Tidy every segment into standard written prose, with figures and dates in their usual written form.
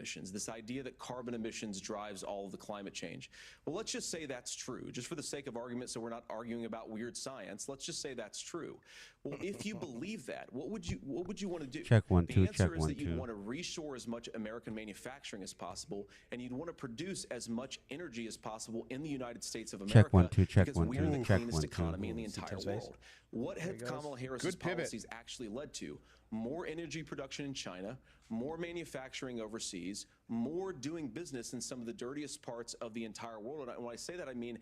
emissions, this idea that carbon emissions drives all of the climate change. Well, let's just say that's true, just for the sake of argument, so we're not arguing about weird science. Let's just say that's true. Well, if you believe that, what would you want to do? Check one, two, the answer check is one, that you'd two. want to reshore as much American manufacturing as possible, and you'd want to produce as much energy as possible in the United States of America. Check one, two, check because one, we're two, the check cleanest one, two. economy in the entire world. What have Kamala Harris's policies actually led to? More energy production in China, more manufacturing overseas, more doing business in some of the dirtiest parts of the entire world. And when I say that, I mean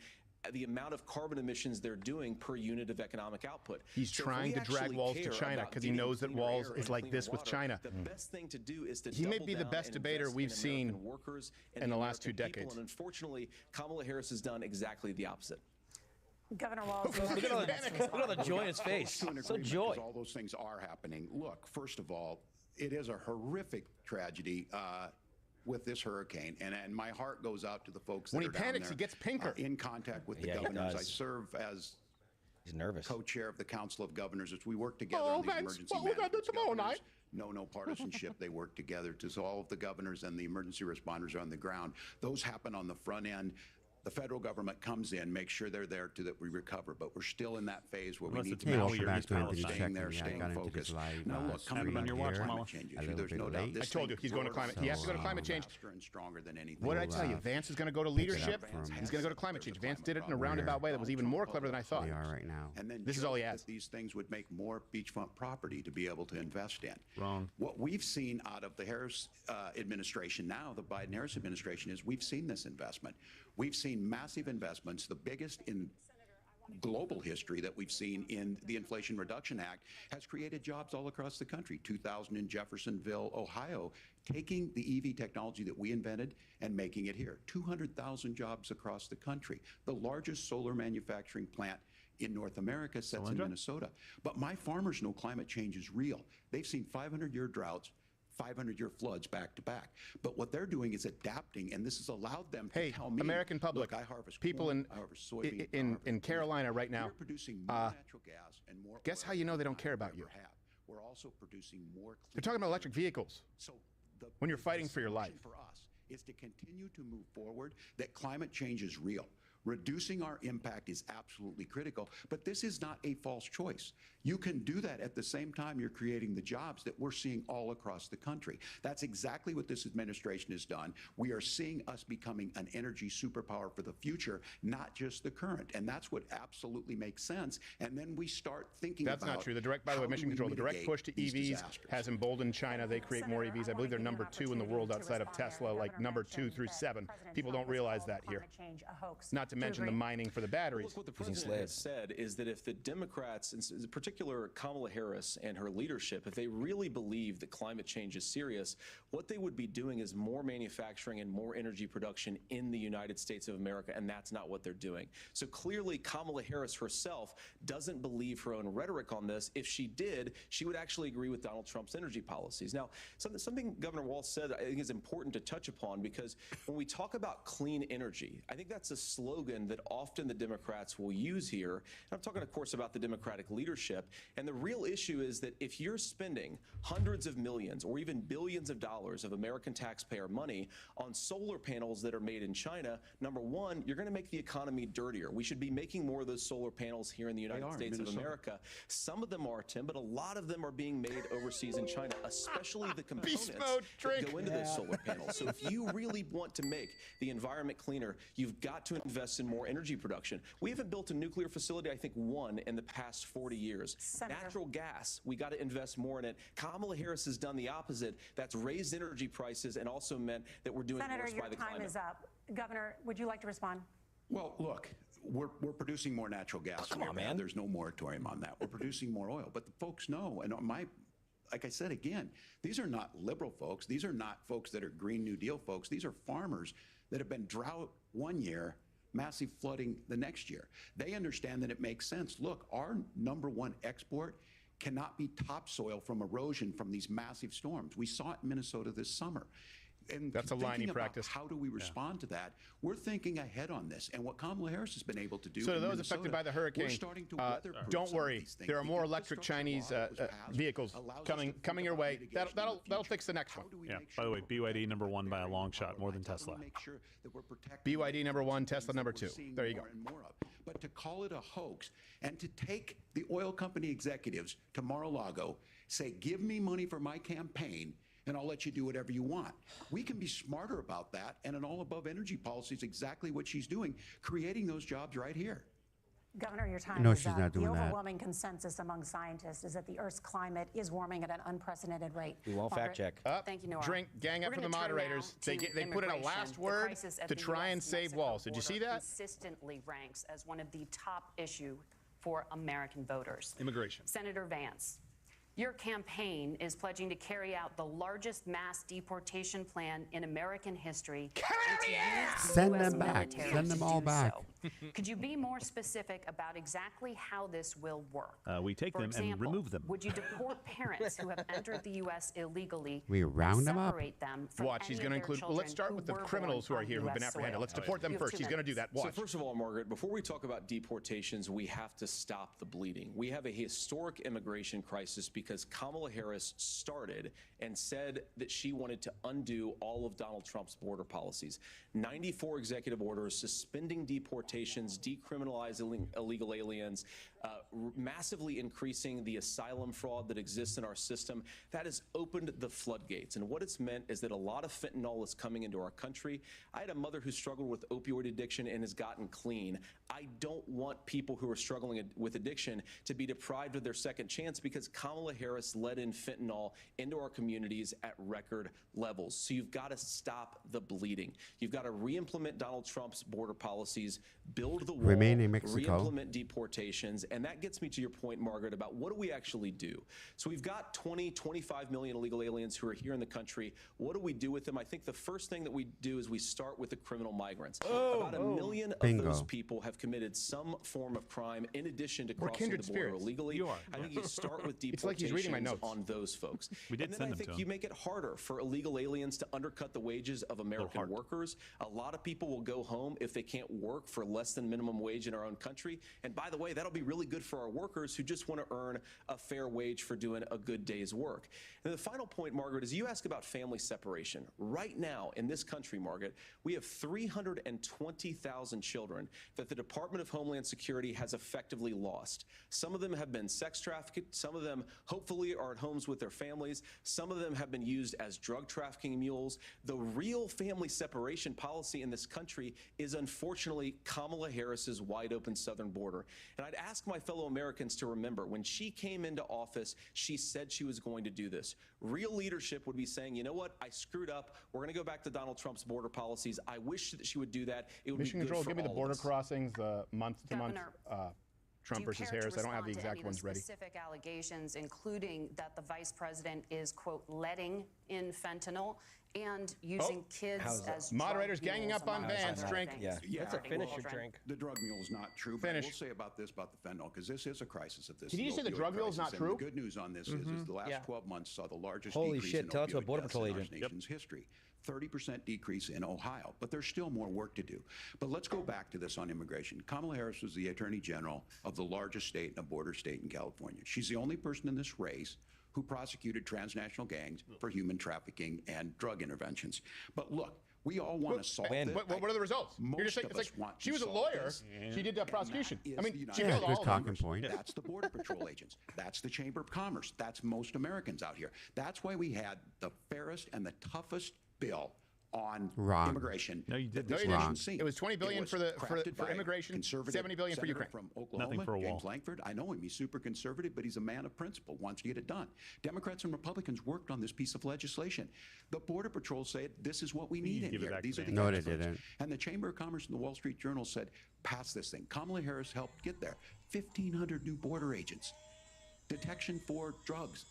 the amount of carbon emissions they're doing per unit of economic output. He's trying to drag Walz to China because he knows that Walz is like this with China. The best thing to do is to he may be the best debater we've seen in the last 2 decades. And unfortunately, Kamala Harris has done exactly the opposite. Governor Walz, look at the joy in his face. So joy. All those things are happening. Look, first of all, it is a horrific tragedy with this hurricane, and my heart goes out to the folks that when he are down panics, there, he gets pinker. In contact with the governors. I serve as co-chair of the Council of Governors as we work together on these emergency management. No partisanship. They work together to so all of the governors and the emergency responders are on the ground. Those happen on the front end. The federal government comes in, makes sure they're there to that we recover, but we're still in that phase where we need to make sure these people staying there, staying focused. Now look, coming on your watch, climate change issue. There's no doubt. I told you he's going to climate. He has to go to climate change. And stronger than anything. What did I tell you? Vance is going to go to leadership. He's going to go to climate change. Vance did it in a roundabout way that was even more clever than I thought. We are right now. And then this is all he has. These things would make more beachfront property to be able to invest in. Wrong. What we've seen out of the Harris administration now, the Biden-Harris administration, is we've seen this investment. We've seen massive investments, the biggest in global history that we've seen in the Inflation Reduction Act, has created jobs all across the country. 2,000 in Jeffersonville, Ohio, taking the EV technology that we invented and making it here. 200,000 jobs across the country. The largest solar manufacturing plant in North America sits in Minnesota. But my farmers know climate change is real. They've seen 500-year droughts, 500-year floods back to back. But what they're doing is adapting, and this has allowed them to tell me, American public, look, I harvest people corn, I harvest soybean, in Carolina right now, producing more natural gas and more guess how you know they don't care about you? We're also producing more clean. They're talking about electric vehicles. So when you're fighting for your life. For us is to continue to move forward that climate change is real. Reducing our impact is absolutely critical, but this is not a false choice. You can do that at the same time you're creating the jobs that we're seeing all across the country. That's exactly what this administration has done. We are seeing us becoming an energy superpower for the future, not just the current. And that's what absolutely makes sense. And then we start thinking about— That's not true. The direct, by the way, mission control, the direct push to EVs has emboldened China. They create more EVs. I believe they're number 2 in the world outside of Tesla, like number 2 through 7. People don't realize that here. Not to mention the mining for the batteries. Look, what the president has said is that if the Democrats, in particular Kamala Harris and her leadership, if they really believe that climate change is serious, what they would be doing is more manufacturing and more energy production in the United States of America, and that's not what they're doing. So clearly Kamala Harris herself doesn't believe her own rhetoric on this. If she did, she would actually agree with Donald Trump's energy policies. Now, something Governor Walz said I think is important to touch upon, because when we talk about clean energy, I think that's a slogan that often the Democrats will use here. And I'm talking, of course, about the Democratic leadership. And the real issue is that if you're spending hundreds of millions or even billions of dollars of American taxpayer money on solar panels that are made in China, number one, you're going to make the economy dirtier. We should be making more of those solar panels here in the United States of America. Some of them are, Tim, but a lot of them are being made overseas in China, especially the components that go into those solar panels. So if you really want to make the environment cleaner, you've got to invest in more energy production. We haven't built a nuclear facility, I think, one in the past 40 years. Natural gas, we got to invest more in it. Kamala Harris has done the opposite. That's raised energy prices and also meant that we're doing worse by the climate. Senator, your time is up. Governor, would you like to respond? Well, look, we're producing more natural gas. Come on, man. There's no moratorium on that. We're producing more oil. But the folks know, and like I said again, these are not liberal folks. These are not folks that are Green New Deal folks. These are farmers that have been drought one year, massive flooding the next year. They understand that it makes sense. Look, our #1 export cannot be topsoil from erosion from these massive storms. We saw it in Minnesota this summer. And that's a line he thinking about practiced. How do we respond to that? We're thinking ahead on this, and what Kamala Harris has been able to do. So to in those Minnesota, affected by the hurricane, we're starting to weather-proof don't some of worry. these things. There are The more electric infrastructure Chinese law that was passed vehicles allows us coming to think your about way. mitigation in the That'll future. fix the next How one. do we Yeah. make By the sure way, that we're BYD number one by a very long shot, more than How do we Tesla. make sure that we're protecting BYD number one, things Tesla that number we're two. seeing There you more go. and more of? But to call it a hoax and to take the oil company executives to Mar-a-Lago, say, give me money for my campaign, and I'll let you do whatever you want. We can be smarter about that, and an all-above energy policy is exactly what she's doing, creating those jobs right here. Governor, your time No, is she's up. not doing the that. overwhelming consensus among scientists is that the Earth's climate is warming at an unprecedented rate. We won't fact check. Thank you, Nora. Drink, gang up We're for the gonna turn moderators. now They to put in a immigration. last The word crisis at to the try and save US-Mexico Walz. Did you see border that? Consistently ranks as one of the top issue for American voters. Immigration. Senator Vance, your campaign is pledging to carry out the largest mass deportation plan in American history. Send them back. Send them all back. Could you be more specific about exactly how this will work? We take For them and example, remove them. would you deport parents who have entered the U.S. illegally? We round them up? Separate them from Watch, he's any going to of their include. Well, let's children start with the who were criminals who born are here on who've been US apprehended. soil? Let's deport them You have first. 2 He's going to do minutes. that. So Watch. first of all, Margaret, before we talk about deportations, we have to stop the bleeding. We have a historic immigration crisis because Kamala Harris started and said that she wanted to undo all of Donald Trump's border policies. 94 executive orders suspending deportations, decriminalizing illegal aliens, massively increasing the asylum fraud that exists in our system. That has opened the floodgates. And what it's meant is that a lot of fentanyl is coming into our country. I had a mother who struggled with opioid addiction and has gotten clean. I don't want people who are struggling with addiction to be deprived of their second chance because Kamala Harris let in fentanyl into our communities at record levels. So you've got to stop the bleeding. You've got to re-implement Donald Trump's border policies, build the wall, Remain in Mexico. re-implement deportations. And that gets me to your point, Margaret, about what do we actually do? So we've got 20, 25 million illegal aliens who are here in the country. What do we do with them? I think the first thing that we do is we start with the criminal migrants. About 1 million of those people have committed some form of crime in addition to crossing the kindred border spirits. illegally. You are. I think you start with It's like he's reading my deportations notes. on those folks. We did and then send I them think to you him. make it harder for illegal aliens to undercut the wages of American hard. workers. A lot of people will go home if they can't work for less than minimum wage in our own country. And by the way, that'll be really good for our workers who just want to earn a fair wage for doing a good day's work. And the final point, Margaret, is you ask about family separation. Right now in this country, Margaret, we have 320,000 children that the Department of Homeland Security has effectively lost. Some of them have been sex trafficked. Some of them hopefully are at homes with their families. Some of them have been used as drug trafficking mules. The real family separation policy in this country is unfortunately Kamala Harris's wide open southern border. And I'd ask my fellow Americans to remember when she came into office, she said she was going to do this. Real leadership would be saying, you know what, I screwed up. We're going to go back to Donald Trump's border policies. I wish that she would do that. It would Mission be good Control, for give me the all of border us. crossings, month to month. Governor, Trump do you versus care to Harris. I don't have the respond to exact any of ones ready. Specific allegations, including that the vice president is, quote, letting in fentanyl and using kids as drug Moderators ganging mules, up on among Vance. other Drink. things. Yeah. That's a finish your Children. drink. The drug mule is not true, but I Finish. will say about this, about the fentanyl, because this is a crisis of this. Did you say the opioid drug mule is not crisis. true? And the good news on this is the last Yeah. 12 months saw the largest Holy decrease shit, in tell it to a opioid Border deaths Patrol in our agent. nation's history. 30% decrease in Ohio, but there's still more work to do. But let's go back to this on immigration. Kamala Harris was the Attorney General of the largest state and a border state in California. She's the only person in this race who prosecuted transnational gangs for human trafficking and drug interventions. But look, we all want to solve But this. what are the results? You're Most just saying, of it's us like, want she to was a solve lawyer. this. She did prosecution. And I that mean, is she the killed United all good of talking them. point. That's the Border Patrol agents. That's the Chamber of Commerce. That's most Americans out here. That's why we had the fairest and the toughest bill on Wrong. immigration. No, you did that this this wrong. nation's seen. It was $20 billion for crafted by a immigration, conservative $70 billion for senator Ukraine. From Oklahoma, Nothing for a wall. James Lankford. I know him. He's super conservative, but he's a man of principle, wants to get it done. Democrats and Republicans worked on this piece of legislation. The Border Patrol said this is what we need in give it here. back to These are the me. No, they experts. didn't. And the Chamber of Commerce and the Wall Street Journal said, pass this thing. Kamala Harris helped get there. 1,500 new border agents. Detection for drugs.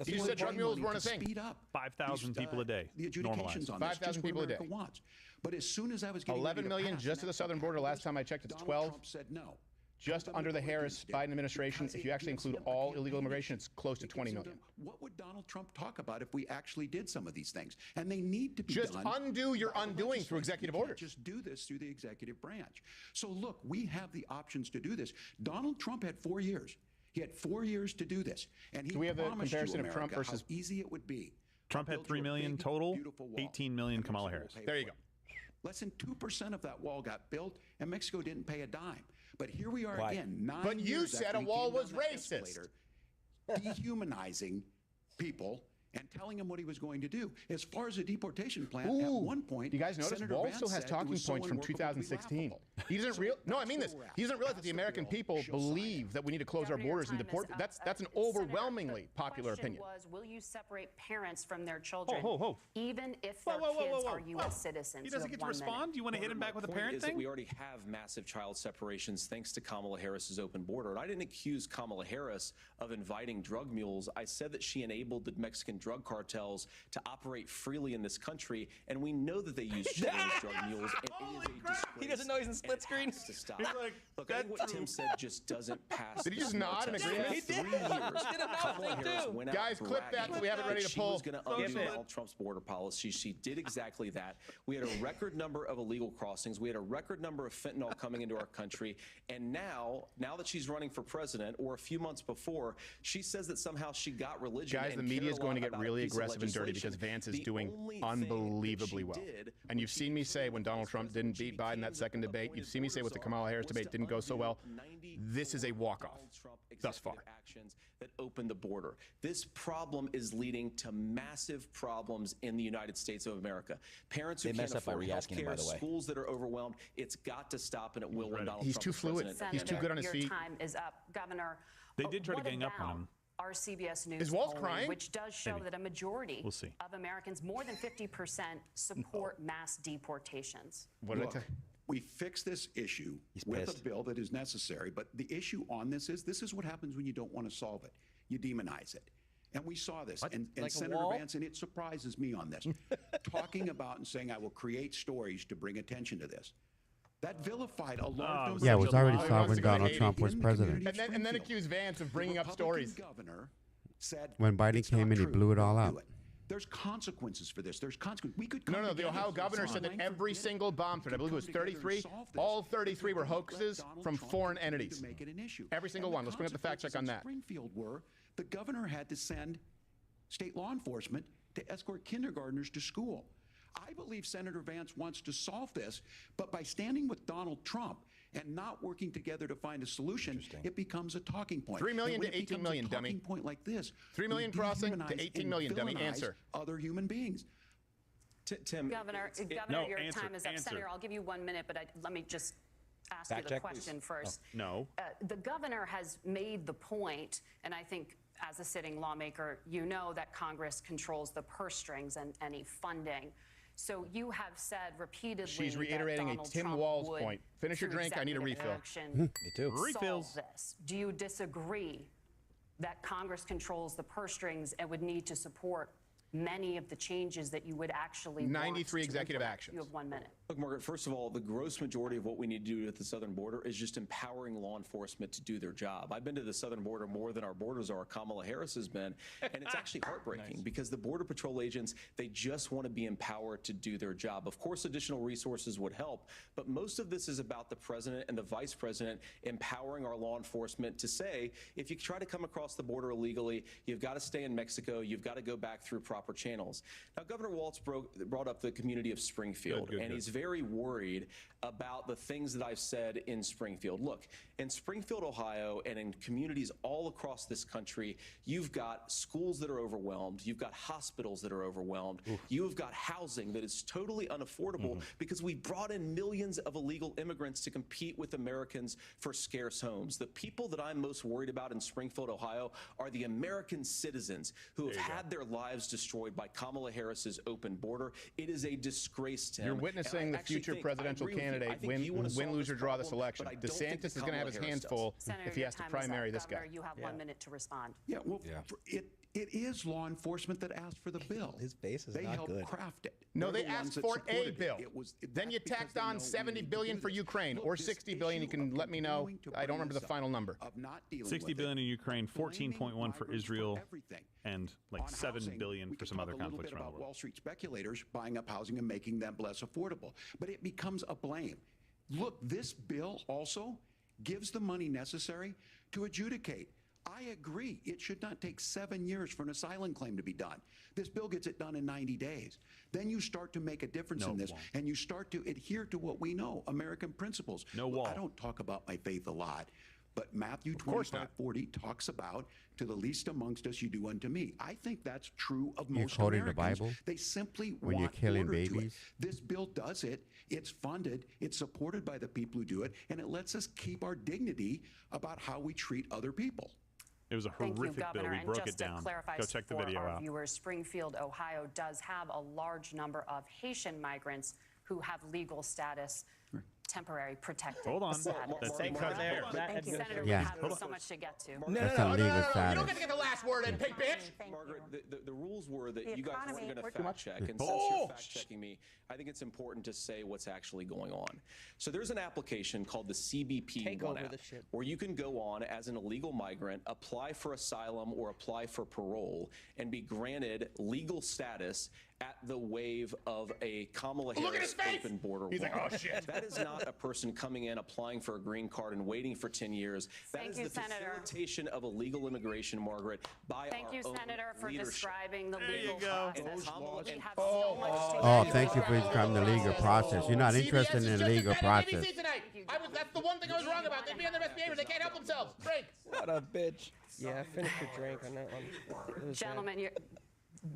You just said drug mules weren't a thing. Speed up 5,000 people a day, The adjudications normalized. on this, 5,000 just what people a day. America wants. But as soon as I was getting 11 ready to million pass just to the next southern border. Congress, Last time I checked, it's Donald 12. Trump said no. Just under the Harris-Biden administration, if you actually include all illegal immigration, it's close to 20 million. What would Donald Trump talk about if we actually did some of these things? And they need to be just done. undo your undoing through executive orders. Just do this through the executive branch. So look, we have the options to do this. Donald Trump had 4 years. He had 4 years to do this, and he Do we have the promised comparison you, of Trump America, versus how easy it would be. Trump had 3 million total, 18 million Kamala Harris. There you go. Less than 2% of that wall got built, and Mexico didn't pay a dime. But here we are Why? again, 9 But you years said after a he wall came down was that racist. escalator, dehumanizing people and telling him what he was going to do. As far as the deportation plan, at one point, do you guys notice Senator Walz Vance still has said it talking was so points from unworkable to be 2016. laughable. He doesn't So real. No, I mean that's this. where we're at. He doesn't realize that Pass the the American bill. people She'll sign it. believe that we need to close our Governor, your borders and time is deport. up. That's an Senator, overwhelmingly the popular question opinion. was, will you separate parents from their children, even if Whoa, their whoa, whoa, kids whoa, are whoa. U.S. citizens? He You doesn't have get to 1 minute. respond? You want to hit him back with a My parent point is that thing? we already have massive child separations thanks to Kamala Harris's open border. And I didn't accuse Kamala Harris of inviting drug mules. I said that she enabled the Mexican drug cartels to operate freely in this country, and we know that they use children as drug mules. And it is a disgrace. He doesn't know he's in split and it screen. has to stop. He's like, Look, I think what "That's Tim true." said just doesn't pass. Did he the just smell nod in test. agreement? For He did. 3 years, He did a mouth Kamala thing, Harris too. went out Guys, clip that bragging so we have it ready to that she was pull. going to undo Give it. Donald Trump's border policy. She did exactly that. We had a record number of illegal crossings. We had a record number of fentanyl coming into our country. And now that she's running for president, or a few months before, she says that somehow she got religion. Guys, the and media is cared a going to lot get about a really piece of aggressive and dirty because legislation. Vance is The doing only thing that unbelievably she well. did And you've when seen she me was say when Donald Trump president, didn't when beat she Biden in that became second the debate, you've seen me say with the appointed Kamala Harris border debate czar, didn't go so well. was to undo This is a 94 walk-off Donald Trump thus far. executive actions that opened the border. This problem is leading to massive problems in the United States of America. Parents who They can't messed up by afford re-asking him, by healthcare, the way. schools that are overwhelmed. It's got to stop, and it will when Donald He's Trump too is fluid. president. He's too good on his your feet. time is up, Governor. They did try to what gang up on about him. Our CBS News Is Walz polling, crying? which does show Maybe. that a majority We'll see. of Americans, more than 50%, support mass deportations. What did I Look, tell you? we fix this issue He's with pissed. a bill that is necessary, but the issue on this is what happens when you don't want to solve it. You demonize it. And we saw this. And Like a Senator wall? Vance, and it surprises me on this, talking about and saying, I will create stories to bring attention to this. That vilified a large number Yeah, it of was already July solved when to go to Donald Haiti Trump was in the president. community of And then Springfield. accuse Vance of The bringing up Republican stories. governor said, When Biden "It's came not in, he true. blew it all Don't out. do it." There's consequences for this. There's consequences. We could No, come the together Ohio as governor a said that line for every good. single bomb threat, I believe it was We could come together 33, and solve this. all 33 were But we let hoaxes Donald from Trump foreign continue entities. to make it an issue. Every single And one. Let's bring up the fact check on that. consequences in Springfield were the governor had to send state law enforcement to escort kindergartners to school. I believe Senator Vance wants to solve this, but by standing with Donald Trump and not working together to find a solution, it becomes a talking point. 3 million And when to it 18 becomes million, a dummy. talking point like this, 3 we million crossing to dehumanize 18 and million, dummy. villainize Answer. other human beings. Tim, Governor, No, your answer, time is up. answer. Senator, I'll give you 1 minute, but let me just ask you Fact the check, please. question first. No. The governor has made the point, and I think as a sitting lawmaker, you know that Congress controls the purse strings and any funding. So you have said repeatedly She's that reiterating a Donald Tim Trump Walz would, point. Finish your through drink, I need a executive refill. action, Me too. Refills. solve this. Do you disagree that Congress controls the purse strings and would need to support many of the changes that you would actually want 93 to executive implement? actions. You have 1 minute. Look, Margaret, first of all, the gross majority of what we need to do at the southern border is just empowering law enforcement to do their job. I've been to the southern border more than our borders are. Kamala Harris has been, and it's actually heartbreaking because the Border Patrol agents, they just want to be empowered to do their job. Of course, additional resources would help, but most of this is about the president and the vice president empowering our law enforcement to say, if you try to come across the border illegally, you've got to stay in Mexico, you've got to go back through proper channels. Now, Governor Walz brought up the community of Springfield, and he's very worried about the things that I've said in Springfield. Look, in Springfield, Ohio, and in communities all across this country, you've got schools that are overwhelmed, you've got hospitals that are overwhelmed, you've got housing that is totally unaffordable because we brought in millions of illegal immigrants to compete with Americans for scarce homes. The people that I'm most worried about in Springfield, Ohio, are the American citizens who have had their lives destroyed by Kamala Harris's open border. It is a disgrace to him. You're And witnessing I the actually future think- presidential I agree with you. I candidate think you win, wanna solve lose, this or draw this problem, election. but I don't think DeSantis is going to Kamala have his Harris hands does. full Senator, if he your has to time is up. primary this guy. Governor, you have 1 minute to respond. Yeah, well, It is law enforcement that asked for the bill. His face is they not helped good. craft it. No, They're they the ones asked that for a supported bill. that's Then you because tacked they on know we $70 need to billion do for this. Ukraine, Look, or this $60 billion. You issue can of let me know. continuing to I don't remember the bring final this up, number. of not dealing 60 with billion it, in Ukraine, 14.1 for blaming Israel, migrants for everything. and like On 7 housing, billion we for could some talk other a little conflicts bit around the about world. Wall Street speculators buying up housing and making them less affordable. But it becomes a blame. Look, this bill also gives the money necessary to adjudicate. I agree. It should not take 7 years for an asylum claim to be done. This bill gets it done in 90 days. Then you start to make a difference No, in this, it won't. and you start to adhere to what we know, American principles. No Look, wall. I don't talk about my faith a lot, but Matthew course not. 25:40 talks about, to the least amongst us, you do unto me. I think that's true of You're most quoting the Americans. Bible They simply when you're want killing order to it. babies? This bill does it. It's funded. It's supported by the people who do it, and it lets us keep our dignity about how we treat other people. It was a Thank you, horrific bill. Governor. We And broke just it down. to clarify Go check the for video our out. viewers, Springfield, Ohio does have a large number of Haitian migrants who have legal status, temporary protected Hold on. status. That's Thank you. Thank you. Senator, Yeah. we have so much to get to. That's a legal You status. don't get to get the last word in, pig bitch. Thank Margaret, you. the rules were that The you guys economy- weren't going We're to fact check. And since Oh! you're fact checking me, I think it's important to say what's actually going on. So there's an application called the CBP Take One over app, the shit. where you can go on as an illegal migrant, apply for asylum or apply for parole, and be granted legal status at the wave of a Kamala Look at his Harris face! open border He's wall. like, "Oh, shit." That is not a person coming in, applying for a green card and waiting for 10 years. That Thank is you, the Senator. facilitation of illegal immigration, Margaret, by Thank our you, own Senator, for leadership. describing the There you legal go. process. Kamala- We have Oh, so much to Oh, get thank to. you for describing the legal process. You're not interested in the legal process. tonight. That's the one thing I was wrong about. They'd be on their best behavior. They can't help themselves. Drink. What a bitch. Yeah, finish your drink on that one. It was bad. Gentlemen,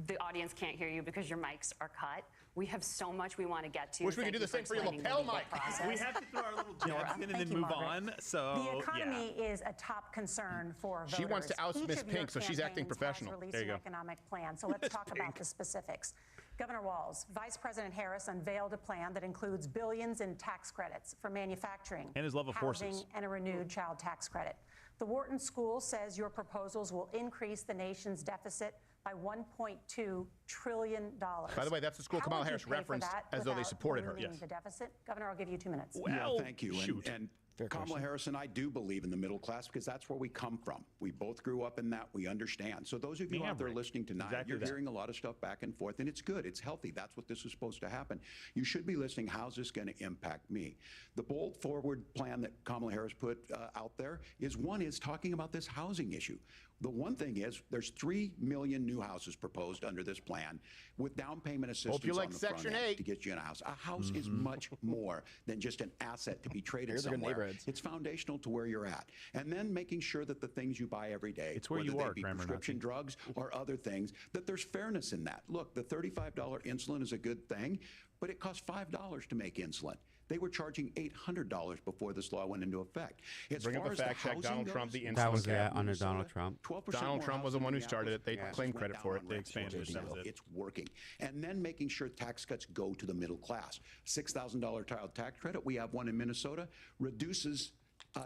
the audience can't hear you because your mics are cut. We have so much we want to get to. Wish we could Thank do the you same for your explaining the lapel legal mic. process. We have to throw our little jabs in and Thank then you, move Margaret. on. So, The economy is a top concern for voters. She wants to oust Each Miss of your Pink, so she's acting campaigns professional. has released There you an go. economic plan. So let's talk about the specifics. Governor Walz, Vice President Harris unveiled a plan that includes billions in tax credits for manufacturing, And his love of housing, horses. and a renewed child tax credit. The Wharton School says your proposals will increase the nation's deficit by $1.2 trillion. By the way, that's the school How Kamala would you Harris pay for referenced that as though they without supported her. ballooning Yes. the deficit? Governor, I'll give you 2 minutes. well, Yeah, thank you. shoot. And Fair Kamala question. Harris and I do believe in the middle class because that's where we come from. We both grew up in that. We understand. So those of you out there Maverick. listening tonight, Exactly you're that. hearing a lot of stuff back and forth, and it's good. It's healthy. That's what this is supposed to happen. You should be listening. How's this going to impact me? The bold forward plan that Kamala Harris put out there is talking about this housing issue. The one thing is there's 3 million new houses proposed under this plan with down payment assistance you like on the front Section end 8. to get you in a house. A house is much more than just an asset to be traded Here's the good somewhere. neighborhoods. It's foundational to where you're at. And then making sure that the things you buy every day, It's where whether you they are, be grammar prescription Nazi. drugs or other things, that there's fairness in that. Look, the $35 insulin is a good thing, but it costs $5 to make insulin. They were charging $800 before this law went into effect. As Bring up far the as fact check, housing Donald goes, Trump, the That insulin was cap. under Donald Trump. 12% Donald more Trump was the housing one who in started it. They Minneapolis claimed went credit down for it. on They rent expanded it. so That was it. It's working. And then making sure tax cuts go to the middle class. $6,000 child tax credit, we have one in Minnesota, reduces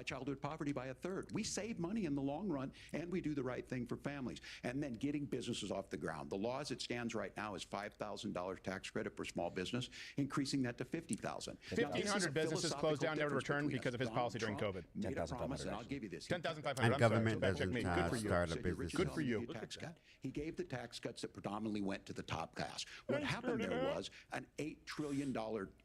childhood poverty by 1/3. We save money in the long run, and we do the right thing for families. And then getting businesses off the ground. The law as it stands right now is $5,000 tax credit for small business, increasing that to $50,000. 1,500 businesses closed down, never returned because of his policy during COVID. Made a 10,500 promise, and I'll actually. give you this. 10,500. And I'm sorry. government Fact check doesn't me. Good for you. start a Said the business. original Good for you. tax cut. He gave the tax cuts that predominantly went to the top class. What happened there was an $8 trillion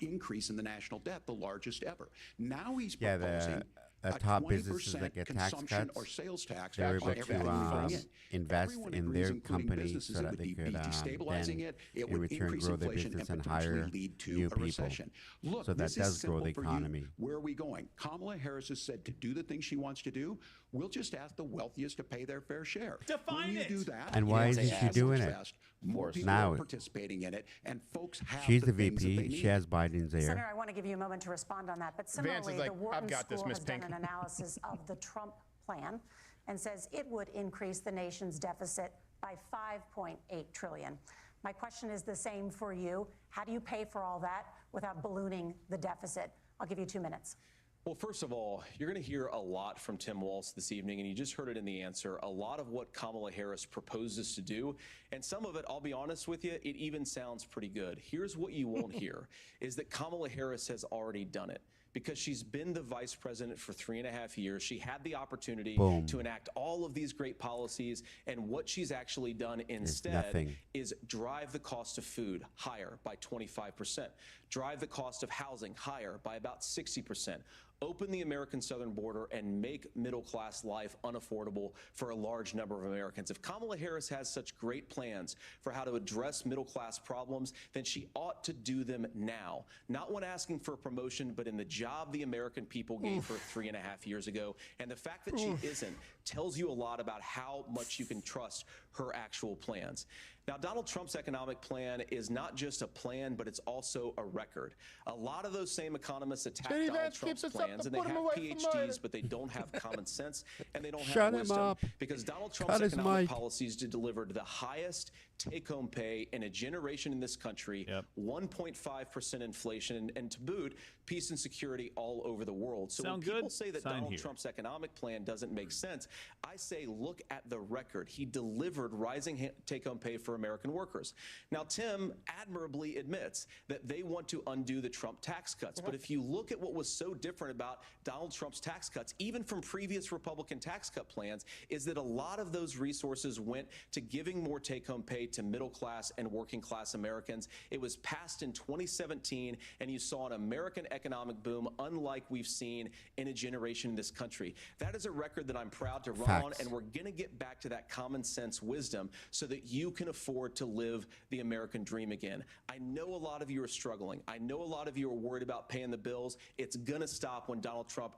increase in the national debt, the largest ever. Now he's Yeah, proposing the a top businesses that 20% get tax consumption cuts, or sales tax they were on able everything to we bring in. invest Everyone in agrees, their including company businesses, so it that would they be could destabilizing then, it. It in would return, increase grow their inflation business and and potentially hire lead to new a people. recession. Look, So that this is does grow the simple for you. economy. Where are we going? Kamala Harris has said to do the things she wants to do. We'll just ask the wealthiest to pay their fair share. Define when you it. do that, And why it's isn't she as doing it? fast, more people Now- are participating in it, and folks have She's the things that they VP. need. She has Biden's Senator, ear. I want to give you a moment to respond on that. But Vance is similarly, like, the "I've Wharton got this, School Miss has done Pink." an analysis of the Trump plan and says it would increase the nation's deficit by $5.8 trillion. My question is the same for you. How do you pay for all that without ballooning the deficit? I'll give you 2 minutes. Well, first of all, you're going to hear a lot from Tim Walz this evening, and you just heard it in the answer, a lot of what Kamala Harris proposes to do. And some of it, I'll be honest with you, it even sounds pretty good. Here's what you won't hear, is that Kamala Harris has already done it. Because she's been the vice president for 3.5 years. She had the opportunity to enact all of these great policies. And what she's actually done instead is drive the cost of food higher by 25%, drive the cost of housing higher by about 60%, open the American southern border and make middle-class life unaffordable for a large number of Americans. If Kamala Harris has such great plans for how to address middle-class problems, then she ought to do them now. Not when asking for a promotion, but in the job the American people gave her 3.5 years ago. And the fact that she isn't tells you a lot about how much you can trust her actual plans. Now, Donald Trump's economic plan is not just a plan, but it's also a record. A lot of those same economists attack Donald Trump's plans, and they have PhDs, but they don't have common sense, and they don't have wisdom. Because Donald Trump's economic policies delivered the highest take-home pay in a generation in this country, 1.5% inflation, and to boot, peace and security all over the world. So when people say that Donald Trump's economic plan doesn't make sense, I say look at the record. He delivered rising take-home pay for American workers. Now, Tim admirably admits that they want to undo the Trump tax cuts. But if you look at what was so different about Donald Trump's tax cuts, even from previous Republican tax cut plans, is that a lot of those resources went to giving more take-home pay to middle-class and working-class Americans. It was passed in 2017, and you saw an American economic boom unlike we've seen in a generation in this country. That is a record that I'm proud to run on, and we're going to get back to that common sense wisdom so that you can afford to live the American dream again. I know a lot of you are struggling. I know a lot of you are worried about paying the bills. It's going to stop when Donald Trump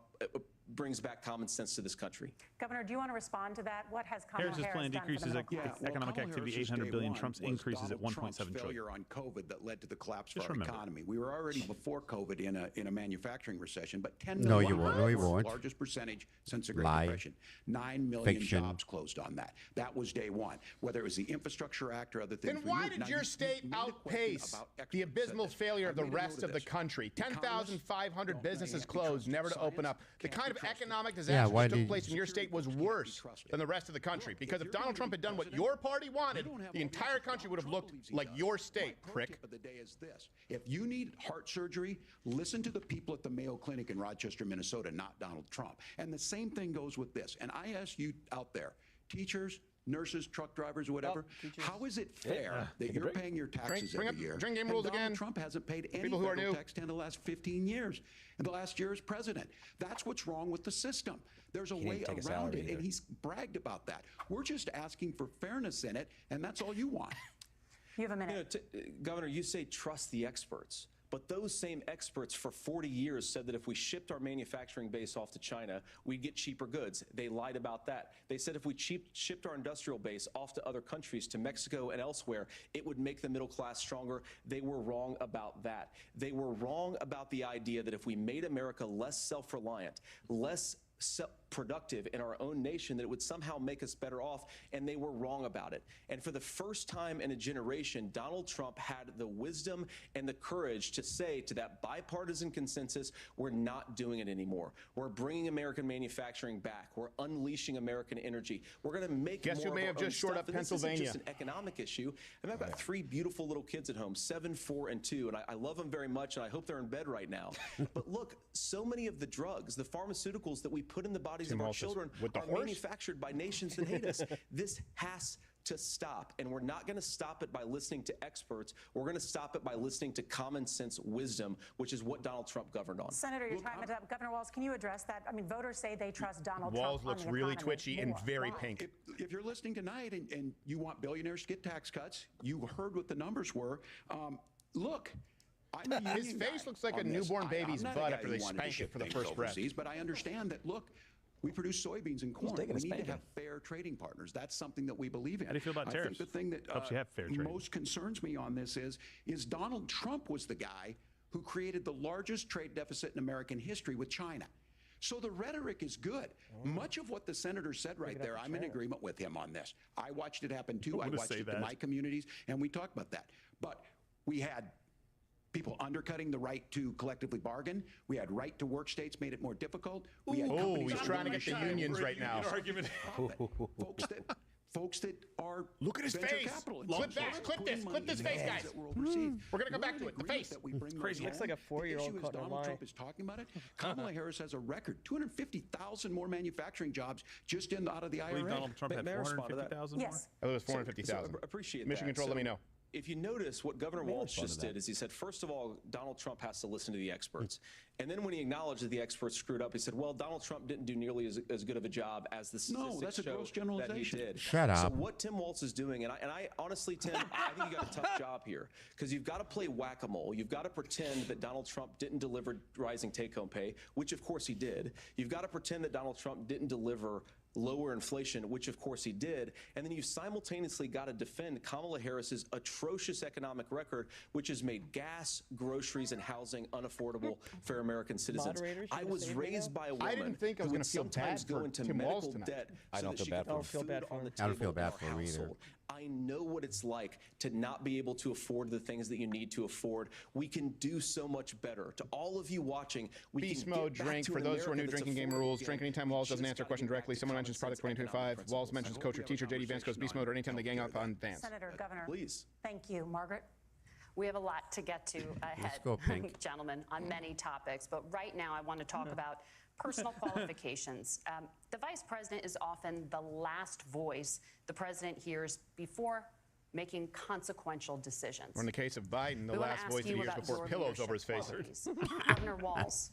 brings back common sense to this country. Governor, do you want to respond to that? What has Kamala Harris's plan decreases economic activity 800 billion. Trump's increases at 1.7 trillion. Failure on COVID that led to the collapse of our economy. We were already before COVID in a manufacturing recession, but 10 million. No, you won't. No, you won't. Largest percentage since the Great Depression. 9 million jobs closed on that. That was day one. Whether it was the Infrastructure Act or other things. Then why did your state outpace the abysmal failure of the rest of the country? 10,500 businesses closed, never to open up. The kind of economic disaster that took place in your state was worse than the rest of the country. Because if Donald Trump had done what your party wanted, the entire country would have looked like your state, prick. Of the day is this. If you need heart surgery, listen to the people at the Mayo Clinic in Rochester, Minnesota, not Donald Trump. And the same thing goes with this. And I ask you out there, teachers, nurses, truck drivers, whatever, how is it fair that you're paying your taxes every year? Drink game rules again. Donald Trump hasn't paid any federal tax in the last 15 years, and the last year as president. That's what's wrong with the system. There's a way around it, and he's bragged about that. We're just asking for fairness in it, and that's all you want. You have a minute. Governor, you say trust the experts. But those same experts for 40 years said that if we shipped our manufacturing base off to China, we'd get cheaper goods. They lied about that. They said if we shipped our industrial base off to other countries, to Mexico and elsewhere, it would make the middle class stronger. They were wrong about that. They were wrong about the idea that if we made America less self-reliant, less productive in our own nation, that it would somehow make us better off, and they were wrong about it. And for the first time in a generation, Donald Trump had the wisdom and the courage to say to that bipartisan consensus, we're not doing it anymore. We're bringing American manufacturing back. We're unleashing American energy. We're going to make more of our own stuff. Guess who may have just shored up Pennsylvania? This isn't just an economic issue. And I've got 3 beautiful little kids at home, 7, 4, and 2, and I love them very much, and I hope they're in bed right now. But look, so many of the drugs, the pharmaceuticals that we put in the bodies of our children are manufactured by nations that hate us. This has to stop, and we're not going to stop it by listening to experts. We're going to stop it by listening to common sense wisdom, which is what Donald Trump governed on. Senator, your time is up. Governor Walz, can you address that? I mean, voters say they trust Donald Trump. Walz looks really twitchy and very pink. If you're listening tonight and you want billionaires to get tax cuts, you heard what the numbers were. Look. His face looks like a newborn baby's butt after they spank it for the first breath. But I understand that, look, we produce soybeans and corn. We need to have fair trading partners. That's something that we believe in. How do you feel about tariffs? I think the thing that helps you have fair trading. Most concerns me on this is Donald Trump was the guy who created the largest trade deficit in American history with China. So the rhetoric is good. Much of what the senator said right there, I'm in agreement with him on this. I watched it happen too. I watched it in my communities, and we talked about that. But we had people undercutting the right to collectively bargain. We had right to work states made it more difficult. We had Oh, he's trying to get the unions right now. folks that are look at his face. Clip that. Clip this face, guys. We're gonna come back to it. The face. It's crazy. Looks like a 4-year-old caught in a lie. Donald Trump is talking about it. Kamala Harris has a record 250,000 more manufacturing jobs just out of the IRA. I believe Donald Trump had 450,000 more. Yes. I thought it was 450,000. Appreciate Mission that. Control, let me know. If you notice, what Governor Walz just did is he said, first of all, Donald Trump has to listen to the experts. And then when he acknowledged that the experts screwed up, he said, well, Donald Trump didn't do nearly as good of a job as the statistics that's a gross show generalization. that he did. Shut up. So what Tim Walz is doing, and I honestly, Tim, I think you got a tough job here, because you've got to play whack-a-mole. You've got to pretend that Donald Trump didn't deliver rising take-home pay, which of course he did. You've got to pretend that Donald Trump didn't deliver lower inflation, which of course he did, and then you simultaneously got to defend Kamala Harris's atrocious economic record, which has made gas, groceries, and housing unaffordable for American citizens. I was raised by a woman I didn't think I was who going would to feel sometimes bad go for into Tim Walz medical tonight. debt I so don't that feel she bad could for put him. food on the I don't feel table in bad our for him either. household. I know what it's like to not be able to afford the things that you need to afford. We can do so much better. To all of you watching, we Beast can mode get back drink. to For an those who are America new, that's drinking game affordable rules. again. Drink anytime We Walz doesn't just answer a gotta question get back directly. to Someone mentions common Product sense 2025. economic Walz principles. mentions I hope coach we or have a teacher. JD Vance goes conversation beast on mode or anytime they gang healthcare up on that Vance. Senator, Governor. Please. Thank you. Margaret? We have a lot to get to ahead, go, Pink. gentlemen, on many topics. But right now, I want to talk about personal qualifications. The vice president is often the last voice the president hears before making consequential decisions. Or in the case of Biden, the We wanna last ask voice he you hears about before your pillows over his leadership face. qualities. Governor Walz,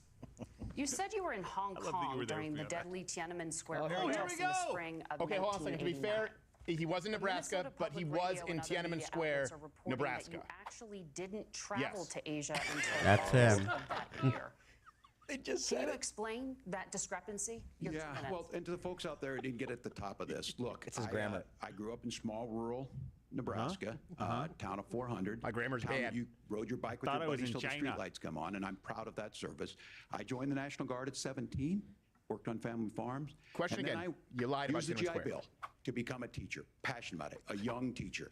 you said you were in Hong love that you Kong were there during for the that. deadly Tiananmen Square here we protests in the spring of Okay, hold on a second. To be 1989. fair, he was in Nebraska, Minnesota but he Public was Radio in and other Tiananmen media Square, outlets are reporting Nebraska. that you actually didn't travel Yes. to Asia until That's August him. of that year. They just Can said you it. explain that discrepancy? Your 2 minutes. Well, and to the folks out there who didn't get at the top of this, look, It's his grammar. I grew up in small rural Nebraska, town of 400. My grammar's town bad. You rode your bike with Thought your I was buddies in till the China. streetlights come on, and I'm proud of that service. I joined the National Guard at 17, worked on family farms. Question and then again. I You lied about used the Tiananmen GI Square. Bill to become a teacher, passionate about it, a young teacher.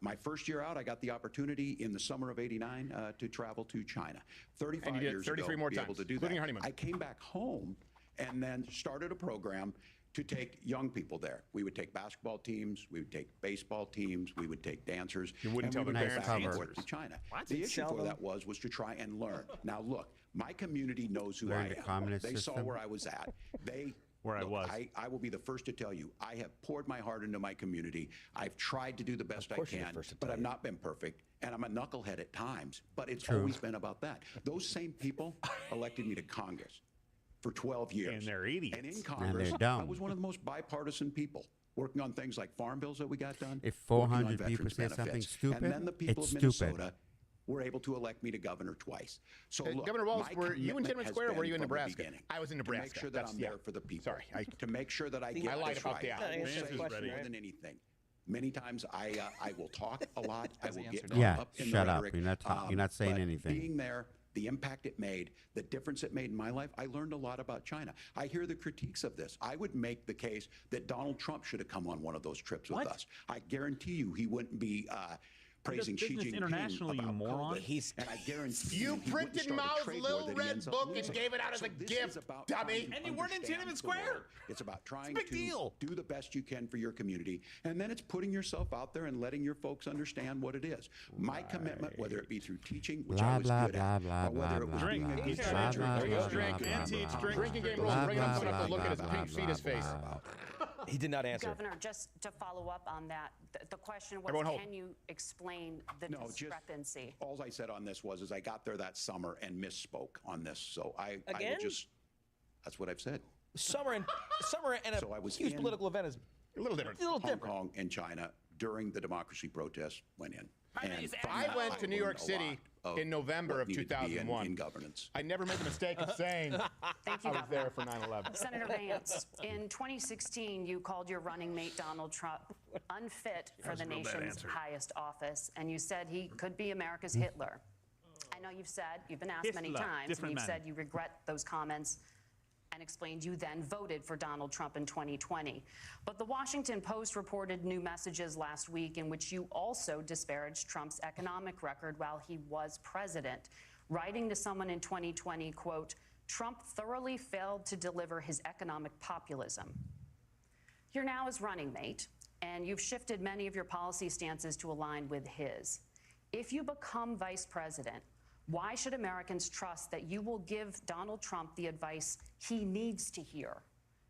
My first year out, I got the opportunity in the summer of '89 to travel to China. 35 And you did it years 33 ago, more be able times, to do including that. your honeymoon. I came back home and then started a program to take young people there. We would take basketball teams, we would take baseball teams, we would take dancers. You wouldn't and tell we the would go parents back and cover. forth to China. What? The issue Sell for them. that was to try and learn. Now look, my community knows who Learn I the am. communist They saw system. where I was at. They Where I look, was. I will be the first to tell you, I have poured my heart into my community. I've tried to do the best I course you're the can, first to but tell I've you. not been perfect. And I'm a knucklehead at times, but it's True. always been about that. Those same people elected me to Congress for 12 years. And they're idiots. And in And Congress, they're dumb. I was one of the most bipartisan people, working on things like farm bills that we got done. If working on 400 people veterans say something benefits. stupid, and then the people it's of stupid. Minnesota were able to elect me to governor twice. So look, Governor Walz, my were you in commitment Tiananmen has Square or were been you in from the Nebraska? beginning I was in to Nebraska. make sure that That's- I'm yeah. there for the people. Sorry, to make sure that I get I lied this about right. that. I will Answer say the question, more right? than anything. Many times I will talk a lot. I will get caught Yeah, up in shut the up. rhetoric. You're not saying but anything. Being there, the impact it made, the difference it made in my life, I learned a lot about China. I hear the critiques of this. I would make the case that Donald Trump should have come on one of those trips with us. I guarantee you he wouldn't be praising Xi business Jinping internationally, you about moron. COVID. And I guarantee You he wouldn't printed start a Mao's trade war little that he red ends up book and losing. gave it out as So a this gift, is about dummy. trying to And you weren't in understand Tiananmen the Square. world. It's about trying big to deal. do the best you can for your community, and then it's putting yourself out there and letting your folks understand what it is. My commitment, whether it be through teaching, which Blah, I was blah, good blah, at, blah, or whether it blah, was blah, being blah, a blah, good blah, senator, blah, there you blah, go. drink, blah, and blah, teach, blah, drink. Drinking game blah, rules. Bring it up. blah, Put up a blah, look at his blah, pink blah, feet, his face. blah. He did not answer. Governor, just to follow up on that, the question was, Everyone hold. can you explain the No, just discrepancy? all I said on this was I got there that summer and misspoke on this. So I Again? will just, that's what I've said. Summer and a So I was huge in- political event is A little different. a little Hong different. Kong and China during the democracy protests went in. And from I that, went to New York learned a City lot of in November what of needed to be 2001. in governance. I never made the mistake of saying Thank you, I was there Governor. for 9/11. Senator Vance, in 2016, you called your running mate Donald Trump unfit for the a real bad nation's answer. highest office, and you said he could be America's Hitler. I know you've been asked many Hitler, times, and different you've man. said you regret those comments. and explained you then voted for Donald Trump in 2020. But the Washington Post reported new messages last week in which you also disparaged Trump's economic record while he was president, writing to someone in 2020, quote, "Trump thoroughly failed to deliver his economic populism." You're now his running mate, and you've shifted many of your policy stances to align with his. If you become vice president, why should Americans trust that you will give Donald Trump the advice he needs to hear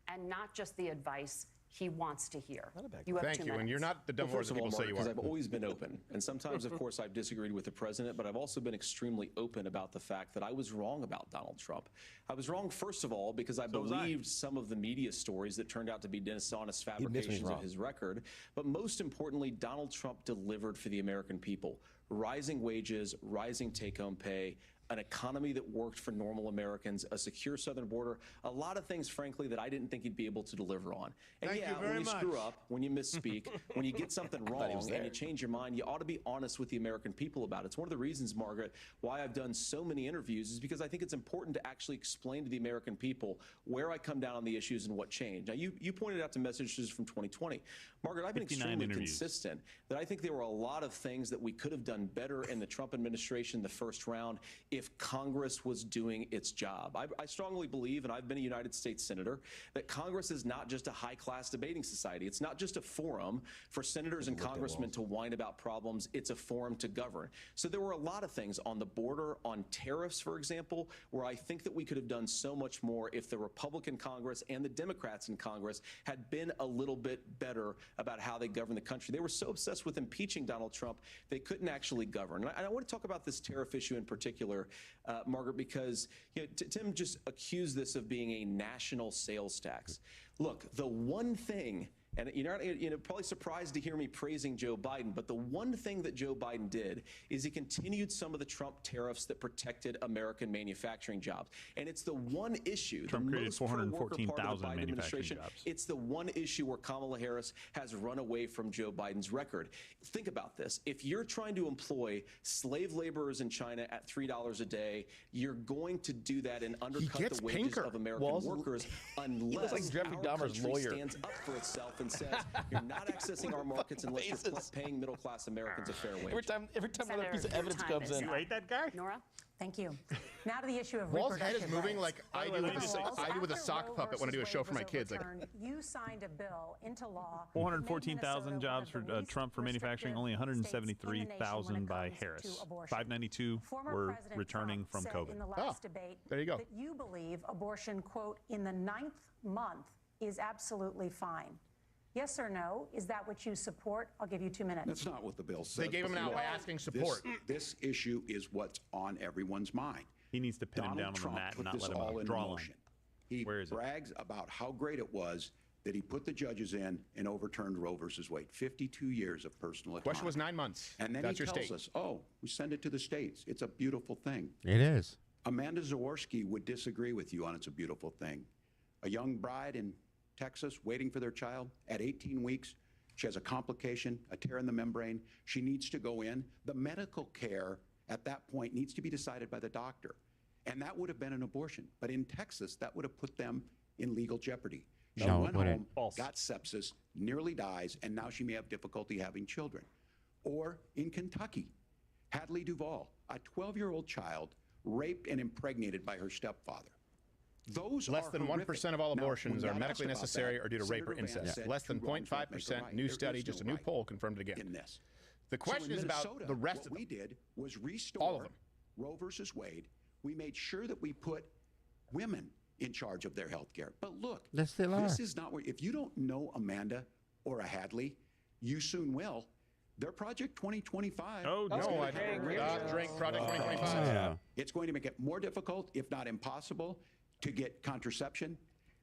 and not just the advice he wants to hear? You have Thank 2 you. minutes. And you're not the dumb Well, horse first of that all, people Mark, say you because are. I've always been open. And sometimes, of course, I've disagreed with the president, but I've also been extremely open about the fact that I was wrong about Donald Trump. I was wrong, first of all, because I believed some of the media stories that turned out to be dishonest fabrications of his record. But most importantly, Donald Trump delivered for the American people. Rising wages, rising take-home pay, an economy that worked for normal Americans, a secure southern border, a lot of things, frankly, that I didn't think he'd be able to deliver on. And when you screw up, when you misspeak, when you get something wrong and you change your mind, you ought to be honest with the American people about it. It's one of the reasons, Margaret, why I've done so many interviews is because I think it's important to actually explain to the American people where I come down on the issues and what changed. Now, you pointed out the messages from 2020. Margaret, I've been extremely consistent that I think there were a lot of things that we could have done better in the Trump administration the first round if Congress was doing its job. I strongly believe, and I've been a United States Senator, that Congress is not just a high-class debating society. It's not just a forum for senators and congressmen to whine about problems. It's a forum to govern. So there were a lot of things on the border, on tariffs, for example, where I think that we could have done so much more if the Republican Congress and the Democrats in Congress had been a little bit better about how they govern the country. They were so obsessed with impeaching Donald Trump, they couldn't actually govern. And I want to talk about this tariff issue in particular, Margaret, because Tim just accused this of being a national sales tax. Look, the one thing, and you're probably surprised to hear me praising Joe Biden, but the one thing that Joe Biden did is he continued some of the Trump tariffs that protected American manufacturing jobs. And it's the one issue, Trump created most pro-worker part of the 414,000 Biden administration, jobs. it's the one issue where Kamala Harris has run away from Joe Biden's record. Think about this. If you're trying to employ slave laborers in China at $3 a day, you're going to do that and undercut the wages of American workers unless our country stands up for itself and says, you're not accessing our markets unless you're paying middle-class Americans a fair wage. Every time another piece of evidence comes in. You ate that guy? Nora? Thank you. Now to the issue of Walz's reproductive head is moving rights. like I do with a sock puppet when I do a show for my kids. Like, you signed a bill into law. 414,000 jobs for Trump for manufacturing, only 173,000 by Harris. 592 were returning from COVID. In the last debate, there you go. That you believe abortion, quote, in the 9th month is absolutely fine. Yes or no? Is that what you support? I'll give you 2 minutes. That's not what the bill says. they gave him an out by asking support. This issue is what's on everyone's mind. He needs to pin him down Donald on the mat and Trump not put let this all him in draw a line. motion. He Where is it? brags about how great it was that he put the judges in and overturned Roe versus Wade. 52 years of personal autonomy. Question was 9 months. And then That's he your tells state. us, oh, we send it to the states. It's a beautiful thing. It is. Amanda Zaworski would disagree with you on it's a beautiful thing. A young bride in Texas waiting for their child at 18 weeks. She has a complication, a tear in the membrane. She needs to go in. The medical care at that point needs to be decided by the doctor. And that would have been an abortion. But in Texas, that would have put them in legal jeopardy. She No, it went wouldn't. home, got sepsis, nearly dies, and now she may have difficulty having children. Or in Kentucky, Hadley Duvall, a 12-year-old child raped and impregnated by her stepfather. Those Less are than horrific. 1% of all Now, abortions when are got medically asked about necessary that, or due to rape or Senator Vance incest. said Less than two wrongs don't make a 0.5%. right. New There study, is just a no new right poll confirmed it again. in this. The question So in is about Minnesota, the rest of what them. we did was restore All of them. Roe versus Wade. We made sure that we put women in charge of their health care. But look, They still are. this is not where, if you don't know Amanda or a Hadley, you soon will. Their Project 2025. Oh, No, I drink Project 2025. Yeah. It's going to make it more difficult, if not impossible, to get contraception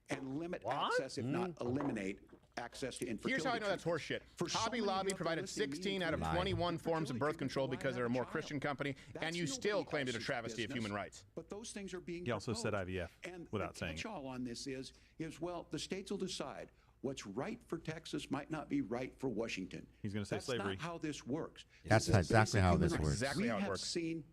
and limit access, if not eliminate access to infertility. Here's how I know that's treatment. horseshit. For so Hobby many Lobby of the provided listening 16 out of meetings, 21 forms of birth fertility control treatment because they're a will more allow a Christian child. company, That's and you nobody still claimed it a else's travesty of business. human rights. But those things are being He also said proposed. IVF And without the saying it. catch-all on this is, well, the states will decide what's right for Texas might not be right for Washington. He's gonna say That's slavery. not how this works. That's This is exactly basic how human this rights. works. Exactly we how it have works. seen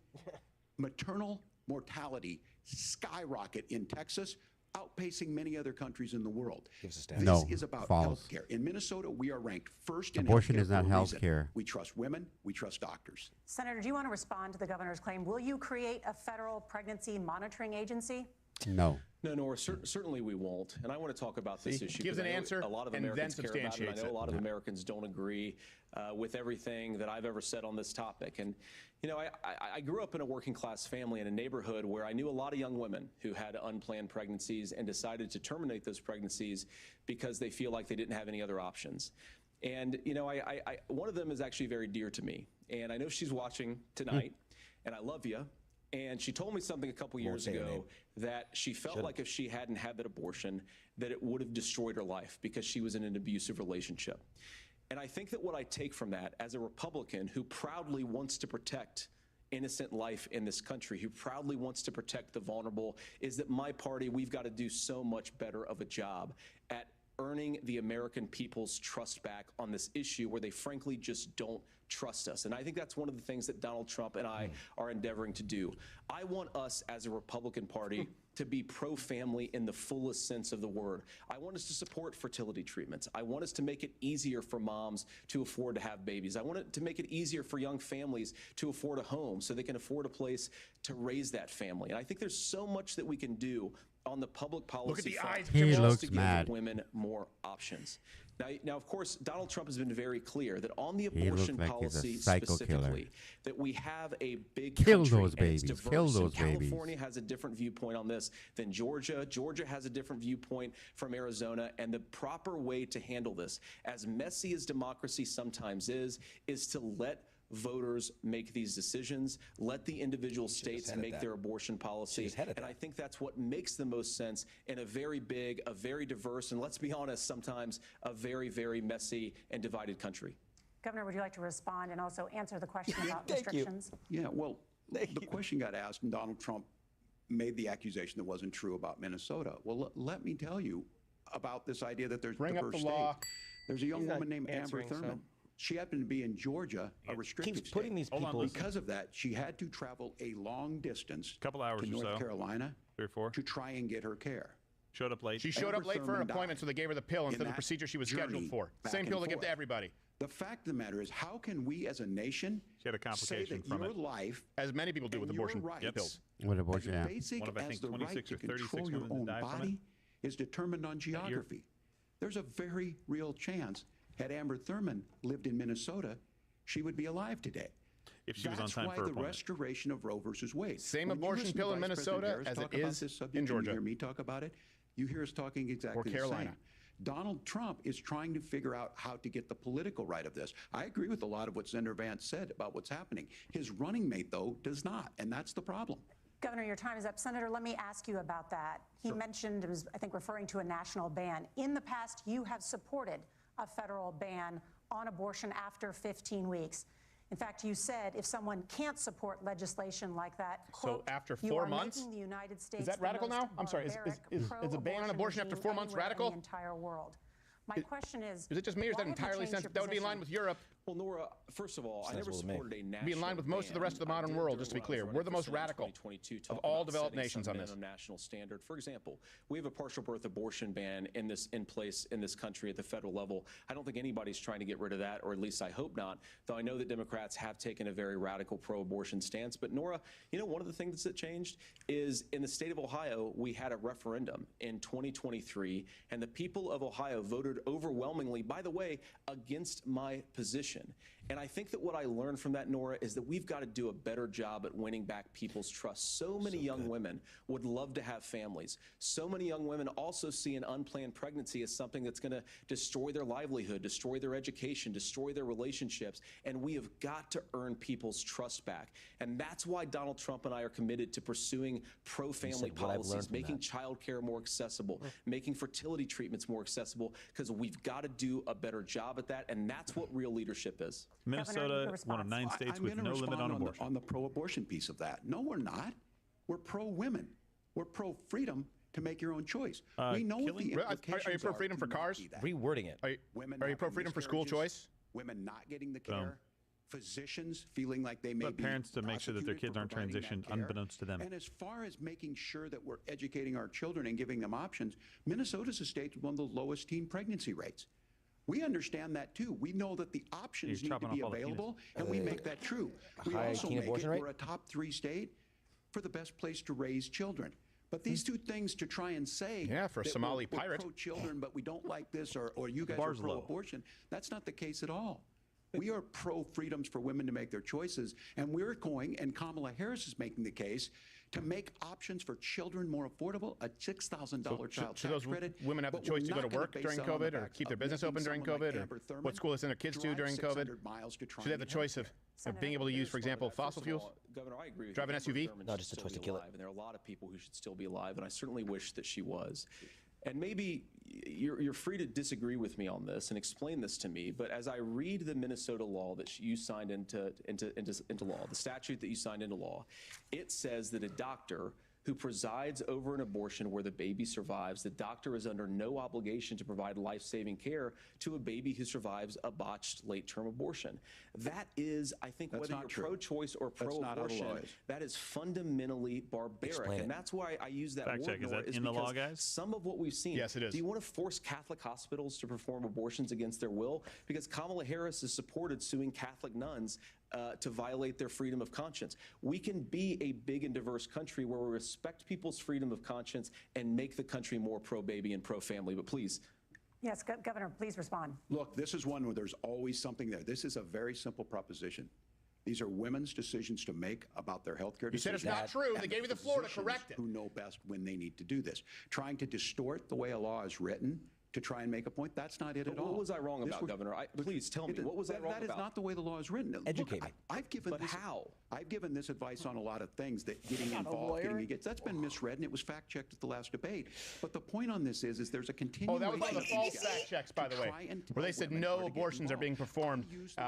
maternal mortality skyrocket in Texas outpacing many other countries in the world. This is about false. healthcare. In Minnesota, we are ranked first in Abortion healthcare is not for a health reason. care. We trust women. We trust doctors. Senator, do you want to respond to the governor's claim? Will you create a federal pregnancy monitoring agency? No. No, Nora, certainly we won't. And I want to talk about this issue. Gives an I know answer a lot of and then Americans care about it. I substantiates know it. a lot of Americans don't agree with everything that I've ever said on this topic. And, you know, I grew up in a working class family in a neighborhood where I knew a lot of young women who had unplanned pregnancies and decided to terminate those pregnancies because they feel like they didn't have any other options. And, you know, one of them is actually very dear to me. And I know she's watching tonight, and I love you. And she told me something a couple years ago that she felt like if she hadn't had that abortion, that it would have destroyed her life because she was in an abusive relationship. And I think that what I take from that as a Republican who proudly wants to protect innocent life in this country, who proudly wants to protect the vulnerable, is that my party, we've got to do so much better of a job at earning the American people's trust back on this issue where they frankly just don't trust us. And I think that's one of the things that Donald Trump and I are endeavoring to do. I want us as a Republican Party to be pro-family in the fullest sense of the word. I want us to support fertility treatments. I want us to make it easier for moms to afford to have babies. I want it to make it easier for young families to afford a home so they can afford a place to raise that family. And I think there's so much that we can do on the public policy front to give women more options. Now, of course, Donald Trump has been very clear that on the abortion policy specifically, that we have a big country those babies. And it's diverse. Kill those California babies. has a different viewpoint on this than Georgia. Georgia has a different viewpoint from Arizona. And the proper way to handle this, as messy as democracy sometimes is to let voters make these decisions, let the individual states make their abortion policy. And I think that's what makes the most sense in a very big, a very diverse, and let's be honest, sometimes a very, very messy and divided country. Governor, would you like to respond and also answer the question about restrictions? Yeah, well, the question got asked and Donald Trump made the accusation that wasn't true about Minnesota. Well, let me tell you about this idea that there's diverse states. There's a young woman named Amber Thurman. She happened to be in Georgia, a restricted state. These people because of that, she had to travel a long distance hours to North Carolina 3 or 4 to try and get her care. Showed up late. She showed up late for an appointment, so they gave her the pill instead of the procedure she was scheduled for. Same pill they give to everybody. The fact of the matter is, how can we as a nation say that your life, as many people do with abortion pills, with abortion, as basic as the right to control your own body, is determined on geography? There's a very real chance, had Amber Thurman lived in Minnesota, she would be alive today. If she was on time for the restoration of Roe versus Wade. Same abortion pill in Minnesota as it is in Georgia. You hear me talk about it. You hear us talking exactly the same. Donald Trump is trying to figure out how to get the political right of this. I agree with a lot of what Senator Vance said about what's happening. His running mate, though, does not, and that's the problem. Governor, your time is up. Senator, let me ask you about that. He mentioned, it was, I think, referring to a national ban. In the past, you have supported a federal ban on abortion after 15 weeks. In fact, you said if someone can't support legislation like that, quote, so after 4 months, making the United States is that radical now? I'm sorry, is a ban on abortion after 4 months radical? In the entire world. My question is it just me or is that entirely sensitive? That would be in line with Europe. Well, Nora, first of all, I never supported a national be in line with most of the rest of the modern world, just to be clear. We're the most radical of all developed nations on this. National standard. For example, we have a partial birth abortion ban in place in this country at the federal level. I don't think anybody's trying to get rid of that, or at least I hope not, though I know that Democrats have taken a very radical pro-abortion stance. But Nora, you know, one of the things that changed is in the state of Ohio, we had a referendum in 2023, and the people of Ohio voted overwhelmingly, by the way, against my position. And I think that what I learned from that, Nora, is that we've got to do a better job at winning back people's trust. So many young women would love to have families. So many young women also see an unplanned pregnancy as something that's going to destroy their livelihood, destroy their education, destroy their relationships. And we have got to earn people's trust back. And that's why Donald Trump and I are committed to pursuing pro-family policies, making child care more accessible, making fertility treatments more accessible, because we've got to do a better job at that. And that's what real leadership is. Minnesota, one of 9 states with no limit on abortion. On the pro-abortion piece of that. No, we're not. We're pro-women. We're pro-freedom to make your own choice. We know what the implications are you pro-freedom for cars? Rewording it. Are you pro-freedom for school choice? Women not getting the care physicians feeling like they may But be parents to make sure that their kids aren't transitioned unbeknownst to them. And as far as making sure that we're educating our children and giving them options, Minnesota's a state with one of the lowest teen pregnancy rates. We understand that too. We know that the options need to be available, and we make that true. We also make it, we're a top 3 state for the best place to raise children. But these two things to try and say for a Somali pirate, we're pro-children, but we don't like this, or you guys are pro-abortion, that's not the case at all. We are pro-freedoms for women to make their choices, and we're going, and Kamala Harris is making the case, to make options for children more affordable, a $6,000 child tax credit. Women have the choice to go to work during COVID or keep their business open during COVID, or what school they send their kids to during COVID? Should they have the choice of being able to use, for example, fossil fuels? Governor, I agree with Drive an SUV? Not just a choice to kill it. And there are a lot of people who should still be alive, and I certainly wish that she was. And maybe you're free to disagree with me on this and explain this to me, but as I read the Minnesota law that you signed into law, the statute that you signed into law, it says that a doctor who presides over an abortion where the baby survives, the doctor is under no obligation to provide life-saving care to a baby who survives a botched late-term abortion. That is, I think, whether you're pro-choice or pro-abortion, that is fundamentally barbaric. And that's why I use that word. Fact check, is that in the law, guys? Some of what we've seen. Yes, it is. Do you want to force Catholic hospitals to perform abortions against their will? Because Kamala Harris has supported suing Catholic nuns to violate their freedom of conscience. We can be a big and diverse country where we respect people's freedom of conscience and make the country more pro-baby and pro-family. But please. Yes, Governor, please respond. Look, this is one where there's always something there. This is a very simple proposition. These are women's decisions to make about their health care decisions. You said it's not true. They gave you the floor to correct it. Who know best when they need to do this. Trying to distort the way a law is written to try and make a point, that's not it at all. What was I wrong about, Governor? Please tell me, what was I wrong about? That is not the way the law is written. Educate me. I've given this advice on a lot of things, that getting involved, that's been misread, and it was fact-checked at the last debate. But the point on this is there's a continuation. Oh, that was one of the false fact checks, by the way, where they said no abortions are being performed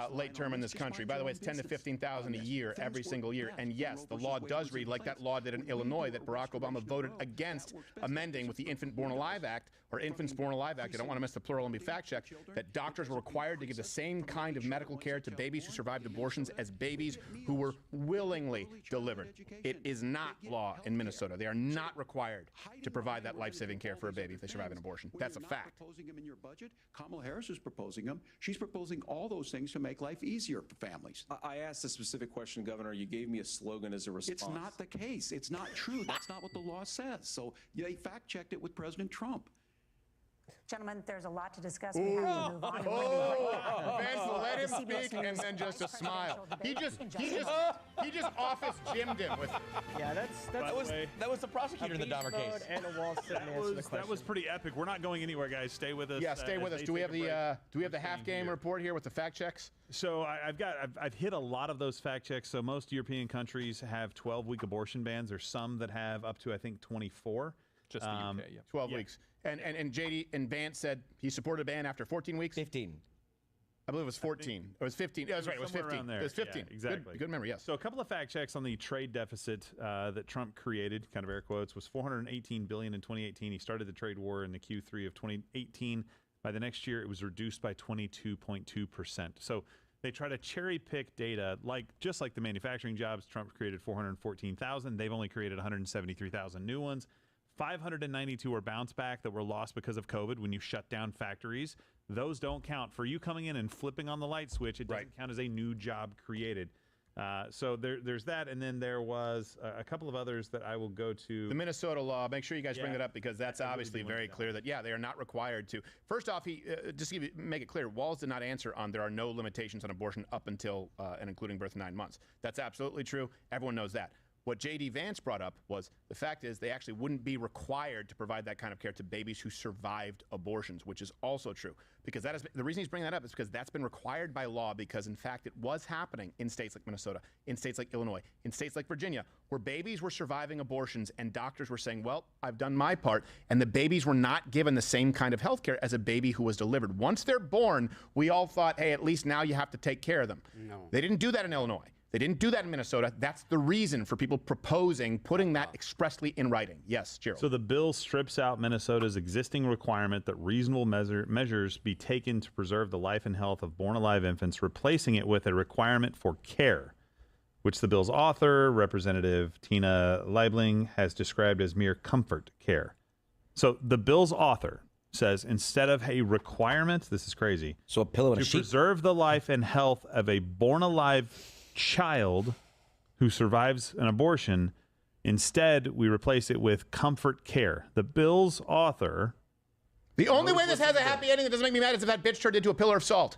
late term in this country. By the way, it's 10 to 15,000 a year, every single year. And yes, the law does read like that law did in Illinois that Barack Obama voted against amending with the Infant Born Alive Act, or Infants Born Alive Act. I don't want to miss the plural and be fact-checked, that doctors were required to give the same kind of medical care to babies who survived abortions as babies who were willingly delivered. It is not law in Minnesota. They are not required to provide that life-saving care for a baby if they survive an abortion. That's a fact. Proposing them in your budget. Kamala Harris is proposing them. She's proposing all those things to make life easier for families. I asked a specific question, Governor. You gave me a slogan as a response. It's not the case. It's not true. That's not what the law says. So they fact-checked it with President Trump. Gentlemen, there's a lot to discuss. We have to move on. Vance, let him speak and then just a smile. He just office Jim'd him with. Yeah, that was the prosecutor in the Dahmer case. And a Walz that was pretty epic. We're not going anywhere, guys. Stay with us. Yeah, stay with us. Do we have the half game report here with the fact checks? So I've hit a lot of those fact checks. So most European countries have 12-week abortion bans. There's some that have up to, I think, 24. Just the UK, yeah. 12 weeks. And JD and Vance said he supported a ban after 14 weeks? 15. I believe it was 14. It was 15. Yeah, that's right. It was 15. It was 15. Yeah, exactly. Good memory, yes. So a couple of fact checks on the trade deficit that Trump created, kind of air quotes, was $418 billion in 2018. He started the trade war in the Q3 of 2018. By the next year, it was reduced by 22.2%. So they try to cherry pick data, just like the manufacturing jobs. Trump created 414,000. They've only created 173,000 new ones. 592 were bounce back that were lost because of COVID when you shut down factories. Those don't count. For you coming in and flipping on the light switch, it doesn't count as a new job created. So there's that, and then there was a couple of others that I will go to. The Minnesota law, make sure you guys bring that up, because that's obviously very clear that, they are not required to. First off, just to make it clear, Walz did not answer on there are no limitations on abortion up until and including birth 9 months. That's absolutely true. Everyone knows that. What J.D. Vance brought up was the fact is they actually wouldn't be required to provide that kind of care to babies who survived abortions, which is also true. Because that is the reason he's bringing that up is because that's been required by law, because in fact it was happening in states like Minnesota, in states like Illinois, in states like Virginia, where babies were surviving abortions and doctors were saying, well, I've done my part, and the babies were not given the same kind of health care as a baby who was delivered. Once they're born, we all thought, hey, at least now you have to take care of them. No. They didn't do that in Illinois. They didn't do that in Minnesota. That's the reason for people proposing putting that expressly in writing. Yes, Gerald. So the bill strips out Minnesota's existing requirement that reasonable measures be taken to preserve the life and health of born-alive infants, replacing it with a requirement for care, which the bill's author, Representative Tina Liebling, has described as mere comfort care. So the bill's author says instead of a requirement, this is crazy, so a pillow and a sheet, to preserve the life and health of a born-alive child who survives an abortion, instead we replace it with comfort care. The bill's author... The only way this has a happy ending that doesn't make me mad is if that bitch turned into a pillar of salt.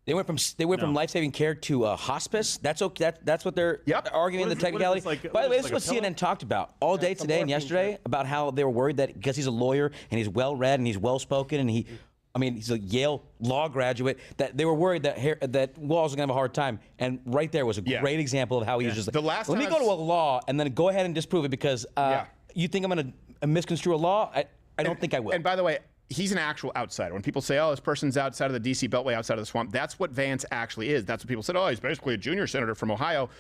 They went from life-saving care to hospice. That's okay. That's what they're arguing in the technicality. By the way, this is what CNN talked about all day today and yesterday about how they were worried that because he's a lawyer and he's well-read and he's well-spoken and he's a Yale law graduate, that they were worried that Walz was going to have a hard time. And right there was a great example of how he was just like, let me go to a law and then go ahead and disprove it because you think I'm going to misconstrue a law? I don't think I will. And by the way, he's an actual outsider. When people say, oh, this person's outside of the D.C. Beltway, outside of the swamp, that's what Vance actually is. That's what people said, oh, he's basically a junior senator from Ohio.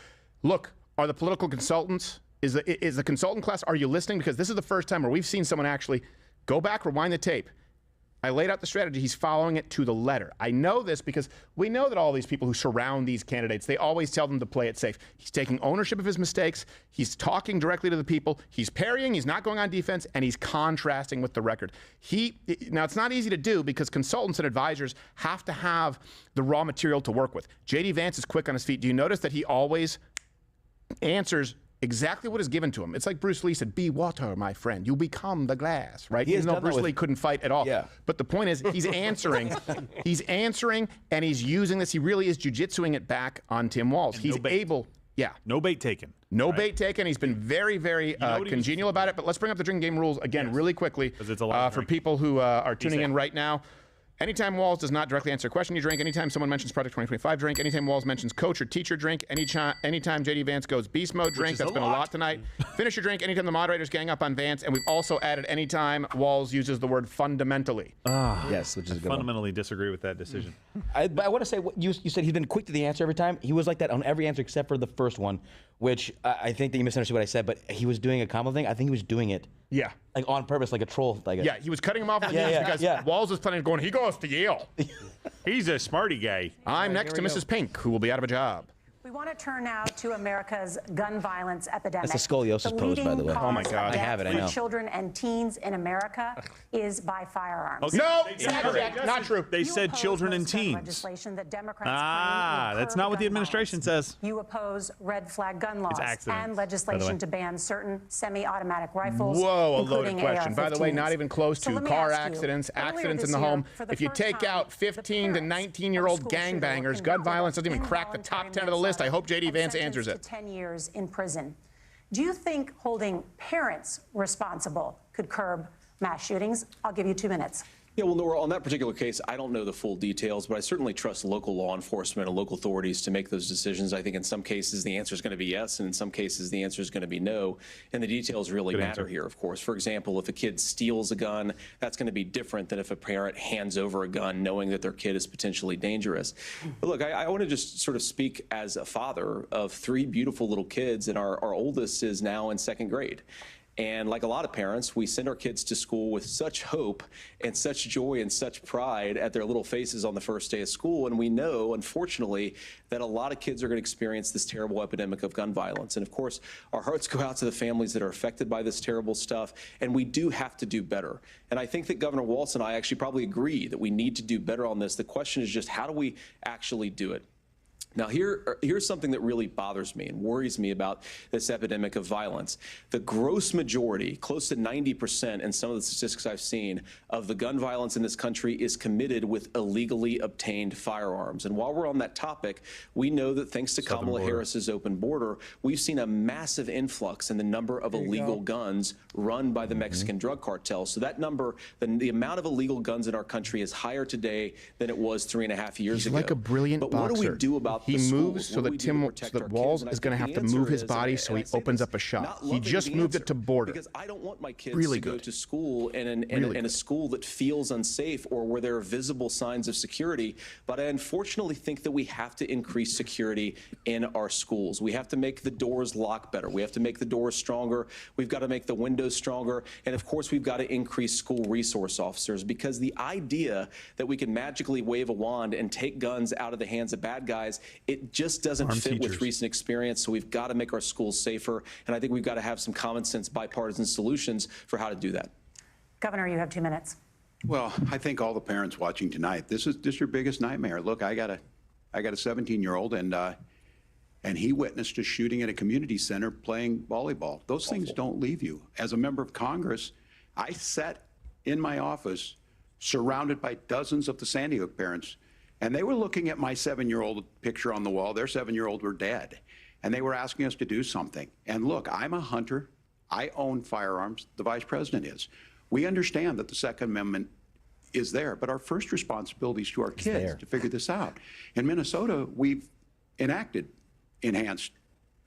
Look, are the political consultants, is the consultant class, are you listening? Because this is the first time where we've seen someone actually go back, rewind the tape. I laid out the strategy. He's following it to the letter. I know this because we know that all these people who surround these candidates, they always tell them to play it safe. He's taking ownership of his mistakes. He's talking directly to the people. He's parrying. He's not going on defense, and he's contrasting with the record. Now, it's not easy to do because consultants and advisors have to have the raw material to work with. J.D. Vance is quick on his feet. Do you notice that he always answers exactly what is given to him? It's like Bruce Lee said, be water, my friend. You become the glass, right? Even though Bruce Lee couldn't fight at all. Yeah. But the point is, he's answering. He's answering, and he's using this. He really is jujitsuing it back on Tim Walz. He's able. Yeah. No bait taken. No bait taken. He's been very, very congenial about it. But let's bring up the drinking game rules again really quickly for people who are tuning in right now. Anytime Walz does not directly answer a question, you drink. Anytime someone mentions Project 2025, drink. Anytime Walz mentions coach or teacher, drink. Anytime J.D. Vance goes beast mode, drink. That's been a lot tonight. Finish your drink. Anytime the moderators gang up on Vance. And we've also added anytime Walz uses the word fundamentally. Yes, which is a good fundamentally disagree with that decision. But I want to say, you said he's been quick to the answer every time. He was like that on every answer except for the first one, which I think that you misunderstood what I said, but he was doing a Kamala thing. I think he was doing it. Yeah. Like on purpose, like a troll. Yeah, he was cutting him off on the knees because Walz was planning on going, he goes to Yale. He's a smarty guy. I'm next to Mrs. Pink, who will be out of a job. We want to turn now to America's gun violence epidemic. That's a scoliosis pose, by the way. Oh, my God. I have it, I know. Children and teens in America is by firearms. Okay. No, not true. They said children and teens. Legislation that Democrats that's not what the administration says. You oppose red flag gun laws accidents, and legislation to ban certain semi-automatic rifles. Whoa, a loaded question. AR-15s. By the way, not even close to car accidents, accidents in the home. If you take out 15 to 19-year-old gangbangers, gun violence doesn't even crack the top 10 of the list. I hope J.D. Vance answers it. To 10 years in prison. Do you think holding parents responsible could curb mass shootings? I'll give you 2 minutes. Yeah, well, Nora, on that particular case, I don't know the full details, but I certainly trust local law enforcement and local authorities to make those decisions. I think in some cases the answer is going to be yes, and in some cases the answer is going to be no. And the details really matter here, of course. For example, if a kid steals a gun, that's going to be different than if a parent hands over a gun knowing that their kid is potentially dangerous. But look, I want to just sort of speak as a father of 3 beautiful little kids, and our oldest is now in 2nd grade. And like a lot of parents, we send our kids to school with such hope and such joy and such pride at their little faces on the first day of school. And we know, unfortunately, that a lot of kids are going to experience this terrible epidemic of gun violence. And of course, our hearts go out to the families that are affected by this terrible stuff. And we do have to do better. And I think that Governor Walz and I actually probably agree that we need to do better on this. The question is just, how do we actually do it? Now, here's something that really bothers me and worries me about this epidemic of violence. The gross majority, close to 90% in some of the statistics I've seen, of the gun violence in this country is committed with illegally obtained firearms. And while we're on that topic, we know that thanks to Kamala Harris's open border, we've seen a massive influx in the number of illegal guns run by the Mexican drug cartels. So that number, the amount of illegal guns in our country is higher today than it was 3.5 years ago. Like a brilliant boxer. What do we do about He moves so that Walz is going to have to move his body, so he opens up a shop. He just moved it to border. Because I don't want my kids Really to go good. to school in a school that feels unsafe or where there are visible signs of security. But I unfortunately think that we have to increase security in our schools. We have to make the doors lock better. We have to make the doors stronger. We've got to make the windows stronger. And of course, we've got to increase school resource officers, because the idea that we can magically wave a wand and take guns out of the hands of bad guys, it just doesn't fit with recent experience. So we've got to make our schools safer. And I think we've got to have some common sense bipartisan solutions for how to do that. Governor, you have 2 minutes. Well, I think all the parents watching tonight, this is your biggest nightmare. Look, I got a 17-year-old, and he witnessed a shooting at a community center playing volleyball. Those things don't leave you. As a member of Congress, I sat in my office surrounded by dozens of the Sandy Hook parents, and they were looking at my 7-year-old picture on the wall. Their 7-year-old were dead, and they were asking us to do something. And look, I'm a hunter. I own firearms. The vice president is. We understand that the Second Amendment is there, but our first responsibility is to our kids to figure this out. In Minnesota, we've enacted enhanced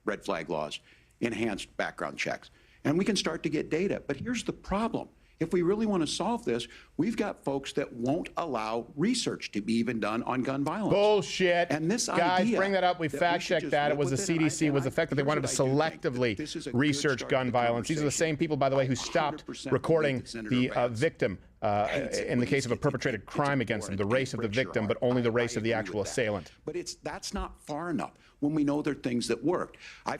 red flag laws, enhanced background checks, and we can start to get data. But here's the problem. If we really want to solve this, we've got folks that won't allow research to be even done on gun violence. Bullshit. And this Guys, idea bring that up. We fact-checked that. It was the CDC, was the fact that they wanted to selectively research gun violence. These are the same people, by the way, who stopped recording the victim in the case of a perpetrated crime against them, the race of the victim, but only the race of the actual assailant. But that's not far enough when we know there are things that worked.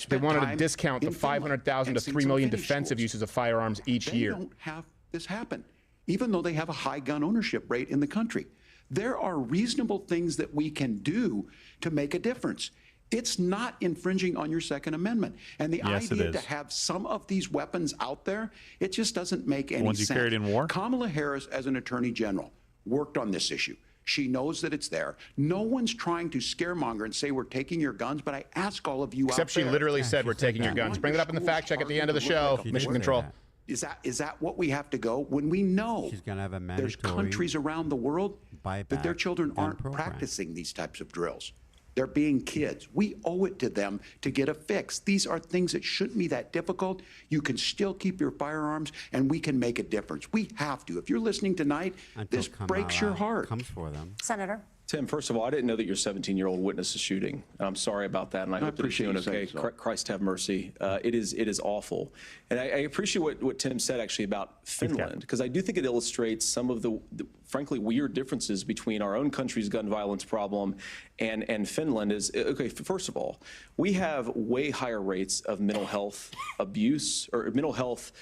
They wanted to discount the 500,000 to 3 million defensive uses of firearms each year. They don't have this happen, even though they have a high gun ownership rate in the country. There are reasonable things that we can do to make a difference. It's not infringing on your Second Amendment. And the idea to have some of these weapons out there, it just doesn't make any sense. Ones you carried in war? Kamala Harris, as an attorney general, worked on this issue. She knows that it's there. No one's trying to scaremonger and say we're taking your guns, but I ask all of you Except out there. she literally said we're taking your guns. Bring it up in the fact check at the end of the show. Mission Control. Is that what we have to go when we know She's gonna have a there's countries around the world that their children aren't program. practicing these types of drills? They're being kids. We owe it to them to get a fix. These are things that shouldn't be that difficult. You can still keep your firearms, and we can make a difference. We have to. If you're listening tonight, this breaks your heart. Comes for them. Senator. Tim, first of all, I didn't know that your 17-year-old witnessed a shooting. I'm sorry about that, and I hope that he's doing okay. Christ have mercy. It is awful. And I appreciate what Tim said, actually, about Finland, because I do think it illustrates some of the frankly weird differences between our own country's gun violence problem and Finland. Okay, first of all, we have way higher rates of mental health abuse, or mental health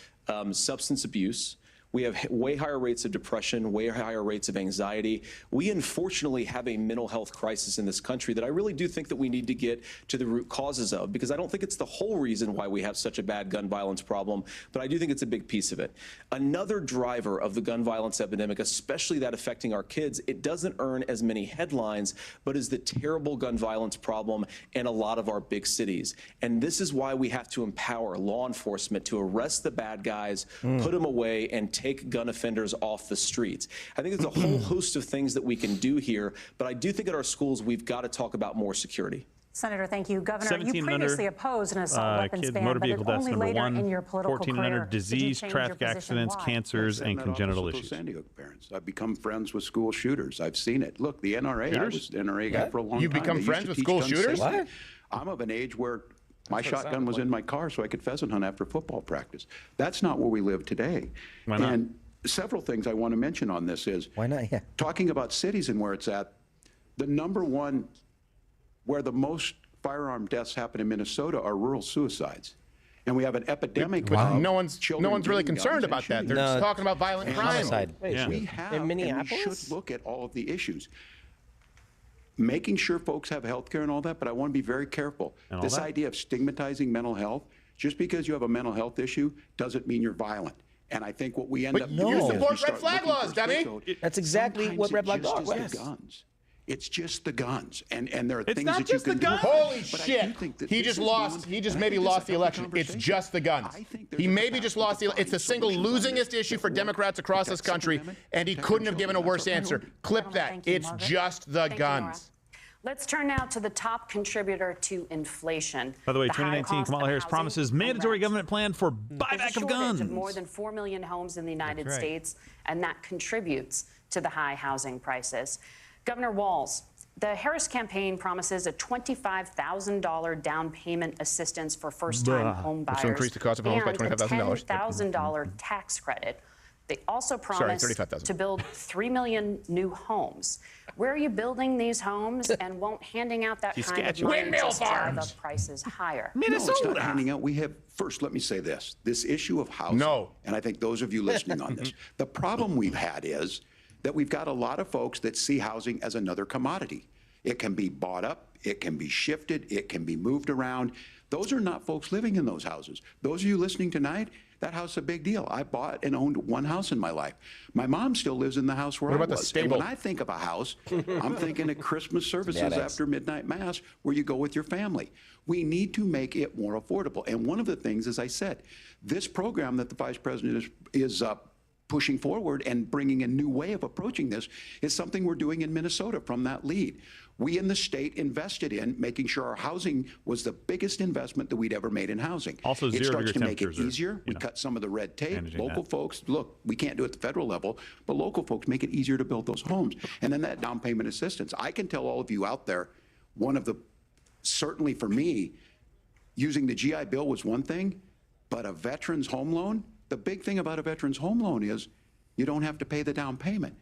substance abuse. We have way higher rates of depression, way higher rates of anxiety. We unfortunately have a mental health crisis in this country that I really do think that we need to get to the root causes of, because I don't think it's the whole reason why we have such a bad gun violence problem, but I do think it's a big piece of it. Another driver of the gun violence epidemic, especially that affecting our kids, it doesn't earn as many headlines, but is the terrible gun violence problem in a lot of our big cities. And this is why we have to empower law enforcement to arrest the bad guys, put them away, and take gun offenders off the streets. I think there's a whole host of things that we can do here, but I do think at our schools we've got to talk about more security. Senator, thank you. Governor, you previously opposed an assault weapons ban, motor but vehicle only deaths, later #1, in your political 14 and career. under, disease, traffic accidents, cancers, and congenital issues. Sandy Hook parents. I've become friends with school shooters. I've seen it. Look, the NRA, I was an NRA guy for a long time. You've become friends with school shooters? What? I'm of an age where my shotgun was in my car so I could pheasant hunt after football practice. That's not where we live today. Why not? And several things I want to mention on this is, Why not? Yeah. talking about cities and where it's at, the number one where the most firearm deaths happen in Minnesota are rural suicides. And we have an epidemic. But of no one's really getting concerned guns about and that. shooting. They're just talking about violent crime. Homicide. We have, and we should look at all of the issues. Making sure folks have health care and all that, but I want to be very careful. This idea of stigmatizing mental health, just because you have a mental health issue doesn't mean you're violent. And I think what we end up doing you is support red flag laws, dummy. That's exactly what red flag laws is. Guns. It's just the guns, and there are It's things not that you just the can do. guns. Holy shit! He just lost. He just maybe lost the election. It's just the guns. He maybe just lost the. It's the single losingest issue for Democrats across this country, and he couldn't have given a worse answer. Clip that. It's just the guns. Let's turn now to the top contributor to inflation. By the way, high 2019, cost Kamala of Harris housing promises and mandatory rent. government plan for There's buyback a of shortage guns. of more than 4 million homes in the United That's right. States, and that contributes to the high housing prices. Governor Walz, the Harris campaign promises a $25,000 down payment assistance for first-time home buyers. Which will increase the cost of homes by and a $25,000. $10,000 tax credit. They also promise $35,000. to build 3 million new homes. Where are you building these homes, and won't handing out that kind of money just drive up prices higher? No, it's not handing out. We have, first, let me say this issue of housing. No. And I think those of you listening on this, the problem we've had is that we've got a lot of folks that see housing as another commodity. It can be bought up, it can be shifted, it can be moved around. Those are not folks living in those houses. Those of you listening tonight, that house is a big deal. I bought and owned one house in my life. My mom still lives in the house where I was. What about the stable? And when I think of a house, I'm thinking of Christmas services after midnight mass where you go with your family. We need to make it more affordable. And one of the things, as I said, this program that the Vice President is pushing forward and bringing a new way of approaching this is something we're doing in Minnesota from that lead. We in the state invested in making sure our housing was the biggest investment that we'd ever made in housing. Also, it starts to make it temperatures are, easier. We cut some of the red tape. Local that. folks, look, we can't do it at the federal level, but local folks make it easier to build those homes. And then that down payment assistance. I can tell all of you out there, one of the, certainly for me, using the GI Bill was one thing, but a veteran's home loan, the big thing about a veteran's home loan is you don't have to pay the down payment.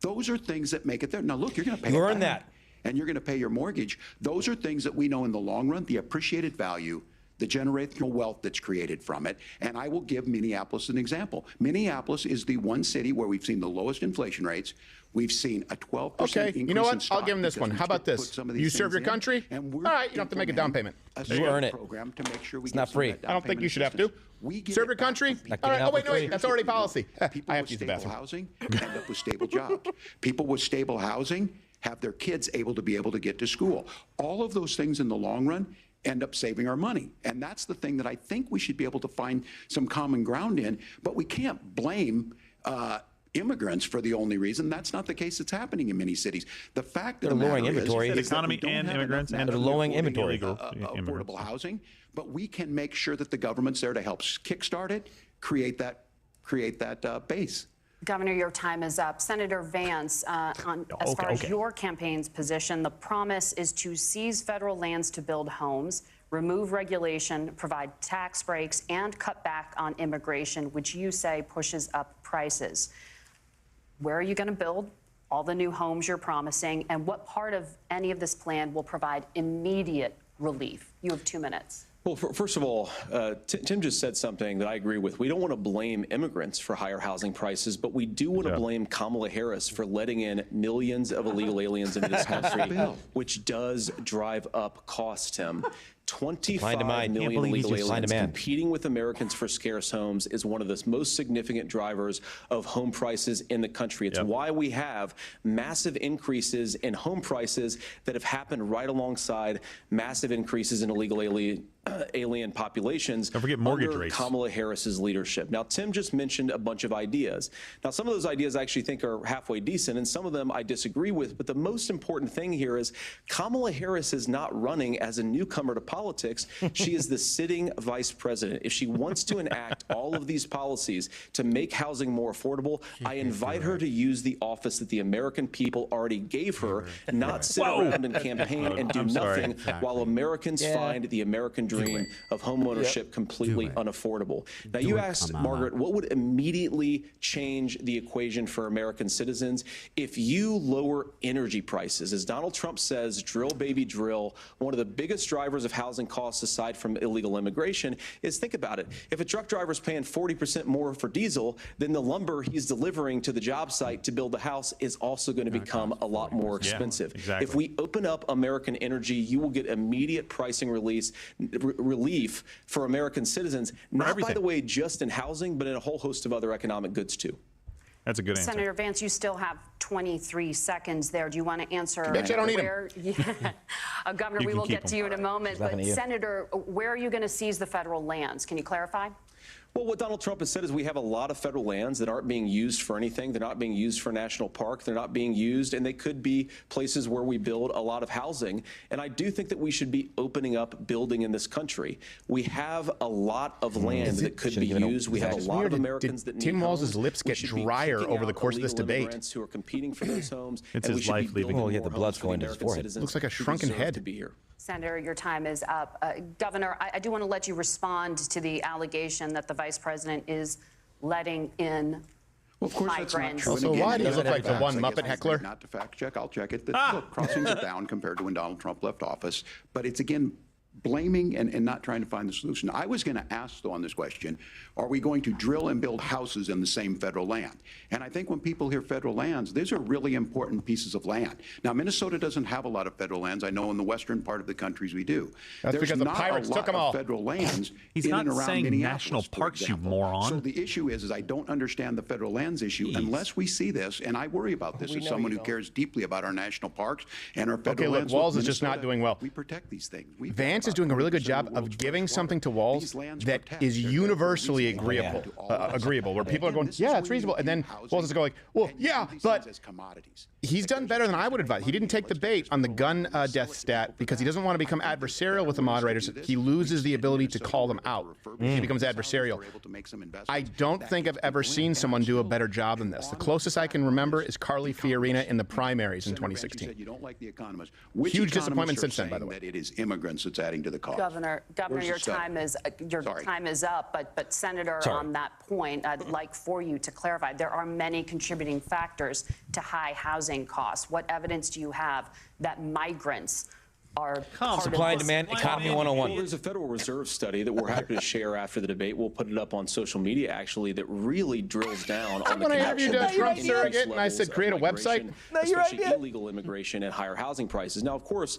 Those are things that make it there. Now, look, you're going to pay You it earn back, that. and you're going to pay your mortgage. Those are things that we know in the long run, the appreciated value, the generational wealth that's created from it. And I will give Minneapolis an example. Minneapolis is the one city where we've seen the lowest inflation rates. We've seen a 12% Okay, increase you know in what? stock I'll give him this because one. we How about put this? some of these You serve things your in, country? and All we're right, you don't have to make a down implementing payment. a You earn state it. program to make sure we It's get not some of free. that down I don't think payment you should have to. assistance. We give Serve it your back country? to people. All right, oh, wait, Because that's already here's what we policy. know. People I have with to use the stable bathroom. housing end up with stable jobs. People with stable housing have their kids able to get to school. All of those things in the long run end up saving our money. And that's the thing that I think we should be able to find some common ground in, but we can't blame immigrants for the only reason. That's not the case that's happening in many cities. The fact that They're lowering inventory. is The that we economy don't and have immigrants enough and They're lowering affording inventory. affordable housing, but we can make sure that the government's there to help kickstart it, create that base. Governor, your time is up. Senator Vance, as far as your campaign's position, the promise is to seize federal lands to build homes, remove regulation, provide tax breaks, and cut back on immigration, which you say pushes up prices. Where are you going to build all the new homes you're promising, and what part of any of this plan will provide immediate relief? You have 2 minutes. Well, first of all, Tim just said something that I agree with. We don't want to blame immigrants for higher housing prices, but we do want to blame Kamala Harris for letting in millions of illegal aliens into this country, which does drive up costs, Tim. 25 million illegal aliens competing with Americans for scarce homes is one of the most significant drivers of home prices in the country. It's why we have massive increases in home prices that have happened right alongside massive increases in illegal alien populations. Don't forget mortgage under rates. Kamala Harris's leadership. Now, Tim just mentioned a bunch of ideas. Now, some of those ideas I actually think are halfway decent, and some of them I disagree with. But the most important thing here is Kamala Harris is not running as a newcomer to politics. She is the sitting vice president. If she wants to enact all of these policies to make housing more affordable, I invite her to use the office that the American people already gave her, not sit around and campaign and do nothing while Americans find the American dream of homeownership completely unaffordable. Now, you asked, Margaret, what would immediately change the equation for American citizens if you lower energy prices? As Donald Trump says, drill, baby, drill. One of the biggest drivers of housing costs, aside from illegal immigration, is, think about it. If a truck driver's paying 40% more for diesel, then the lumber he's delivering to the job site to build the house is also going to become a lot more expensive. If we open up American energy, you will get immediate pricing relief for American citizens, not, by the way, just in housing, but in a whole host of other economic goods, too. That's a good answer. Senator Vance, you still have 23 seconds there. Do you want to answer? Bitch, I don't need where, Governor, we will get to you in a moment. But Senator, where are you going to seize the federal lands? Can you clarify? Well, what Donald Trump has said is we have a lot of federal lands that aren't being used for anything. They're not being used for national park. They're not being used, and they could be places where we build a lot of housing. And I do think that we should be opening up building in this country. We have a lot of land that could be used. We have a lot of Americans that need Tim Walz's homes. lips get drier over the course of this debate. Who are competing for those homes. It's his life leaving. Oh, yeah, the blood's going to his forehead. Looks like a shrunken head. To be here. Senator, your time is up. Governor, I do want to let you respond to the allegation that the vice president is letting in Well, of course, that's not true. So why do you look like the one Muppet heckler? Not to fact check, I'll check it. Look, crossings are down compared to when Donald Trump left office. But it's, again, blaming and not trying to find the solution. I was going to ask, though, on this question, are we going to drill and build houses in the same federal land? And I think when people hear federal lands, these are really important pieces of land. Now, Minnesota doesn't have a lot of federal lands. I know in the western part of the countries we do. That's because the pirates took them all. Federal lands He's in not and around saying Minneapolis, national for parks, you example. moron. So the issue is I don't understand the federal lands issue unless we see this, and I worry about this as someone who cares deeply about our national parks and our federal lands. Okay, look, Walz is just not doing well. We protect these things. Vance is doing a really good job of giving something to Walz that is universally agreeable, where people are going, yeah, it's reasonable. And then Walz is going, well, yeah, but he's done better than I would advise. He didn't take the bait on the gun death stat because he doesn't want to become adversarial with the moderators. He loses the ability to call them out. He becomes adversarial. I don't think I've ever seen someone do a better job than this. The closest I can remember is Carly Fiorina in the primaries in 2016. Huge disappointment since then, by the way. That it is immigrants that's adding to the cost. Governor, your time is up. But Senator, on that point, I'd like for you to clarify. There are many contributing factors to high housing costs. What evidence do you have that migrants are supply and demand economy 101? Well, there's a Federal Reserve study that we're happy to share after the debate. We'll put it up on social media, actually, that really drills down on the when I have you connection done Trump surrogate and I said create a website, especially illegal immigration and higher housing prices. Now, of course,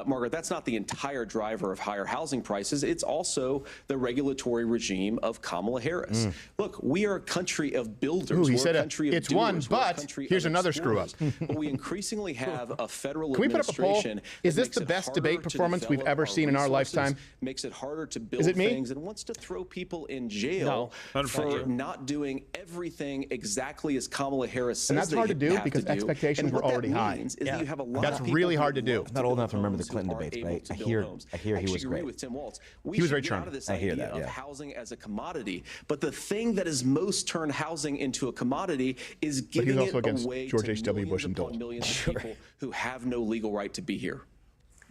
Margaret, that's not the entire driver of higher housing prices. It's also the regulatory regime of Kamala Harris. Look, we are a country of builders. He we're said a country of it's doers. one, but here's another screw up. But we increasingly have a federal Can we put up a poll? administration. Is this the best debate performance we've ever seen in our lifetime? Makes it harder to build it me? things and wants to throw people in jail for not doing everything exactly as Kamala Harris says. And that's hard to do because expectations were already high. That's really hard to do. I'm not old enough to remember the Clinton debates, but I hear he was great. With Tim Walz. He was very charming. I hear that, of housing as a commodity, but the thing that has most turned housing into a commodity is giving it away George to H.W. Bush and Dole. millions of people who have no legal right to be here.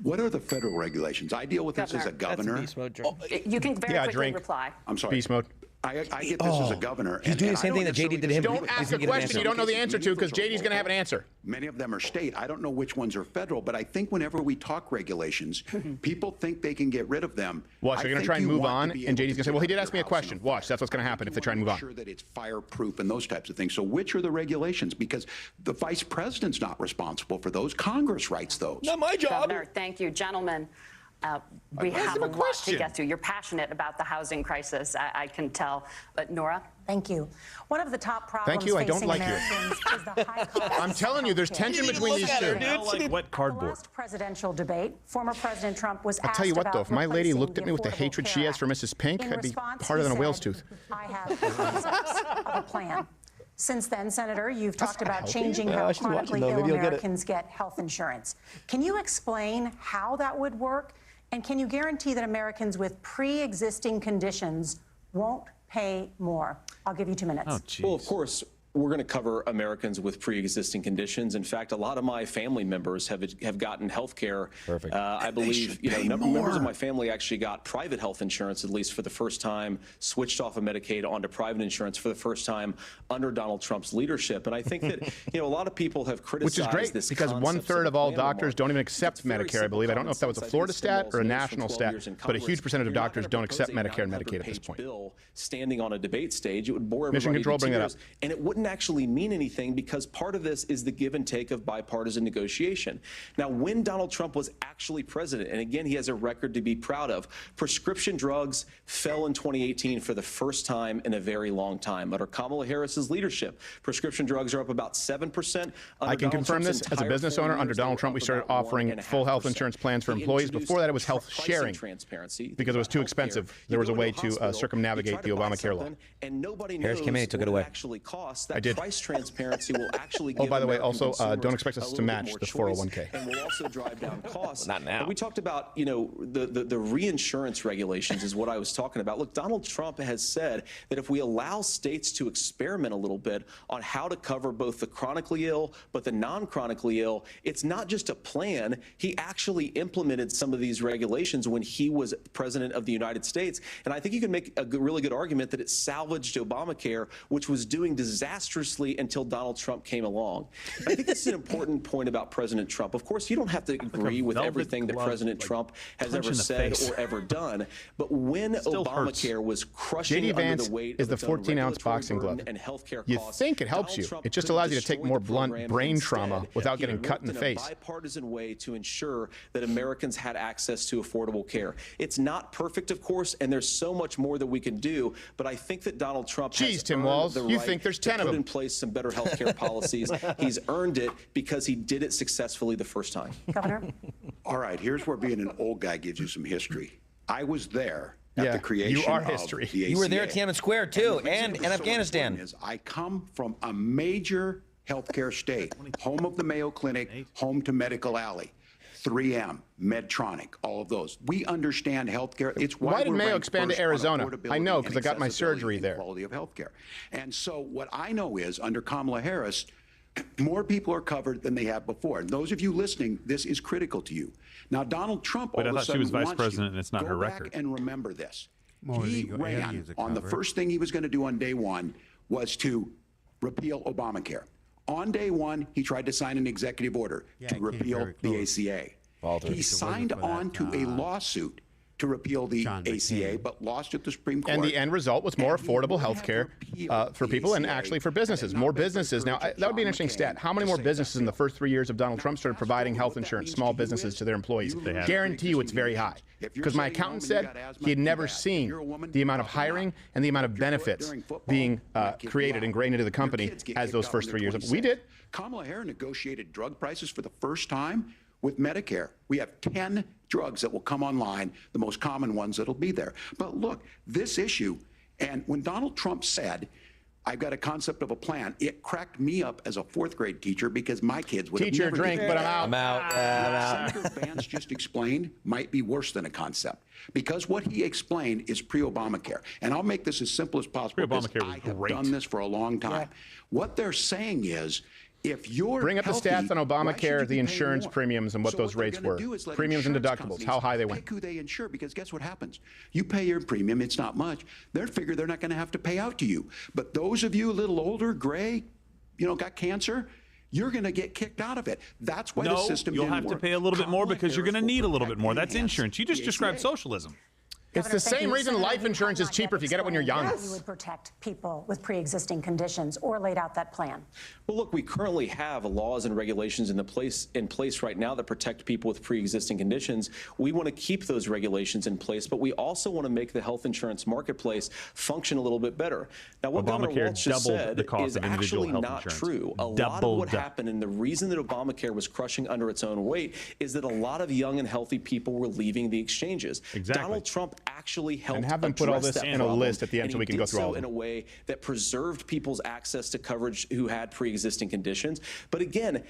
What are the federal regulations? I deal with this as a governor. You can very quickly reply. I'm sorry. Beast mode. I get this as a governor. He's doing the same thing that JD did to him. Don't ask a question you don't know the answer to because JD's going to have an answer. Many of them are state. I don't know which ones are federal, but I think whenever we talk regulations, people think they can get rid of them. Watch, they're going to try and move on, and JD's going to say, well, he did ask me a question. Watch, that's what's going to happen if they try and move on. Sure that it's fireproof and those types of things. So which are the regulations? Because the vice president's not responsible for those. Congress writes those. Not my job. Governor, thank you. Gentlemen, we have a lot to get to. You're passionate about the housing crisis, I can tell. But Nora? Thank you. One of the top problems I don't facing like Americans is the high cost. I'm telling you, there's tension between these two. Like wet cardboard. Last presidential debate, former President Trump was I'll asked tell you what, about though, if my lady replacing looked at me with the Affordable hatred she Care has for Act. Mrs. Pink, In I'd be response, harder he than a whale's said, tooth. I have the concepts of a plan. Since then, Senator, you've talked about changing how chronically ill Americans get health insurance. Can you explain how that would work? And can you guarantee that Americans with pre-existing conditions won't pay more? I'll give you 2 minutes. Oh, geez. Well, of course, we're going to cover Americans with pre-existing conditions. In fact, a lot of my family members have gotten health care. Perfect. I believe members of my family actually got private health insurance, at least for the first time, switched off of Medicaid onto private insurance for the first time under Donald Trump's leadership. And I think that a lot of people have criticized Which is great this because 1/3 of all doctors don't even accept Medicare, I believe. I don't know if that was a Florida stat or a national stat, but a huge percentage of doctors don't accept Medicare and Medicaid at this point. Bill standing on a debate stage, it would bore everybody Mission Control, to bring that tears, up. and it wouldn't actually mean anything because part of this is the give and take of bipartisan negotiation. Now, when Donald Trump was actually president, and again, he has a record to be proud of, prescription drugs fell in 2018 for the first time in a very long time. Under Kamala Harris's leadership, prescription drugs are up about 7%. I can confirm this as a business owner. Under Donald Trump, we started offering full health insurance plans for employees. Before that, it was health sharing because it was too expensive. There was a way to circumnavigate the Obamacare law. And nobody Harris came in, he took it away. Actually costs. That I did. Price transparency will actually Oh, give by the way, American also, don't consumers expect us a to little bit match more the choice 401k. And will also drive down costs. Not now. And we talked about, you know, the reinsurance regulations is what I was talking about. Look, Donald Trump has said that if we allow states to experiment a little bit on how to cover both the chronically ill but the non-chronically ill, it's not just a plan. He actually implemented some of these regulations when he was president of the United States. And I think you can make a really good argument that it salvaged Obamacare, which was doing disastrously until Donald Trump came along. I think this is an important point about President Trump. Of course, you don't have to agree with everything that President Trump has ever said or ever done, but when Obamacare was crushing J.D. under Vance the weight is of the its own 14-ounce regulatory boxing glove. burden and healthcare You costs, think it helps Donald you. Trump It just could allows you to take destroy more the blunt program. brain Instead, trauma without he getting cut in the worked face. a bipartisan way to ensure that Americans had access to affordable care. It's not perfect, of course, and there's so much more that we can do, but I think that Donald Trump has Tim earned Walz, the you right think there's 10 to of put them. in place some better health care policies. He's earned it because he did it successfully the first time. Governor? All right, here's where being an old guy gives you some history. I was there at the creation you are of history. the ACA. You were there at Tiananmen Square too, the reason and it was in so Afghanistan. important is I come from a major healthcare state, home of the Mayo Clinic, home to Medical Alley, 3M, Medtronic, all of those. We understand healthcare. It's why did we're Mayo ranked expand to first on Arizona? affordability I know, and 'cause I got my accessibility surgery and there. Quality of healthcare. And so what I know is under Kamala Harris, more people are covered than they have before. And those of you listening, this is critical to you. Now, Donald Trump all Wait, I of a thought she sudden was vice wants president you. and it's not Go her back record. and remember this. More He legal ran areas are on the covered. first thing he was going to do on day one was to repeal Obamacare. On day one, he tried to sign an executive order Yeah, to it came repeal very the close. ACA. Faltered. He If it wasn't signed for that, on to a lawsuit to repeal the John ACA, McCain. but lost at the Supreme Court. And the end result was more And he affordable would health have care repealed for the people and ACA actually for had it businesses. not More been for the businesses. Now, courage of that would be an John interesting stat. McCain How many to more say businesses in the that. first 3 years of Donald Trump started providing health What that insurance, means small to you businesses is to their employees? you lose Guarantee you it's very pre-existing high. conditions. If you're Because my sitting home accountant and you said got asthma, he had too never bad. seen You're a woman, the amount of toughen up. hiring and the amount of If you're benefits during football, being that kid created, go out. ingrained into the Your company kids get as kicked those out first when 3 years. they're We 26. did. Kamala Harris negotiated drug prices for the first time with Medicare. We have 10 drugs that will come online, the most common ones that'll be there. But look, this issue, and when Donald Trump said, I've got a concept of a plan, it cracked me up as a fourth grade teacher because my kids would Teach have your never drink, did but that. I'm out. I'm out. Senator Vance just explained might be worse than a concept because what he explained is pre-Obamacare. And I'll make this as simple as possible because Pre-Obamacare was I have great. done this for a long time. What they're saying is if you're Bring up the healthy, stats on why should you Obamacare, be the paying insurance more? premiums and what So those they're rates gonna were. do is let Premiums and insurance deductibles, companies how high they went. pick who they insure because guess what happens? You pay your premium, it's not much. They figure they're not going to have to pay out to you. But those of you a little older, gray, got cancer, you're going to get kicked out of it. That's why the No, system you'll didn't have to work. pay a little bit more Kamala because you're Harris going to will need a little protect bit more. and That's enhance insurance. You just the described ACA. socialism. It's the Governor, thank same you. reason Senator, life you insurance have is not cheaper yet if you get it when you're young. explained how you would protect people with pre-existing conditions or laid out that plan. Well, look, we currently have laws and regulations in place right now that protect people with pre-existing conditions. We want to keep those regulations in place, but we also want to make the health insurance marketplace function a little bit better. Now, what Governor Obamacare Walz just doubled said the cost is of individual actually health not insurance. true. A lot of Doubled. what happened and the reason that Obamacare was crushing under its own weight is that a lot of young and healthy people were leaving the exchanges. Exactly. Donald Trump actually helped have them put all address this that in a problem, list at the end and so he we can did go through all of so in them. a way that preserved people's access to coverage who had pre-existing conditions. But again,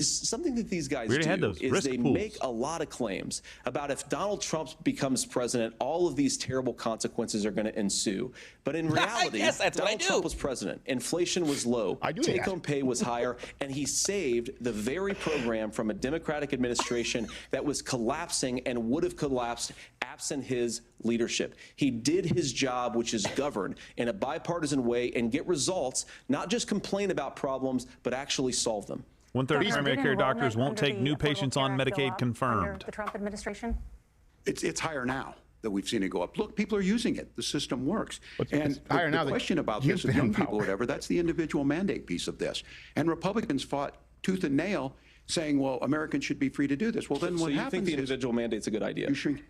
something that these guys already had do those is risk they pools. make a lot of claims about if Donald Trump becomes president, all of these terrible consequences are going to ensue. But in reality, Yes, that's what I Donald do. Trump was president. Inflation was low. I do that. Take-home pay was higher. And he saved the very program from a Democratic administration that was collapsing and would have collapsed absent his leadership. He did his job, which is govern in a bipartisan way and get results, not just complain about problems, but actually solve them. 1/3 Governor, primary did care enrollment doctors won't under take the new Affordable patients Care on Act go Medicaid up confirmed. under the Trump administration? It's higher now. that we've seen it go up. Look, people are using it. The system works. And higher now the that question about you've this with been young in people, power. whatever, that's the individual mandate piece of this. And Republicans fought tooth and nail saying, well, Americans should be free to do this. Well, then So what you happens think the is individual mandate's a good idea? you shrink.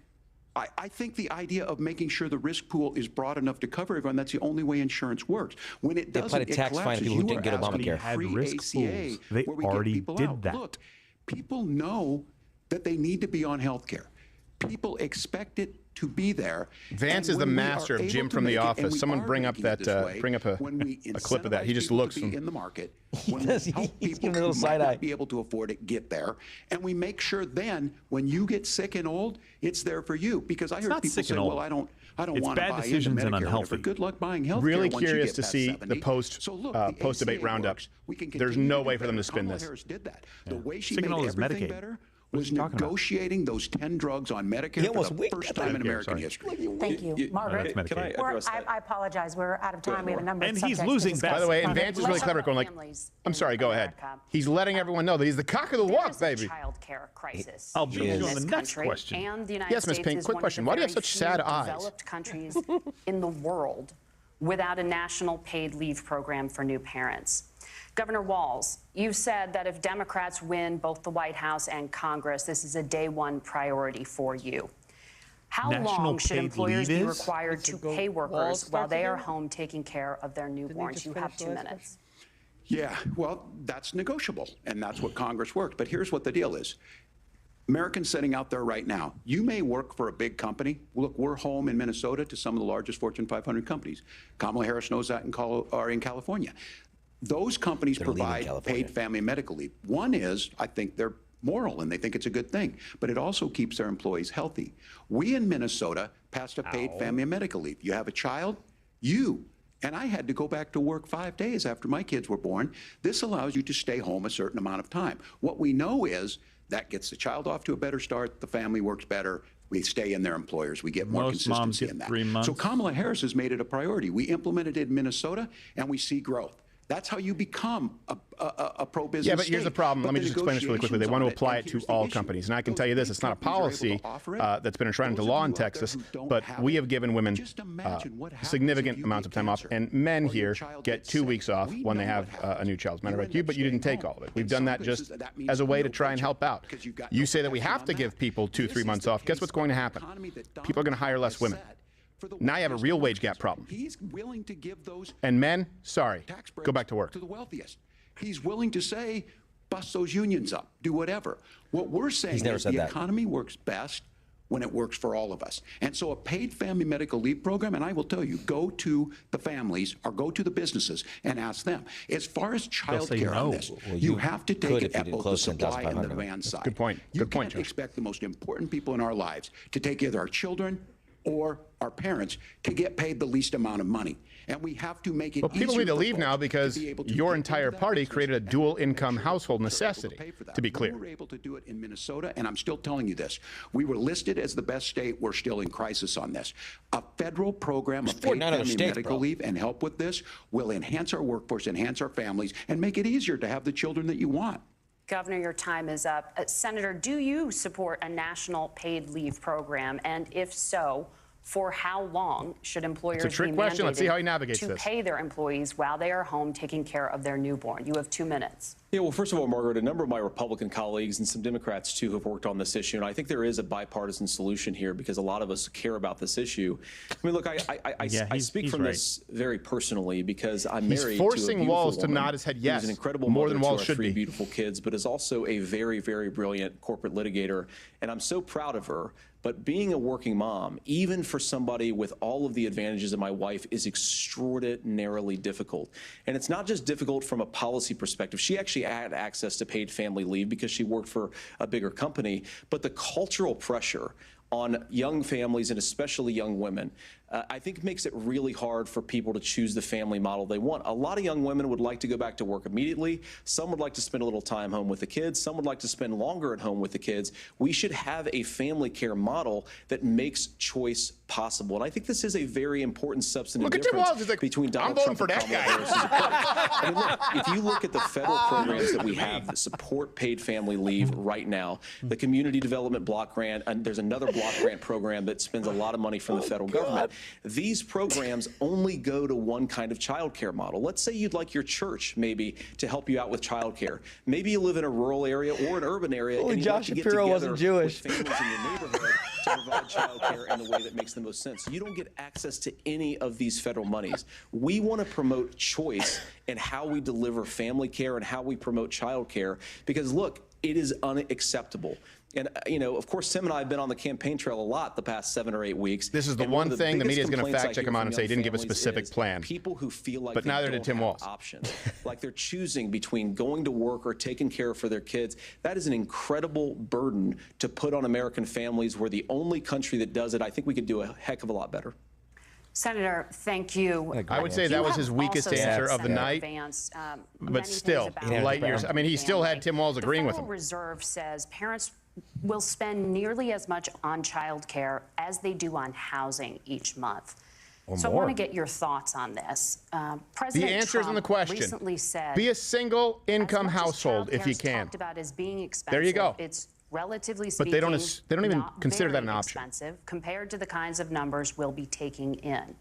I think the idea of making sure the risk pool is broad enough to cover everyone, that's the only way insurance works. When it They doesn't, applied a it tax fine to collapses. people who You didn't get are asking Obamacare. Had free risk ACA pools. They where we get already people did out. that. Look, people know that they need to be on health care. People expect it to be there. Vance And is the when we master are of able Jim to from The make it, and Office. we Someone are bring up making it that, this way, bring up when we a clip of that. He incentivize just people looks to be from. in the market. He When does. we help He's people giving a little who might side eye. not be able to afford it get there, and we make sure then when you get sick and old, it's there for you. Because I heard not people sick say, and old. "Well, I don't It's want to bad buy into decisions and Medicare or whatever." unhealthy. Good luck buying health Really care once you curious get to past see 70. the post So look, the post-debate ACA roundup. works. We can There's continue no to way do for them better. to spin Kamala this. Harris did that. The way she Sick and made old is everything Medicaid. better What are was you talking about? negotiating those 10 drugs on Medicare He for almost the winked first at time that. in American Sorry. history. Thank you. Margaret? That's Can I Medicaid. address that? I apologize. We're out of time. We have a number of And subjects he's to losing discuss. By the way, and Margaret, Vance is really let's- clever, going like, I'm sorry, go ahead. He's letting everyone know that he's the cock of the walk, baby. Child care crisis. I'll beat you in on this the next country, question. And the United Yes, Ms. States Pink, is quick one of question. the Why do you have very such few sad eyes? developed countries in the world without a national paid leave program for new parents. Governor Walz, you've said that if Democrats win both the White House and Congress, this is a day one priority for you. How National long should paid employers leave be is? required to go pay Walz workers start while they are again? home taking care of their newborns? just You have finish the 2 last minutes. Yeah, well, that's negotiable, and that's what Congress worked. But here's what the deal is. Americans sitting out there right now, you may work for a big company. Look, we're home in Minnesota to some of the largest Fortune 500 companies. Kamala Harris knows that in California. Those companies They're leaving provide California. paid family and medical leave. One is, I think they're moral and they think it's a good thing, but it also keeps their employees healthy. We in Minnesota passed a paid family and medical leave. You have a child, and I had to go back to work 5 days after my kids were born. This allows you to stay home a certain amount of time. What we know is that gets the child off to a better start, the family works better, we stay in their employers, we get more Most moms consistency get in that. 3 months. So Kamala Harris has made it a priority. We implemented it in Minnesota, and we see growth. That's how you become a pro-business Yeah, but here's the state. problem. But Let me the just explain this really quickly. They want to negotiations on apply it, it to and here's the all issue. companies. And I can Those tell you this, big it's not a companies are able to policy offer it. that's been enshrined into Those law of in you out there Texas, who don't but have we it, have given women just imagine what happens significant if you amounts get of time off. cancer And men or your here child get gets 2 sick. weeks off We when they know have what happens. a new child. As a matter of You fact, you, end but up you didn't staying take all home. of it. We've In done some that places, just that means as a way no to try and budget, help out. because you've got You no say that we protection have on to that. give people 2-3 This is months the off. Guess case what's going to of an happen? economy that Donald People are going to hire Trump less has women. set for the Now you have a wealthiest real wage Americans. gap problem. He's willing to give those And men, sorry, tax breaks go back to work. to the wealthiest. He's willing to say, bust those unions up, do whatever. What we're saying never is said the that. economy works best when it works for all of us. And so a paid family medical leave program, and I will tell you, go to the families or go to the businesses and ask them. As far as child say care on no. this, Well, you you have to could take if it you at did both the close to supply and the 10,500. demand side. Good point. You Good point, can't Joe. expect the most important people in our lives to take either our children or our parents to get paid the least amount of money. And we have to make it But people easier need to for leave folks now to because be able to your get entire into that party business created a and dual make sure income that household they're able to necessity, pay for that. to be clear. We were able to do it in Minnesota, and I'm still telling you this. We were listed as the best state. We're still in crisis on this. A federal program of paid 49 other family states, medical bro. leave and help with this will enhance our workforce, enhance our families, and make it easier to have the children that you want. Governor, your time is up. Senator, do you support a national paid leave program? And if so, for how long should employers trick be question. Let's see mandated how he navigates to this. pay their employees while they are home taking care of their newborn? You have 2 minutes. Yeah, well, first of all, Margaret, a number of my Republican colleagues and some Democrats, too, have worked on this issue. And I think there is a bipartisan solution here because a lot of us care about this issue. I mean, look, I speak from this very personally because I'm He's married forcing to a beautiful Walz to woman nod his head who's yes, an incredible more mother than to Walz our should 3 be. beautiful kids, but is also a very, very brilliant corporate litigator. And I'm so proud of her. But being a working mom, even for somebody with all of the advantages of my wife, is extraordinarily difficult. And it's not just difficult from a policy perspective. She actually had access to paid family leave because she worked for a bigger company. But the cultural pressure on young families and especially young women I think makes it really hard for people to choose the family model they want. A lot of young women would like to go back to work immediately. Some would like to spend a little time home with the kids. Some would like to spend longer at home with the kids. We should have a family care model that makes choice possible. And I think this is a very important substantive difference between Donald Trump and Kamala Harris. I mean, look, if you look at the federal programs that we have that support paid family leave right now, the Community Development Block Grant, and there's another block grant program that spends a lot of money from the federal government. These programs only go to one kind of child care model. Let's say you'd like your church maybe to help you out with child care. Maybe you live in a rural area or an urban area and you'd like to get together with families in your neighborhood to provide child care in the way that makes the most sense. You don't get access to any of these federal monies. We want to promote choice in how we deliver family care and how we promote child care because, look, it is unacceptable. And, you know, of course, Tim and I have been on the campaign trail a lot the past 7 or 8 weeks. This is the one thing the media is going to fact check him on and say he didn't give a specific plan. People who feel like but neither did Tim Walz. Options, like they're choosing between going to work or taking care for their kids. That is an incredible burden to put on American families. We're the only country that does it. I think we could do a heck of a lot better. Senator, thank you. I would say that was his weakest answer of the night, Vance, but still, light years. I mean, he still had Tim Walz agreeing with him. The Federal Reserve says parents will spend nearly as much on child care as they do on housing each month. So I want to get your thoughts on this. President the answer is in the question. Recently said, be a single income household if you can. Talked about as being expensive. There you go. It's relatively speaking, but they don't even consider that an option. Expensive compared to the kinds of numbers we'll be taking in.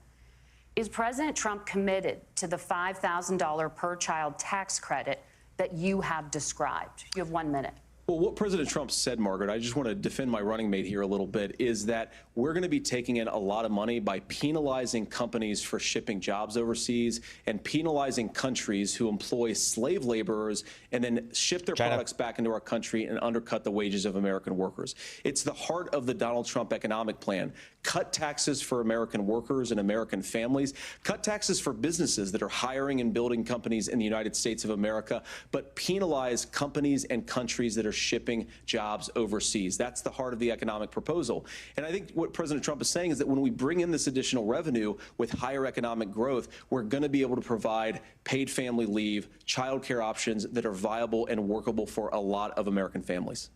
Is President Trump committed to the $5,000 per child tax credit that you have described? You have 1 minute. Well, what President Trump said, Margaret, I just want to defend my running mate here a little bit, is that we're going to be taking in a lot of money by penalizing companies for shipping jobs overseas and penalizing countries who employ slave laborers and then ship their products back into our country and undercut the wages of American workers. It's the heart of the Donald Trump economic plan. Cut taxes for American workers and American families. Cut taxes for businesses that are hiring and building companies in the United States of America, but penalize companies and countries that are shipping jobs overseas. That's the heart of the economic proposal. And I think what President Trump is saying is that when we bring in this additional revenue with higher economic growth, we're going to be able to provide paid family leave, child care options that are viable and workable for a lot of American families.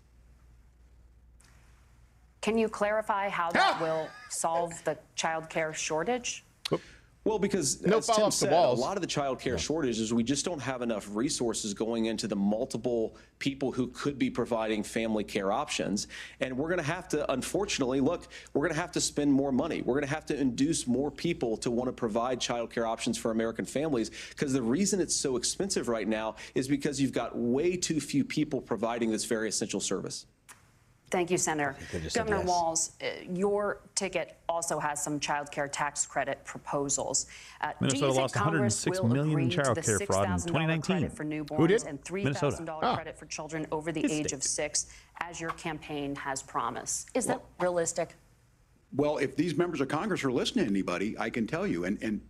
Can you clarify how that will solve the child care shortage? Well, because as Tim said, a lot of the child care shortage is we just don't have enough resources going into the multiple people who could be providing family care options. And we're going to have to, unfortunately, look, we're going to have to spend more money. We're going to have to induce more people to want to provide child care options for American families, because the reason it's so expensive right now is because you've got way too few people providing this very essential service. Thank you, Senator. Governor Walz, your ticket also has some child care tax credit proposals. Minnesota lost $106 million in child care fraud in 2019. For newborns Who did? And $3,000 credit for children over the age of 6, as your campaign has promised. Is that realistic? Well, if these members of Congress are listening to anybody, I can tell you, and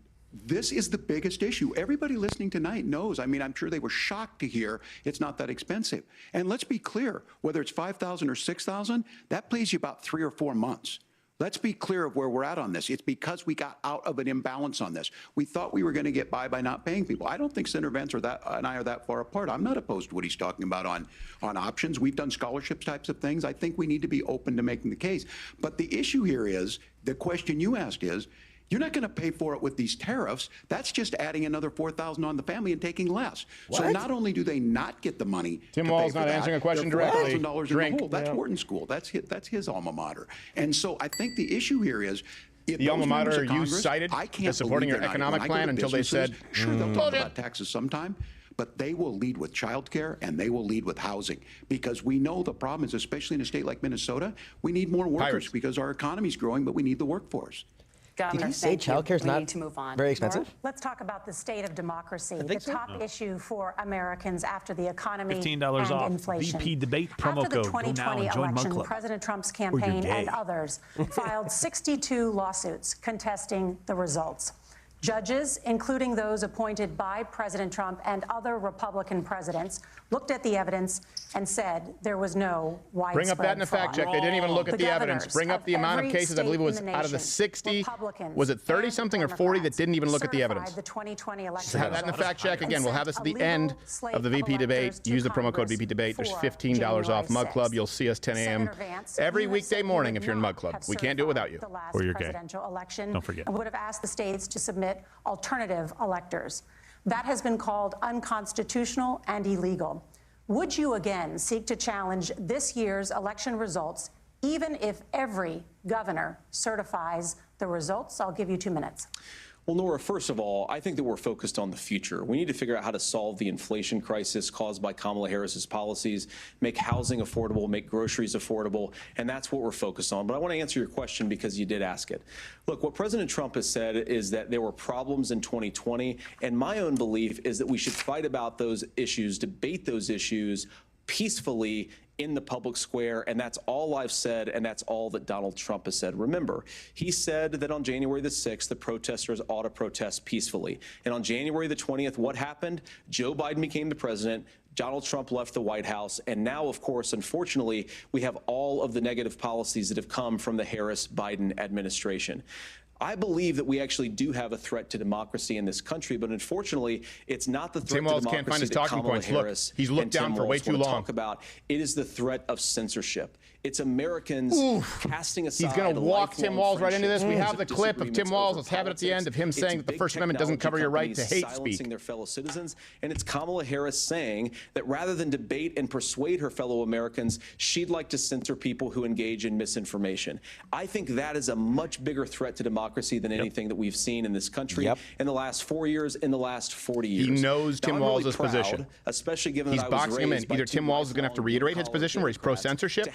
this is the biggest issue. Everybody listening tonight knows. I mean, I'm sure they were shocked to hear it's not that expensive. And let's be clear, whether it's $5,000 or $6,000, that plays you about 3 or 4 months. Let's be clear of where we're at on this. It's because we got out of an imbalance on this. We thought we were going to get by not paying people. I don't think Senator Vance and I are that far apart. I'm not opposed to what he's talking about on options. We've done scholarship types of things. I think we need to be open to making the case. But the issue here is, the question you asked is, you're not going to pay for it with these tariffs. That's just adding another $4,000 on the family and taking less. What? So not only do they not get the money, Tim Walz not answering a question directly. $4,000 in the hole. That's Wharton School. That's his alma mater. And so I think the issue here is, the alma mater you cited as supporting your economic plan until they said, sure, they'll talk about taxes sometime, but they will lead with child care and they will lead with housing, because we know the problem is, especially in a state like Minnesota, we need more workers because our economy's growing, but we need the workforce. Governor, did you say childcare is not very expensive? Let's talk about the state of democracy, the top issue for Americans after the economy $15 and off. inflation. VP debate promo after the code. 2020 election, President Trump's campaign and others filed 62 lawsuits contesting the results. Judges, including those appointed by President Trump and other Republican presidents, looked at the evidence and said there was no widespread Bring up that in a fact check. They didn't even look at the evidence. Bring up the amount of cases. I believe it was out of the 60. Was it 30-something or 40 that didn't even look at the evidence? The 2020 election Have that in the fact check. Again, we'll have this at the end of the VP debate. Use the promo code VP debate. There's $15 off Mug Club. You'll see us 10 a.m. every weekday morning if you're in Mug Club. We can't do it without you. Or you're gay. Don't forget. And would have asked the states to submit alternative electors. That has been called unconstitutional and illegal. Would you again seek to challenge this year's election results, even if every governor certifies the results? I'll give you 2 minutes. Well, Nora, first of all, I think that we're focused on the future. We need to figure out how to solve the inflation crisis caused by Kamala Harris's policies, make housing affordable, make groceries affordable, and that's what we're focused on. But I want to answer your question because you did ask it. Look, what President Trump has said is that there were problems in 2020, and my own belief is that we should fight about those issues, debate those issues peacefully in the public square, and that's all I've said, and that's all that Donald Trump has said. Remember, he said that on January the 6th, the protesters ought to protest peacefully. And on January the 20th, what happened? Joe Biden became the president. Donald Trump left the White House. And now, of course, unfortunately, we have all of the negative policies that have come from the Harris-Biden administration. I believe that we actually do have a threat to democracy in this country, but unfortunately, it's not the threat Tim Walz to can't find democracy his that talking Kamala points. Harris Look, he's looked and down Tim for way Walz too want to long. talk about. It is the threat of censorship. It's Americans casting aside. He's going to walk Tim Walz right into this. We have the friendships, clip of Tim Walz. Let's have it at the end of him saying that the First Amendment doesn't cover your right to hate speech. Silencing their fellow citizens, and it's Kamala Harris saying that rather than debate and persuade her fellow Americans, she'd like to censor people who engage in misinformation. I think that is a much bigger threat to democracy than anything that we've seen in this country in the last 4 years, in the last 40 years. He knows Tim Walz's position. Especially given he's that I was boxing him in. raised by Either Tim Walz is going to have to reiterate his position where he's pro-censorship,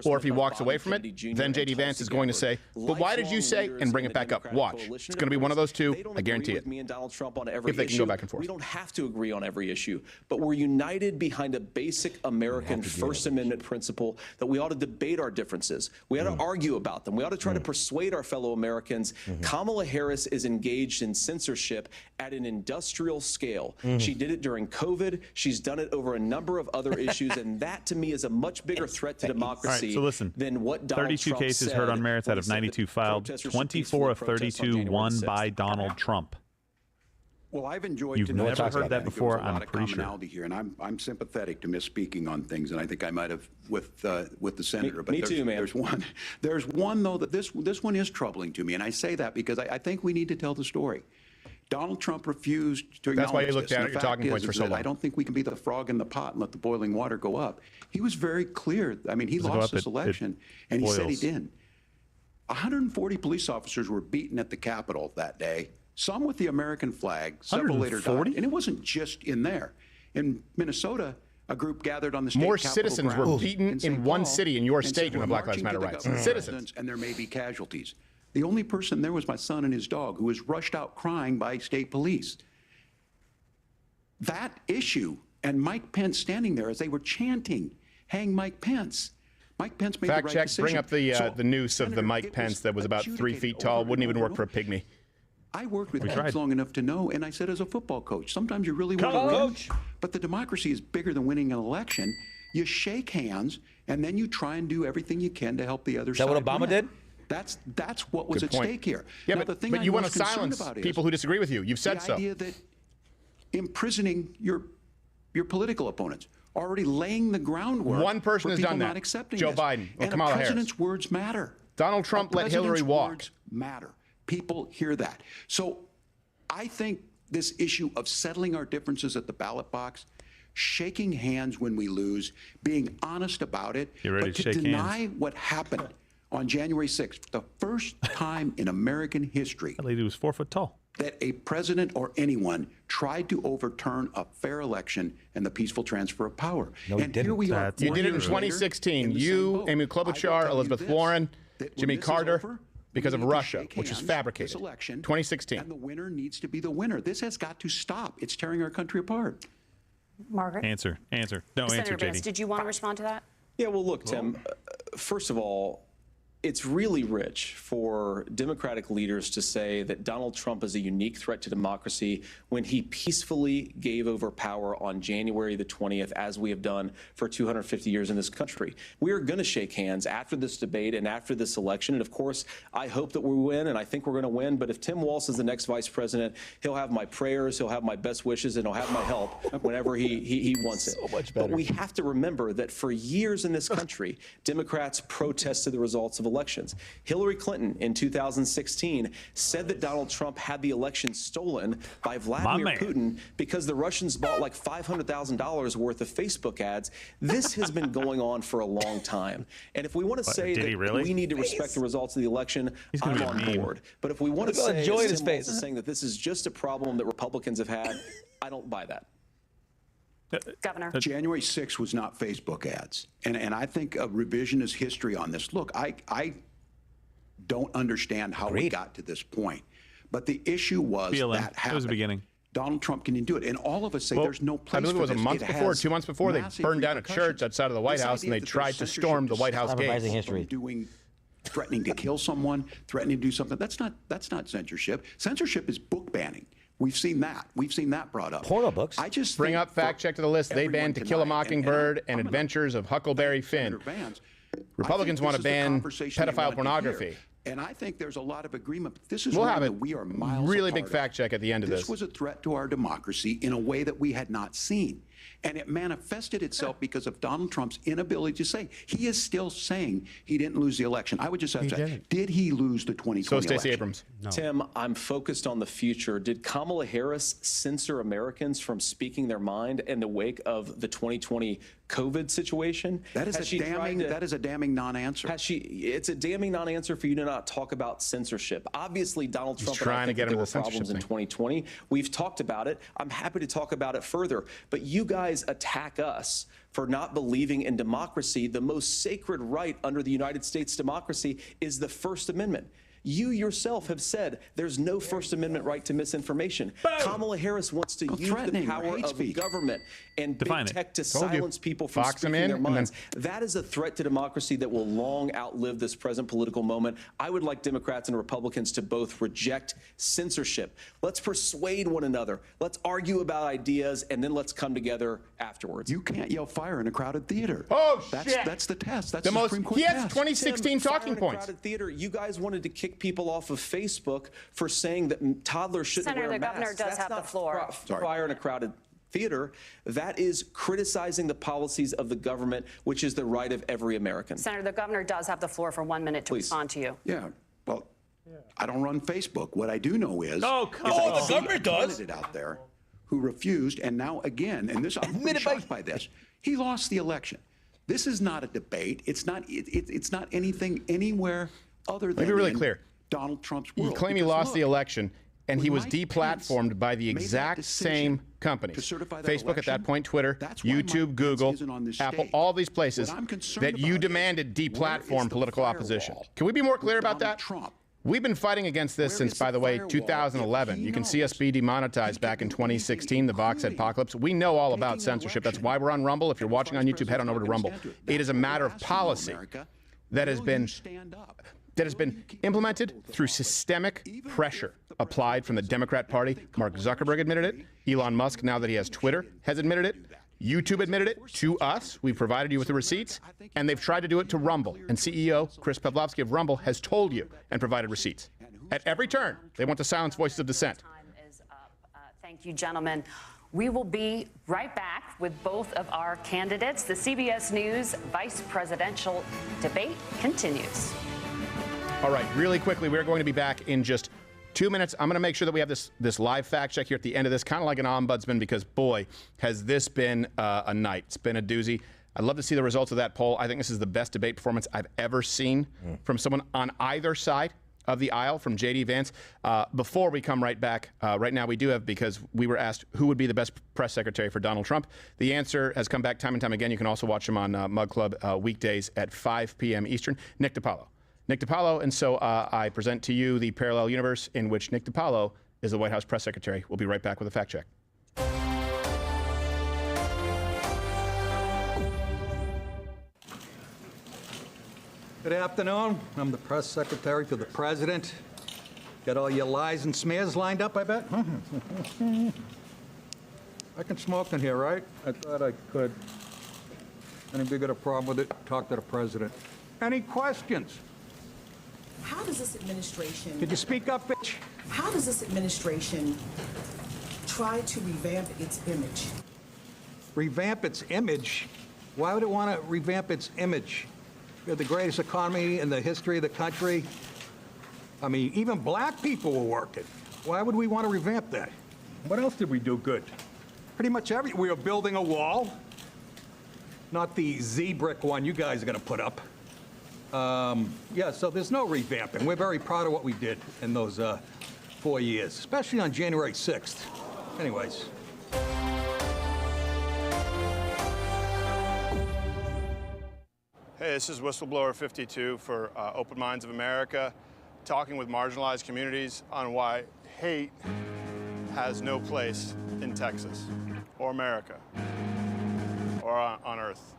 or if he walks away from it, then J.D. Vance is going to say, but why did you say, and bring it back up. Watch. It's going to be one of those two. I guarantee it. Me and Donald Trump on every if they can go back and forth. We don't have to agree on every issue, but we're united behind a basic American First Amendment principle that we ought to debate our differences. We ought to argue about them. We ought to try to persuade our fellow Americans. Kamala Harris is engaged in censorship at an industrial scale. She did it during COVID. She's done it over a number of other issues, and that to me is a much bigger threat to democracy than what Donald 32 Trump cases said heard on merits out of 92 filed. 24 of 32 won by Donald Trump. Well, I've enjoyed. You've never heard that before. I'm pretty sure. Here, and I'm sympathetic to misspeaking on things, and I think I might have with the senator. Me too, man. There's one though that this one is troubling to me, and I say that because I think we need to tell the story. Donald Trump refused to acknowledge That's why you looked this. down at your talking points for so long. I don't think we can be the frog in the pot and let the boiling water go up. He was very clear. I mean, he lost this election, and he said he didn't. 140 police officers were beaten at the Capitol that day, some with the American flag, several later died. And it wasn't just in there. In Minnesota, a group gathered on the state More Capitol citizens grounds were beaten in one city in your state during the Black Lives Matter riots. Citizens. And there may be casualties. The only person there was my son and his dog, who was rushed out crying by state police. That issue, and Mike Pence standing there as they were chanting, "Hang Mike Pence." Mike Pence made the right decision. Bring up the noose of the Mike Pence that was about 3 feet tall. Wouldn't even work for a pygmy. I worked with kids long enough to know, and I said as a football coach, sometimes you really want to win, but the democracy is bigger than winning an election. You shake hands, and then you try and do everything you can to help the other side. Is that what Obama did? That's what was at stake here. Yeah, now, but you want to silence people who disagree with you. You've said so. The idea that imprisoning your political opponents, already laying the groundwork. One person has done that. Not accepting Joe this. Biden or and Kamala Harris. The president's words matter. Donald Trump let Hillary walk. Words matter. People hear that. So I think this issue of settling our differences at the ballot box, shaking hands when we lose, being honest about it, but to deny what happened on January 6th, the first time in American history. That lady was 4 foot tall. That a president or anyone tried to overturn a fair election and the peaceful transfer of power. No, and here we are. You did it in 2016. You, Amy Klobuchar, Elizabeth Warren, Jimmy Carter, because of Russia, which was fabricated. 2016. And the winner needs to be the winner. This has got to stop. It's tearing our country apart. Margaret? Answer. No, Senator answer, Vance, JD. did you want to respond to that? Yeah, well, look, Tim, first of all, It's really rich for Democratic leaders to say that Donald Trump is a unique threat to democracy when he peacefully gave over power on January the 20th, as we have done for 250 years in this country. We are going to shake hands after this debate and after this election. And of course, I hope that we win, and I think we're going to win. But if Tim Walz is the next vice president, he'll have my prayers, he'll have my best wishes, and he'll have my help whenever he wants it. So much better. But we have to remember that for years in this country, Democrats protested the results of elections. Hillary Clinton in 2016 said that Donald Trump had the election stolen by Vladimir Putin because the Russians bought like $500,000 worth of Facebook ads. This has been going on for a long time. And if we want to say that we need to respect the results of the election, I'm on board. But if we want to say, as Tim Walz is saying, that this is just a problem that Republicans have had, I don't buy that. Governor. January 6th was not Facebook ads. And I think a revisionist history on this. Look, I don't understand how we got to this point. But the issue was that happened. It was the beginning. Donald Trump can do it. And all of us say there's no place for this. I believe it was a month before, 2 months before, they burned down a church outside of the White House, and they tried to storm the White House gates. Threatening to kill someone, threatening to do something. That's not censorship. Censorship is book banning. We've seen that. We've seen that brought up. Porno books. I just bring up fact check to the list. They banned To Kill a Mockingbird and Adventures of Huckleberry Finn. Republicans want to ban pedophile pornography. And I think there's a lot of agreement. This is one that we are miles really apart big fact check at the end of this. This was a threat to our democracy in a way that we had not seen. And it manifested itself because of Donald Trump's inability to say. He is still saying he didn't lose the election. I would just ask that. Did he lose the 2020 election? So Stacey Abrams. No. Tim, I'm focused on the future. Did Kamala Harris censor Americans from speaking their mind in the wake of the 2020 COVID situation? That is a damning non-answer. It's a damning non-answer for you to not talk about censorship. Obviously, Donald Trump and I think there were problems in 2020. We've talked about it. I'm happy to talk about it further. But you guys attack us for not believing in democracy. The most sacred right under the United States democracy is the First Amendment. You yourself have said there's no First Amendment right to misinformation. Kamala Harris wants to use the power of government and big tech to silence people from speaking their minds. That is a threat to democracy that will long outlive this present political moment. I would like Democrats and Republicans to both reject censorship. Let's persuade one another. Let's argue about ideas, and then let's come together afterwards. You can't yell fire in a crowded theater. Oh, shit. That's the test. That's the most. He has 2016 talking points. Crowded theater. You guys wanted to kick people off of Facebook for saying that toddlers shouldn't wear masks. Senator, the governor does have the floor. Fire in a crowded theater. That is criticizing the policies of the government, which is the right of every American. Senator, the governor does have the floor for 1 minute to respond to you. Yeah. Well, I don't run Facebook. What I do know is the governor does. Out there who refused, and now again, and this I'm really shocked by this. He lost the election. This is not a debate. It's not. It's not anything anywhere other than. Let me be really clear. Donald Trump's world. You claim he lost the election, and he was deplatformed by the exact same companies. Facebook at that point, Twitter, YouTube, Google, Apple, all these places that you demanded deplatform political opposition. Can we be more clear about that? We've been fighting against this since, by the way, 2011. You can see us be demonetized back in 2016, the Vox Apocalypse. We know all about censorship. That's why we're on Rumble. If you're watching on YouTube, head on over to Rumble. It is a matter of policy that has been implemented through systemic pressure applied from the Democrat Party. Mark Zuckerberg admitted it. Elon Musk, now that he has Twitter, has admitted it. YouTube admitted it to us. We've provided you with the receipts. And they've tried to do it to Rumble. And CEO Chris Pavlovsky of Rumble has told you and provided receipts. At every turn, they want to silence voices of dissent. Time is up. Thank you, gentlemen. We will be right back with both of our candidates. The CBS News vice presidential debate continues. All right, really quickly, we're going to be back in just 2 minutes. I'm going to make sure that we have this live fact check here at the end of this, kind of like an ombudsman, because, boy, has this been a night. It's been a doozy. I'd love to see the results of that poll. I think this is the best debate performance I've ever seen from someone on either side of the aisle, from J.D. Vance. Before we come right back, right now we do have, because we were asked who would be the best press secretary for Donald Trump. The answer has come back time and time again. You can also watch him on Mug Club weekdays at 5 p.m. Eastern. Nick DiPaolo. Nick DiPaolo, and so I present to you the parallel universe in which Nick DiPaolo is the White House press secretary. We'll be right back with a fact check. Good afternoon. I'm the press secretary to the president. Got all your lies and smears lined up, I bet? I can smoke in here, right? I thought I could. Anybody got a problem with it? Talk to the president. Any questions? How does this administration... Could you speak up, bitch? How does this administration try to revamp its image? Revamp its image? Why would it want to revamp its image? We have the greatest economy in the history of the country. I mean, even black people were working. Why would we want to revamp that? What else did we do good? Pretty much everything. We were building a wall. Not the Z-brick one you guys are going to put up. Yeah, so there's no revamping. We're very proud of what we did in those 4 years, especially on January 6th. Anyways. Hey, this is Whistleblower 52 for Open Minds of America, talking with marginalized communities on why hate has no place in Texas or America or on Earth.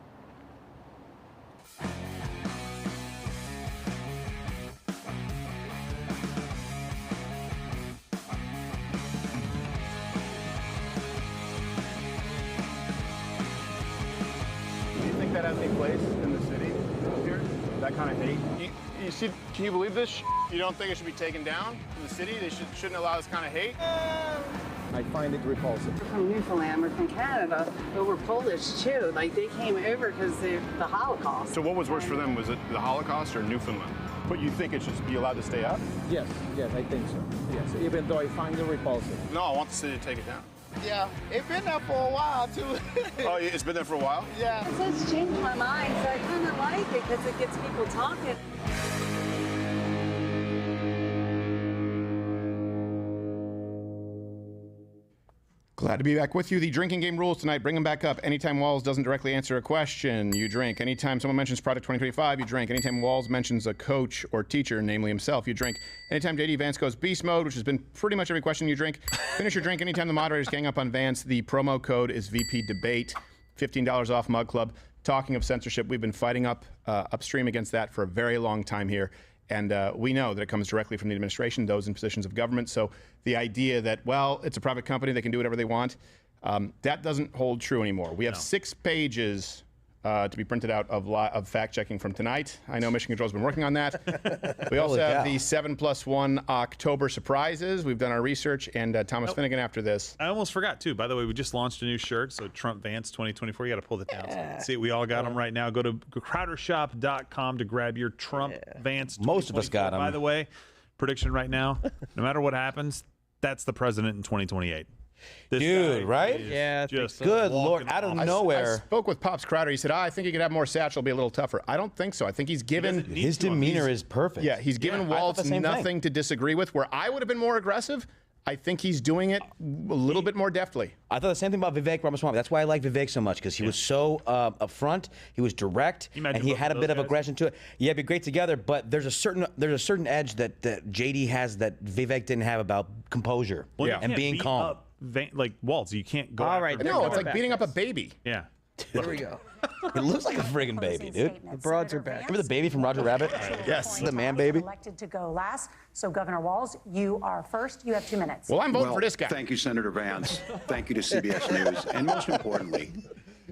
Do you think that has any place in the city here? That kind of hate? You see, can you believe this? You don't think it should be taken down in the city? They shouldn't allow this kind of hate? I find it repulsive. We're from Newfoundland, we're from Canada, but we're Polish too. Like, they came over because of the Holocaust. So what was worse for them? Was it the Holocaust or Newfoundland? But you think it should be allowed to stay up? Yes, I think so. Yes, even though I find it repulsive. No, I want the city to take it down. Yeah, it's been there for a while too. Oh, it's been there for a while? Yeah. It does change my mind, so I kind of like it because it gets people talking. Glad to be back with you. The drinking game rules tonight. Bring them back up. Anytime Walz doesn't directly answer a question, you drink. Anytime someone mentions Project 2025, you drink. Anytime Walz mentions a coach or teacher, namely himself, you drink. Anytime JD Vance goes beast mode, which has been pretty much every question, you drink. Finish your drink. Anytime the moderators gang up on Vance, the promo code is VP Debate. $15 off Mug Club. Talking of censorship, we've been fighting upstream against that for a very long time here. And we know that it comes directly from the administration, those in positions of government. So the idea that, well, it's a private company, they can do whatever they want, that doesn't hold true anymore. We have 6 pages to be printed out of fact-checking from tonight. I know Mission Control's been working on that. We also have the 7+1 October surprises. We've done our research, and Thomas Finnegan after this. I almost forgot, too. By the way, we just launched a new shirt, so Trump Vance 2024. You got to pull that down. See, we all got them right now. Go to crowdershop.com to grab your Trump Vance 2024. Most of us got them. By the way, prediction right now, no matter what happens, that's the president in 2028. This dude, right? Yeah, just good Lord, out of nowhere. I spoke with Pops Crowder. He said, I think he could have more satchel, be a little tougher. I don't think so. I think he's given... His demeanor is perfect. Yeah, he's given Walz nothing to disagree with. Where I would have been more aggressive, I think he's doing it a little bit more deftly. I thought the same thing about Vivek Ramaswamy. That's why I like Vivek so much, because he was so upfront, he was direct, and he had a bit of aggression to it. Yeah, it'd be great together, but there's a certain edge that JD has that Vivek didn't have about composure and being calm. Like Walz, you can't go. All right, no, it's like beating up a baby. Yeah. There we go. It looks like a friggin' baby, dude. The broads are back. Remember the baby from Roger Rabbit? Yes. The man baby. Elected to go last. So Governor Walz, you are first. You have 2 minutes. Well, I'm voting for this guy. Thank you, Senator Vance. Thank you to CBS News. And most importantly,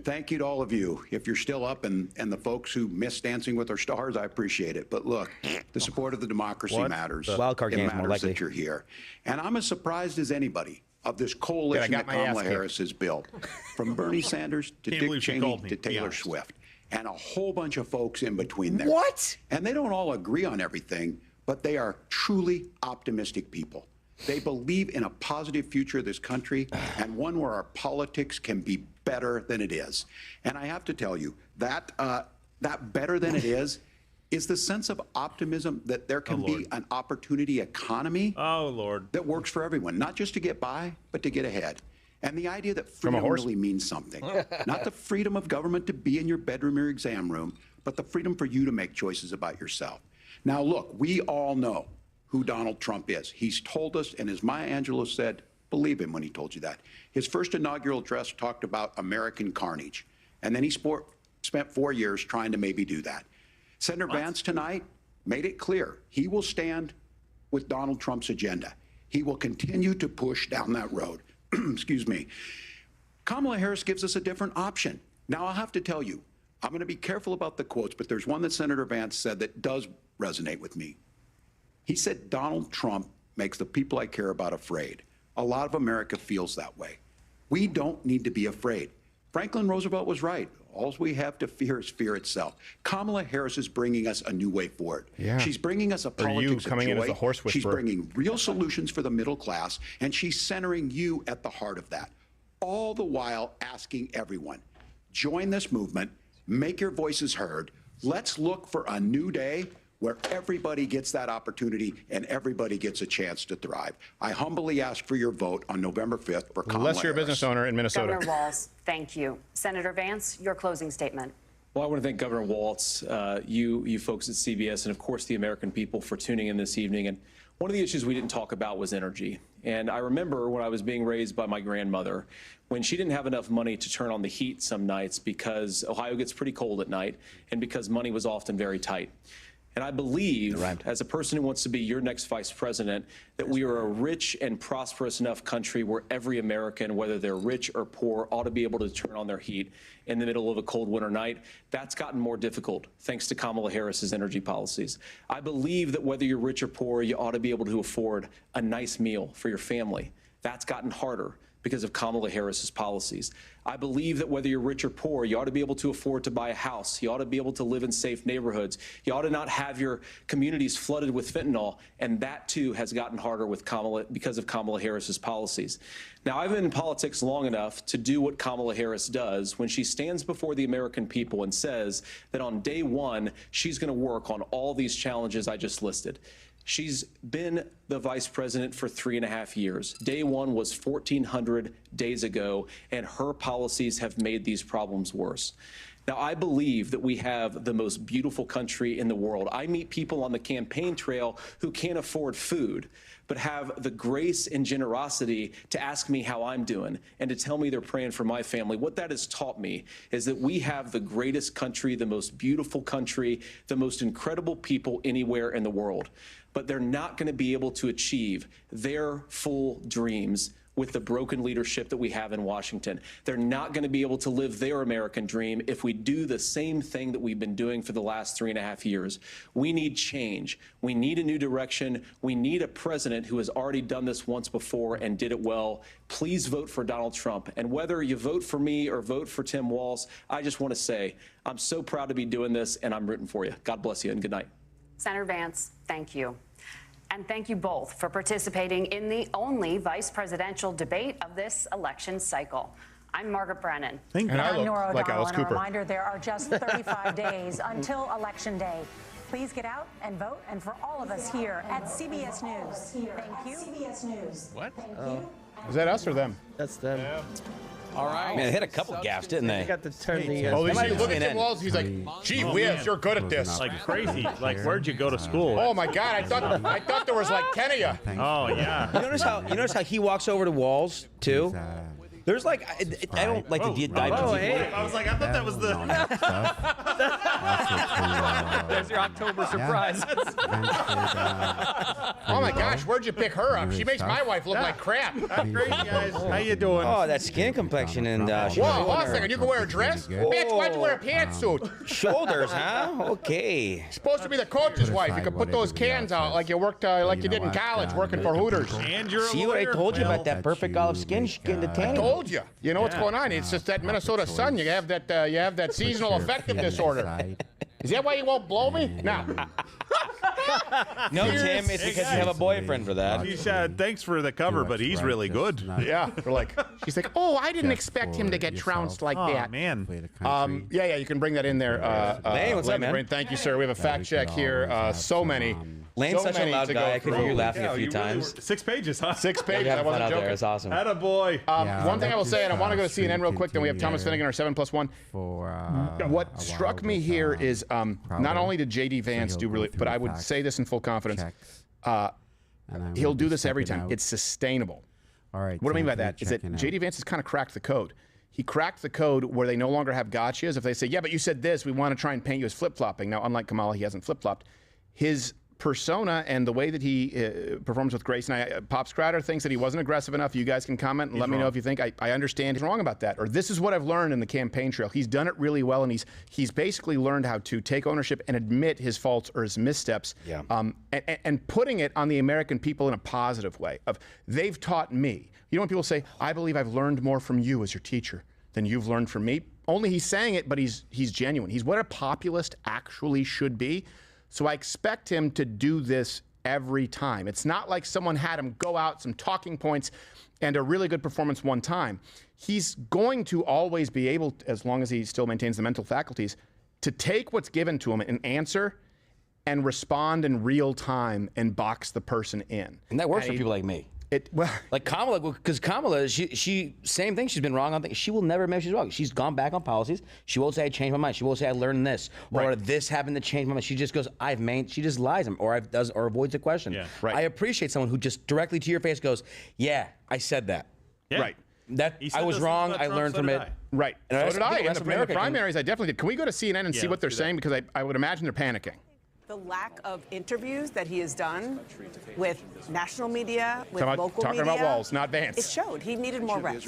thank you to all of you. If you're still up and the folks who miss Dancing with Our Stars, I appreciate it. But look, the support of the democracy matters. Wild card it game's matters more likely. that you're here. And I'm as surprised as anybody of this coalition that Kamala Harris has built, from Bernie Sanders to Dick Cheney to Taylor Swift, and a whole bunch of folks in between there. What? And they don't all agree on everything, but they are truly optimistic people. They believe in a positive future of this country and one where our politics can be better than it is. And I have to tell you, that better than it is the sense of optimism that there can be an opportunity economy that works for everyone, not just to get by, but to get ahead. And the idea that freedom really means something. Not the freedom of government to be in your bedroom or your exam room, but the freedom for you to make choices about yourself. Now, look, we all know who Donald Trump is. He's told us, and as Maya Angelou said, believe him when he told you that. His first inaugural address talked about American carnage, and then he spent 4 years trying to maybe do that. Senator Vance tonight made it clear he will stand with Donald Trump's agenda. He will continue to push down that road. Excuse me. Kamala Harris gives us a different option. Now, I'll have to tell you, I'm going to be careful about the quotes, but there's one that Senator Vance said that does resonate with me. He said, Donald Trump makes the people I care about afraid. A lot of America feels that way. We don't need to be afraid. Franklin Roosevelt was right. All we have to fear is fear itself. Kamala Harris is bringing us a new way forward. Yeah. She's bringing us a politics of coming joy. in as a horse whisperer. She's bringing real solutions for the middle class, and she's centering you at the heart of that. All the while asking everyone, join this movement, make your voices heard. Let's look for a new day where everybody gets that opportunity and everybody gets a chance to thrive. I humbly ask for your vote on November 5th for Kamala Unless you're a business owner in Minnesota. Governor Walz, thank you. Senator Vance, your closing statement. Well, I want to thank Governor Walz, you folks at CBS, and of course the American people for tuning in this evening. And one of the issues we didn't talk about was energy. And I remember when I was being raised by my grandmother, when she didn't have enough money to turn on the heat some nights because Ohio gets pretty cold at night and because money was often very tight. And I believe, as a person who wants to be your next vice president, that we are a rich and prosperous enough country where every American, whether they're rich or poor, ought to be able to turn on their heat in the middle of a cold winter night. That's gotten more difficult thanks to Kamala Harris's energy policies. I believe that whether you're rich or poor, you ought to be able to afford a nice meal for your family. That's gotten harder because of Kamala Harris's policies. I believe that whether you're rich or poor, you ought to be able to afford to buy a house. You ought to be able to live in safe neighborhoods. You ought to not have your communities flooded with fentanyl. And that, too, has gotten harder with because of Kamala Harris's policies. Now, I've been in politics long enough to do what Kamala Harris does when she stands before the American people and says that on day one, she's going to work on all these challenges I just listed. She's been the vice president for 3.5 years. Day one was 1,400 days ago, and her policies have made these problems worse. Now, I believe that we have the most beautiful country in the world. I meet people on the campaign trail who can't afford food, but have the grace and generosity to ask me how I'm doing and to tell me they're praying for my family. What that has taught me is that we have the greatest country, the most beautiful country, the most incredible people anywhere in the world. But they're not going to be able to achieve their full dreams with the broken leadership that we have in Washington. They're not going to be able to live their American dream if we do the same thing that we've been doing for the last 3.5 years. We need change. We need a new direction. We need a president who has already done this once before and did it well. Please vote for Donald Trump. And whether you vote for me or vote for Tim Walz, I just want to say I'm so proud to be doing this, and I'm rooting for you. God bless you, and good night. Senator Vance, thank you. And thank you both for participating in the only vice presidential debate of this election cycle. I'm Margaret Brennan. And I look Nora like O'Donnell, Alice and Cooper. a reminder, there are just 35 days until Election Day. Please get out and vote. And for all of us here at CBS News, thank you. CBS News. What? Is that us or them? That's them. Yeah. All right. Man, they hit a couple gaffes, didn't they? They got to turn the. Holy That might shit, be look at CNN. Tim Walz. He's like, gee whiz, you're good at this. Like crazy. Like, where'd you go to school? Oh my God, I thought there was like 10 of you. Oh yeah. You notice how he walks over to Walz too? There's like I don't like to dive Oh, deep. hey. I was like, I thought that was the. There's your October surprise. Oh my gosh, where'd you pick her up? She makes my wife look like crap. Great guys. How you doing? Oh, that skin complexion and Whoa, hold on a second. You can wear a dress? Bitch, why'd you wear a pantsuit? Shoulders, huh? Okay. Supposed to be the coach's wife. You could put those cans out like you worked, like you did in college, working for Hooters. And you're a See what I lawyer? told you about that perfect olive skin to I tan? told you. You know what's going on? It's just that Minnesota sun. You have that seasonal affective disorder. Is that why you won't blow me? No. No, Tim, it's because you have a boyfriend for that. She said, thanks for the cover, but he's really good. Yeah. They're like, she's like, oh, I didn't expect him to get trounced like Oh, that. man. Yeah, you can bring that in there. Lane, what's up, man? Thank you, sir. We have a fact check here. So many. Lane's such a many loud to guy. go I could hear you through. laughing a few times. 6 pages, huh? 6 You're pages. I having fun wasn't out there. joking. It's awesome. Attaboy. One thing I will say, and I want to go to CNN real quick, then we have Thomas Finnegan, our 7+1. What struck me here is not only did J.D. Vance do really, but I would say this in full confidence, he'll do this every time. It's sustainable. All right. What I mean by that is that J.D. Vance has kind of cracked the code. he cracked the code where they no longer have gotchas. If they say, yeah, but you said this, we want to try and paint you as flip-flopping. Now, unlike Kamala, he hasn't flip-flopped. His persona and the way that he performs with grace, and Pop Scratter thinks that he wasn't aggressive enough. You guys can comment and let me know if you think I understand he's wrong about that. Or this is what I've learned in the campaign trail. He's done it really well, and he's basically learned how to take ownership and admit his faults or his missteps, and putting it on the American people in a positive way. Of they've taught me. You know when people say, I believe I've learned more from you as your teacher than you've learned from me? Only he's saying it, but he's genuine. He's what a populist actually should be. So I expect him to do this every time. It's not like someone had him go out, some talking points, and a really good performance one time. He's going to always be able, as long as he still maintains the mental faculties, to take what's given to him and answer and respond in real time and box the person in. And that works for people like me. Like Kamala, because Kamala, she same thing. She's been wrong on things. She will never admit she's wrong. She's gone back on policies. She won't say I changed my mind. She won't say I learned this or this happened to change my mind. She just goes she just lies or avoids the question. Yeah. I appreciate someone who just directly to your face goes, yeah, I said that. Yeah. Right. That I was wrong. I learned from it. Right. And so did I. In the primaries, I definitely did. Can we go to CNN and see what they're saying? Because I would imagine they're panicking. The lack of interviews that he has done with national media, with local media. Talking about Walz, not Vance. It showed. He needed more reps.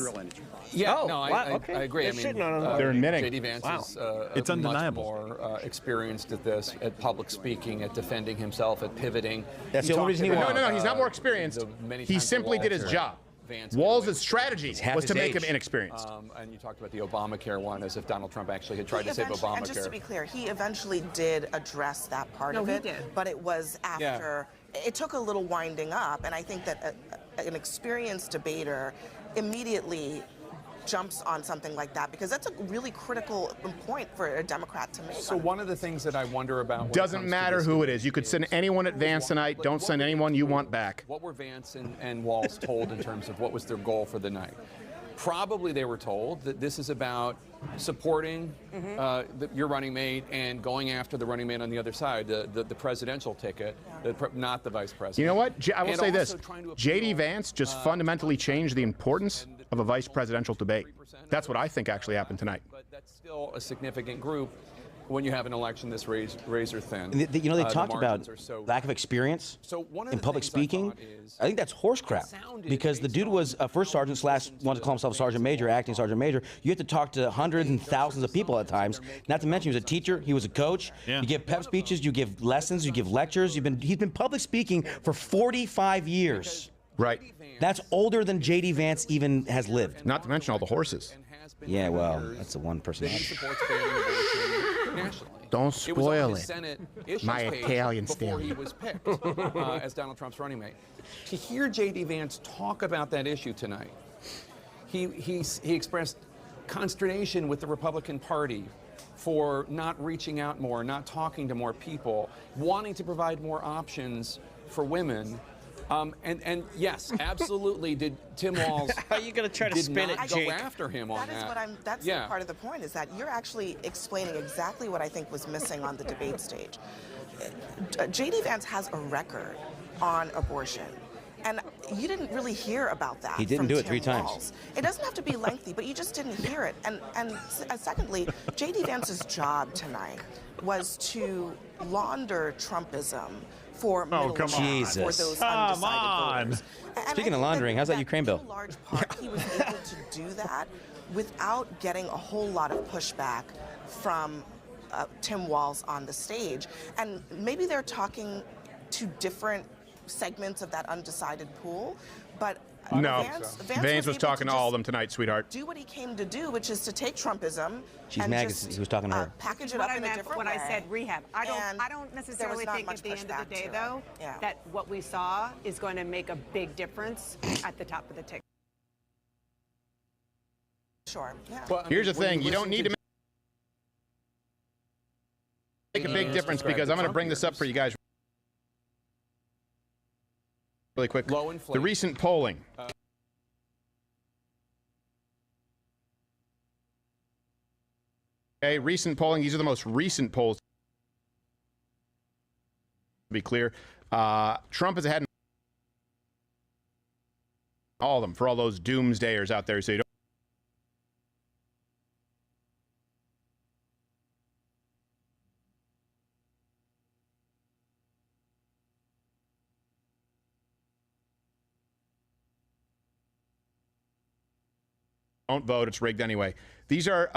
Yeah, I agree. I mean, they're admitting. J.D. Vance is it's undeniable. much more experienced at this, at public speaking, at defending himself, at pivoting. That's the only reason he won. No, he's not more experienced. He simply did his job. Walz's strategy was to make him inexperienced. And you talked about the Obamacare one as if Donald Trump actually had tried to save Obamacare. And just to be clear, he eventually did address that part of it, but it was after, it took a little winding up, and I think that an experienced debater immediately jumps on something like that because that's a really critical point for a Democrat to make. So one of the things that I wonder about doesn't matter who it is. You could send anyone at Vance tonight. Don't send anyone you want back. What were Vance and Walz told in terms of what was their goal for the night? Probably they were told that this is about supporting your running mate and going after the running mate on the other side, the presidential ticket, not the vice president. You know what? I will say this. J.D. Vance just fundamentally changed the importance of a vice presidential debate. That's what I think actually happened tonight. But that's still a significant group when you have an election this razor thin. You know, they talked about lack of experience in public speaking. I think that's horse crap because the dude was a first sergeant / wanted to call himself sergeant major, acting sergeant major. You have to talk to hundreds and thousands of people at times. Not to mention he was a teacher, he was a coach. You give pep speeches, you give lessons, you give lectures. He's been public speaking for 45 years. Right. That's older than J.D. Vance even has lived. Not to mention all the horses. Yeah, well, that's the one person. Don't spoil it. My Italian before he was picked as Donald Trump's running mate. To hear J.D. Vance talk about that issue tonight, he expressed consternation with the Republican Party for not reaching out more, not talking to more people, wanting to provide more options for women. And yes, absolutely. Did Tim Walz? How are you going to try to spin it, Jake? Go after him on that. That's part of the point is that you're actually explaining exactly what I think was missing on the debate stage. J.D. Vance has a record on abortion. And you didn't really hear about that. He didn't do it 3 times. Walz. It doesn't have to be lengthy, but you just didn't hear it. And secondly, J.D. Vance's job tonight was to launder Trumpism for middle for those undecided voters. Speaking of laundering, how's that Ukraine bill? In large part, he was able to do that without getting a whole lot of pushback from Tim Walz on the stage. And maybe they're talking to different segments of that undecided pool, but no, Vance was talking to all of them tonight, sweetheart. Do what he came to do, which is to take Trumpism. She's mad because he was talking to her. Package it up in a different way. When I said rehab, I don't necessarily think at the end of the day, though, that what we saw is going to make a big difference at the top of the ticket. Sure. Yeah. Well, here's the thing: you don't need to make a big difference because I'm going to bring this up for you guys really quick. The recent polling. Okay, recent polling. These are the most recent polls. To be clear, Trump is ahead in all of them for all those doomsdayers out there. So you don't. don't vote. It's rigged anyway. These are.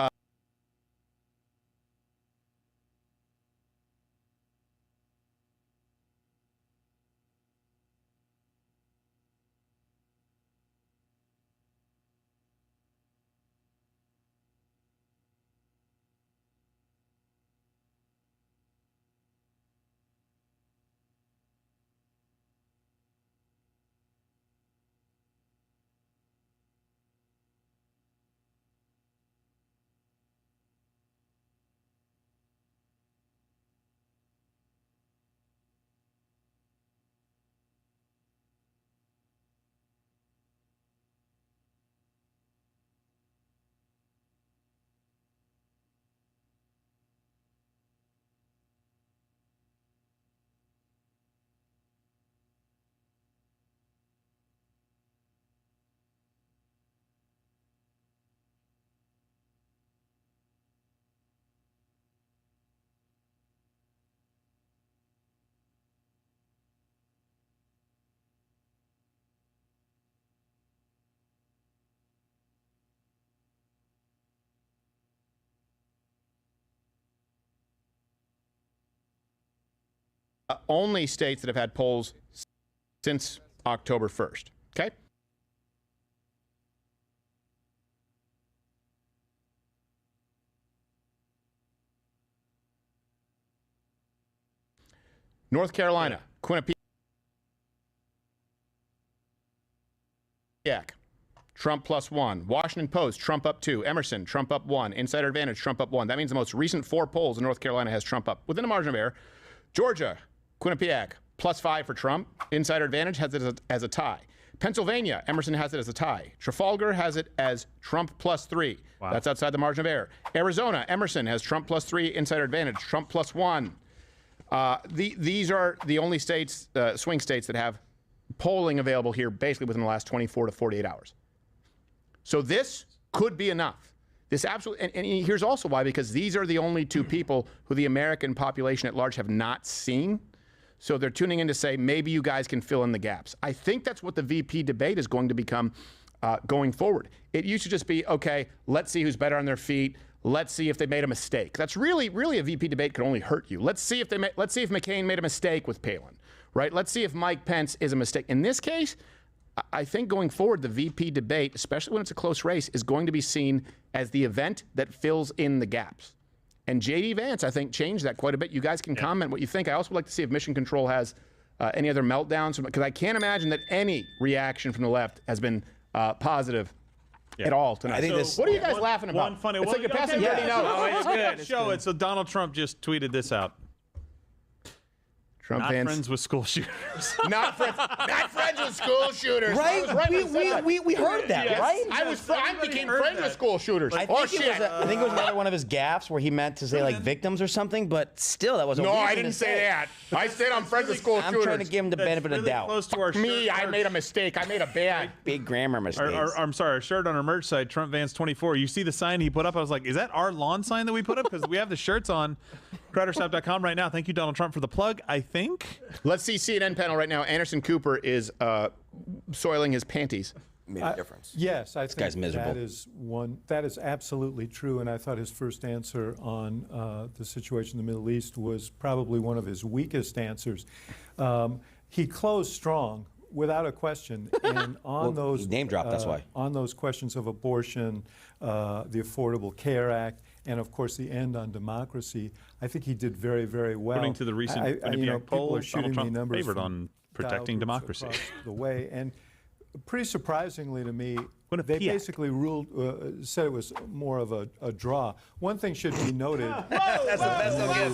Only states that have had polls since October 1st. Okay? North Carolina, Quinnipiac, Trump +1. Washington Post, Trump up 2. Emerson, Trump up 1. Insider Advantage, Trump up 1. That means the most recent 4 polls in North Carolina has Trump up within a margin of error. Georgia, Quinnipiac, +5 for Trump. Insider Advantage has it as a tie. Pennsylvania, Emerson has it as a tie. Trafalgar has it as Trump +3. Wow. That's outside the margin of error. Arizona, Emerson has Trump +3. Insider Advantage, Trump +1. These are the only states, swing states, that have polling available here basically within the last 24 to 48 hours. So this could be enough. This absolutely, and here's also why, because these are the only 2 people who the American population at large have not seen. So they're tuning in to say, maybe you guys can fill in the gaps. I think that's what the VP debate is going to become going forward. It used to just be, okay, let's see who's better on their feet. Let's see if they made a mistake. That's really a VP debate could only hurt you. Let's see if McCain made a mistake with Palin, right? Let's see if Mike Pence is a mistake. In this case, I think going forward, the VP debate, especially when it's a close race, is going to be seen as the event that fills in the gaps. And J.D. Vance, I think, changed that quite a bit. You guys can comment what you think. I also would like to see if Mission Control has any other meltdowns, because I can't imagine that any reaction from the left has been positive at all tonight. I think what are you guys laughing about? Funny, it's like you're passing dirty notes. No, it's good. Show it. So Donald Trump just tweeted this out. Trump not fans. Friends with school shooters. not friends with school shooters. Right? We heard that, yes. right? I became friends with school shooters. I think it was another one of his gaffes where he meant to say like victims or something, but still that was a no. weird I thing didn't to say that. I said I'm friends with school shooters. I'm trying to give him the benefit of the doubt. Close to our I made a mistake. I made a big grammar mistake. I'm sorry. Our shirt on our merch site, Trump Vance 24. You see the sign he put up? I was like, is that our lawn sign that we put up? Because we have the shirts on CrowderStop.com right now. Thank you, Donald Trump, for the plug. I think. Let's see CNN panel right now. Anderson Cooper is soiling his panties. Made a difference. Yes, I this guy's think miserable. that is absolutely true, and I thought his first answer on the situation in the Middle East was probably one of his weakest answers. He closed strong, without a question, and on those name drop. That's why on those questions of abortion, the Affordable Care Act, and of course the end on democracy. I think he did very, very well. According to the recent people are shooting me numbers favored on protecting democracy the way, and pretty surprisingly to me, they basically ruled, said it was more of a draw. One thing should be noted. That's the best they'll get.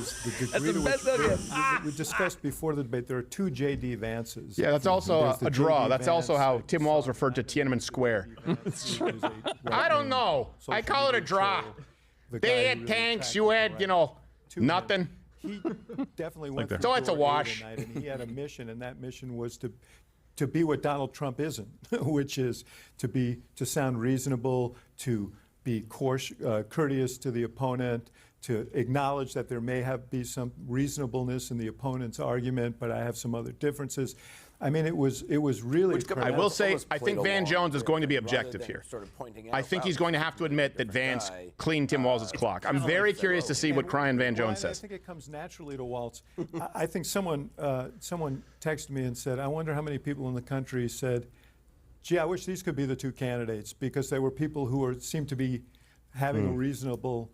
That's the best they'll get. We discussed before the debate, there are 2 J.D. Vances. Yeah, that's also a draw. That's also how Tim Walz referred to Tiananmen Square. I don't know. I call it a draw. They had tanks, you had, nothing. He definitely went so it's a wash. tonight, and he had a mission, and that mission was to be what Donald Trump isn't, which is to sound reasonable, to be courteous to the opponent, to acknowledge that there may be some reasonableness in the opponent's argument, but I have some other differences. I mean, it was really. I will say, I think Van Jones is going to be objective here. I think he's going to have to admit that Vance cleaned Tim Walz's clock. I'm very curious to see what Brian Van Jones says. I think it comes naturally to Walz. I think someone texted me and said, I wonder how many people in the country said, gee, I wish these could be the two candidates, because they were people who seemed to be having a reasonable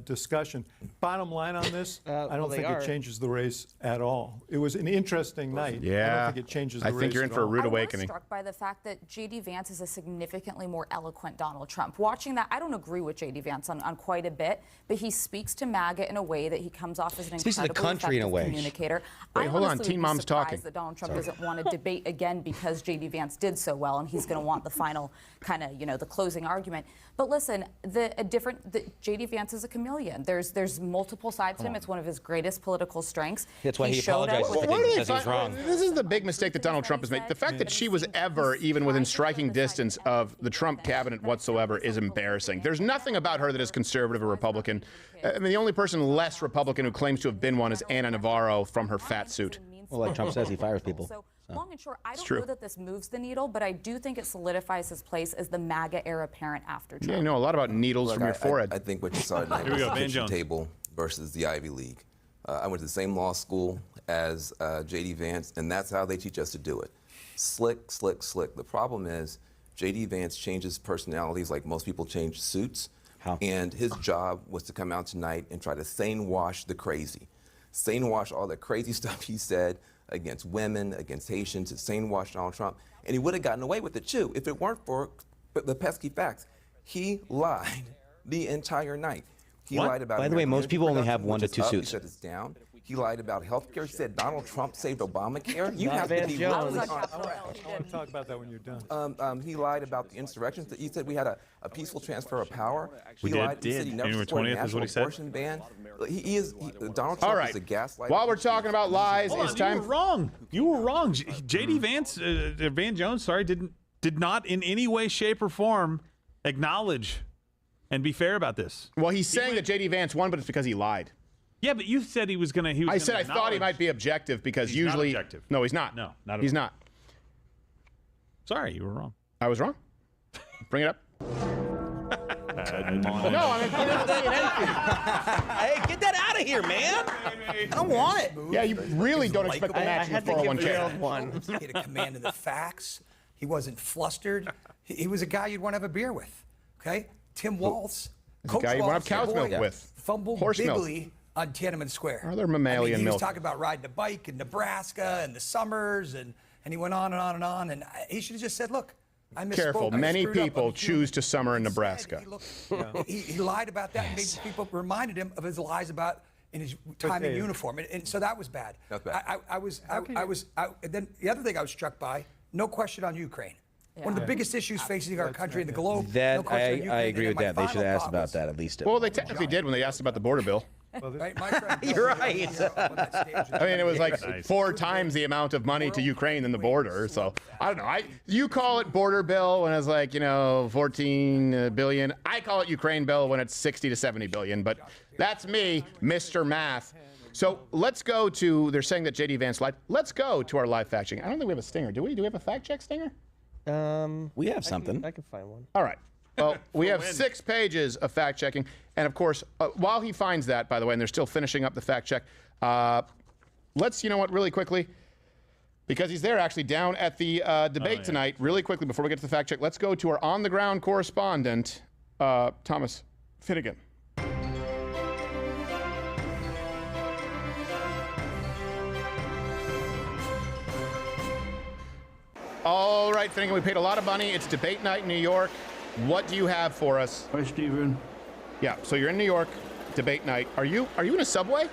discussion. Bottom line on this, I don't think it changes the race at all. It was an interesting night. Yeah, I don't think it changes the race. I think you're in for a rude awakening. I was struck by the fact that J.D. Vance is a significantly more eloquent Donald Trump. Watching that, I don't agree with J.D. Vance on quite a bit, but he speaks to MAGA in a way that he comes off as an incredibly effective communicator. Wait, hold on, Teen Mom's talking. That Donald Trump doesn't want to debate again because J.D. Vance did so well, and he's going to want the final kind of, the closing argument. But listen, J.D. Vance is a chameleon. There's multiple sides to him. It's one of his greatest political strengths. That's why he apologizes for things and says he's wrong. This is the big mistake that Donald Trump has made. The fact that she was ever even within striking distance of the Trump cabinet whatsoever is embarrassing. There's nothing about her that is conservative or Republican. I mean, the only person less Republican who claims to have been one is Ana Navarro from her fat suit. Well, like Trump says, he fires people. So, long and short, I don't know that this moves the needle, but I do think it solidifies his place as the MAGA heir apparent after Trump. Yeah, you know a lot about needles from your forehead. I think what you saw tonight was the kitchen table versus the Ivy League. I went to the same law school as J.D. Vance, and that's how they teach us to do it. Slick, slick, slick. The problem is J.D. Vance changes personalities like most people change suits. How? And his job was to come out tonight and try to sane wash the crazy. Sane wash all the crazy stuff he said against women, against Haitians, sane wash Donald Trump. And he would have gotten away with it too if it weren't for the pesky facts. He lied the entire night. He lied about. By the way, most people only have 1 to 2 suits. He shut us down. He lied about health care. He said Donald Trump saved Obamacare. You have to be I want to talk about that when you're done. He lied about the insurrection. He said we had a peaceful transfer of power. We did. He said he never January supported 20th is what he said. abortion ban. Donald Trump is a gaslighter. While we're talking about lies, it's time. You were wrong. You were wrong. J.D. Vance, Van Jones, did not in any way, shape, or form acknowledge and be fair about this. Well, he's saying that J.D. Vance won, but it's because he lied. Yeah, but you said he was going to. I said I thought he might be objective because he's usually. Not objective. No, he's not. No, not at He's all. not. Sorry, you were wrong. I was wrong. Bring it up. No, I mean, hey, get that out of here, man. I don't want it. Yeah, you really don't expect the match in the 401k. He had a command of the facts. He wasn't flustered. He was a guy you'd want to have a beer with. Okay? Tim Walz. Coach guy you want to have cow's milk with. Fumbled horse bigly milk. On Tiananmen Square. Other mammalian he milk. was talking about riding a bike in Nebraska and the summers, and he went on and on and on. And he should have just said, look, I misspoke. Careful, many people choose to summer in Nebraska. He lied about that and made people reminded him of his lies about in his time in uniform. And so that was bad. That's bad. Then the other thing I was struck by, no question on Ukraine. Yeah. One of the biggest issues facing our country and the globe. That I agree with that. They should have asked about that at least. Well, they technically did when they asked about the border bill. Right, my friend, you're right. I mean, it was like 4 times the amount of money to Ukraine than the border. So I don't know. You call it border bill when it's like 14 billion. I call it Ukraine bill when it's 60 to 70 billion. But that's me, Mr. Math. So let's go to. They're saying that J.D. Vance lied. Let's go to our live fact checking. I don't think we have a stinger. Do we? Do we have a fact check stinger? We have something. I can find one. All right. Well, we have 6 pages of fact checking. And of course, while he finds that, by the way, and they're still finishing up the fact check, let's, really quickly, because he's there actually down at the debate tonight, really quickly before we get to the fact check, let's go to our on-the-ground correspondent, Thomas Finnegan. All right, Finnegan, we paid a lot of money. It's debate night in New York. What do you have for us? Hi, Stephen. Yeah, so you're in New York, debate night. Are you in a subway?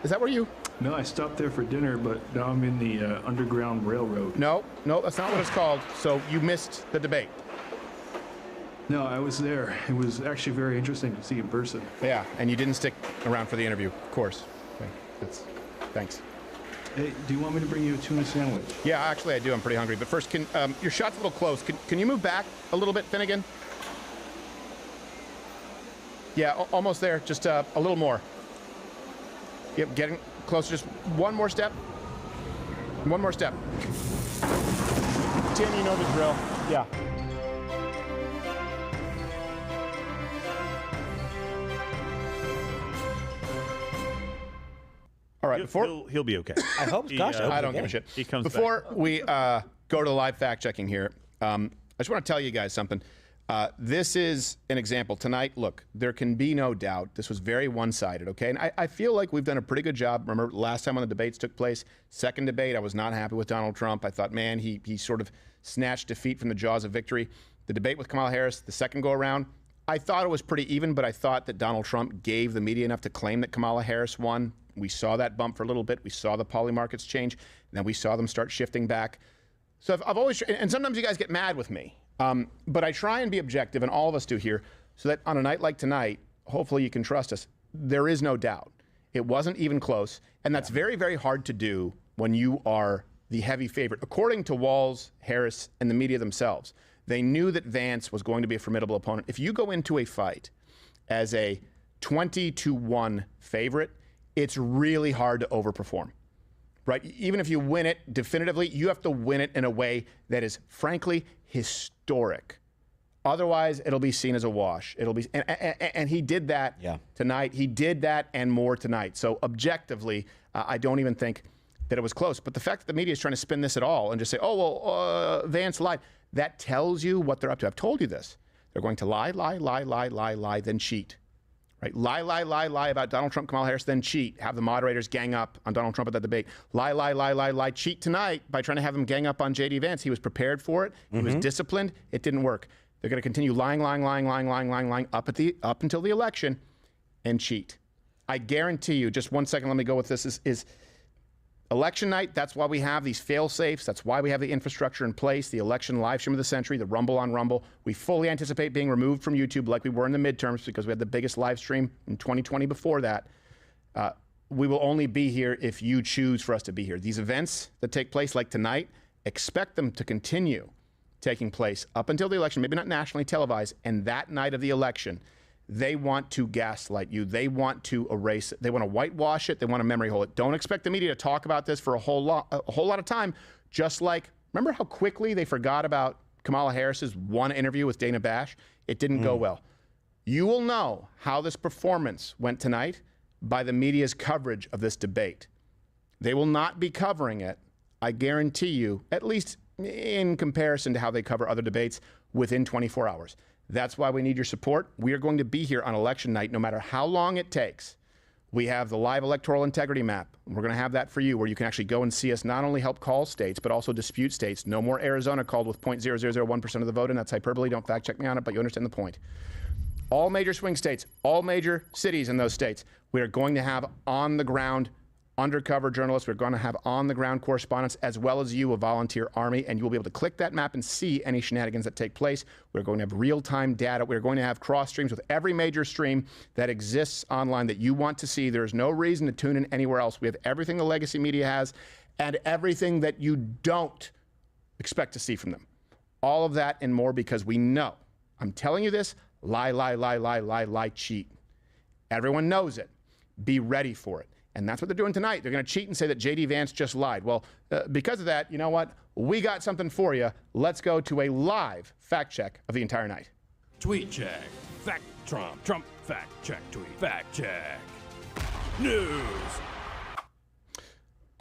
Is that where you? No, I stopped there for dinner, but now I'm in the Underground Railroad. No, that's not what it's called. So you missed the debate. No, I was there. It was actually very interesting to see in person. Yeah, and you didn't stick around for the interview, of course. Okay, thanks. Hey, do you want me to bring you a tuna sandwich? Yeah, actually I do. I'm pretty hungry. But first, your shot's a little close. Can you move back a little bit, Finnegan? Yeah, almost there. Just a little more. Yep, getting closer. Just one more step. One more step. Tim, you know the drill. Yeah. All right, he'll be okay. I hope. Gosh, I don't give a shit. He comes before back. we go to the live fact checking here, I just want to tell you guys something. This is an example tonight. Look, there can be no doubt this was very one-sided. Okay, and I feel like we've done a pretty good job. Remember last time when the debates took place, second debate, I was not happy with Donald Trump. I thought, man, he sort of snatched defeat from the jaws of victory. The debate with Kamala Harris, the second go around, I thought it was pretty even, but I thought that Donald Trump gave the media enough to claim that Kamala Harris won. We saw that bump for a little bit. We saw the poly markets change, and then we saw them start shifting back. So I've always, and sometimes you guys get mad with me, but I try and be objective, and all of us do here, so that on a night like tonight, hopefully you can trust us. There is no doubt. It wasn't even close, and that's very, very hard to do when you are the heavy favorite. According to Walz, Harris, and the media themselves, they knew that Vance was going to be a formidable opponent. If you go into a fight as a 20-1 favorite, it's really hard to overperform, right? Even if you win it definitively, you have to win it in a way that is, frankly, historic. Otherwise, it'll be seen as a wash. It'll be, and he did that tonight. He did that and more tonight. So objectively, I don't even think that it was close. But the fact that the media is trying to spin this at all and just say, oh, well, Vance lied, that tells you what they're up to. I've told you this. They're going to lie, then cheat. Right? Lie about Donald Trump, Kamala Harris, then cheat. Have the moderators gang up on Donald Trump at that debate. Lie, cheat tonight by trying to have him gang up on J.D. Vance. He was prepared for it. He was disciplined. It didn't work. They're going to continue lying up until the election and cheat. I guarantee you, just 1 second, let me go with this, is election night. That's why we have these fail-safes. That's why we have the infrastructure in place, the election live stream of the century, the Rumble on Rumble. We fully anticipate being removed from YouTube like we were in the midterms because we had the biggest live stream in 2020 before that. We will only be here if you choose for us to be here. These events that take place like tonight, expect them to continue taking place up until the election, maybe not nationally televised, and that night of the election, they want to gaslight you. They want to erase it. They want to whitewash it. They want to memory hole it. Don't expect the media to talk about this for a whole lot of time. Just like, remember how quickly they forgot about Kamala Harris's one interview with Dana Bash? It didn't go well. You will know how this performance went tonight by the media's coverage of this debate. They will not be covering it, I guarantee you, at least in comparison to how they cover other debates, within 24 hours. That's why we need your support. We are going to be here on election night, no matter how long it takes. We have the live electoral integrity map. We're going to have that for you, where you can actually go and see us not only help call states, but also dispute states. No more Arizona called with 0.0001% of the vote, and that's hyperbole. Don't fact check me on it, but you understand the point. All major swing states, all major cities in those states, we are going to have on-the-ground undercover journalists. We're going to have on-the-ground correspondents, as well as you, a volunteer army, and you will be able to click that map and see any shenanigans that take place. We're going to have real-time data. We're going to have cross streams with every major stream that exists online that you want to see. There's no reason to tune in anywhere else. We have everything the legacy media has and everything that you don't expect to see from them. All of that and more, because we know, I'm telling you this, lie, cheat. Everyone knows it. Be ready for it. And that's what they're doing tonight. They're going to cheat and say that J.D. Vance just lied. Well, because of that, you know what? We got something for you. Let's go to a live fact check of the entire night. Tweet check. Fact Trump. Trump fact check tweet. Fact check. News.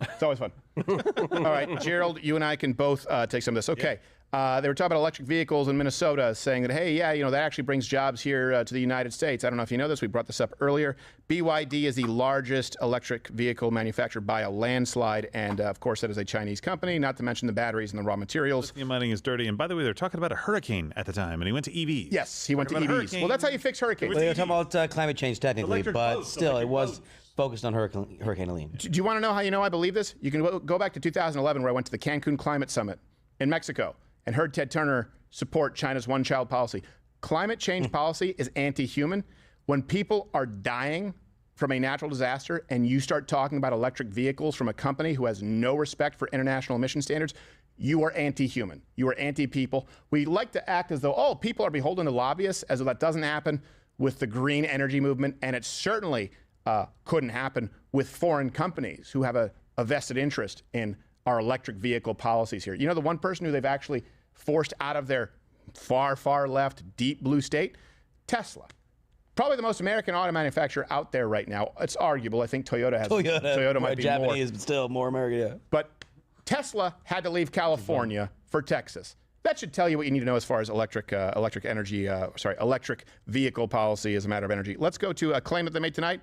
It's always fun. All right, Gerald, you and I can both take some of this. Okay. They were talking about electric vehicles in Minnesota, saying that, hey, yeah, that actually brings jobs here to the United States. I don't know if you know this. We brought this up earlier. BYD is the largest electric vehicle manufacturer by a landslide. And, of course, that is a Chinese company, not to mention the batteries and the raw materials. Lithium mining is dirty. And, by the way, they're talking about a hurricane at the time, and he went to EVs. Yes, he went to EVs. Well, that's how you fix hurricanes. Well, they were talking about climate change, technically, but still, it was focused on Hurricane Helene. Do you want to know how you know I believe this? You can go back to 2011, where I went to the Cancun Climate Summit in Mexico and heard Ted Turner support China's one-child policy. Climate change policy is anti-human. When people are dying from a natural disaster and you start talking about electric vehicles from a company who has no respect for international emission standards, you are anti-human. You are anti-people. We like to act as though, oh, people are beholden to lobbyists, as though that doesn't happen with the green energy movement, and it certainly couldn't happen with foreign companies who have a vested interest in our electric vehicle policies here. You know, the one person who they've actually forced out of their far, far left, deep blue state? Tesla. Probably the most American auto manufacturer out there right now. It's arguable. I think Toyota has. Toyota might be Japanese, more. but still more American. Yeah. But Tesla had to leave California for Texas. That should tell you what you need to know as far as electric vehicle policy as a matter of energy. Let's go to a claim that they made tonight.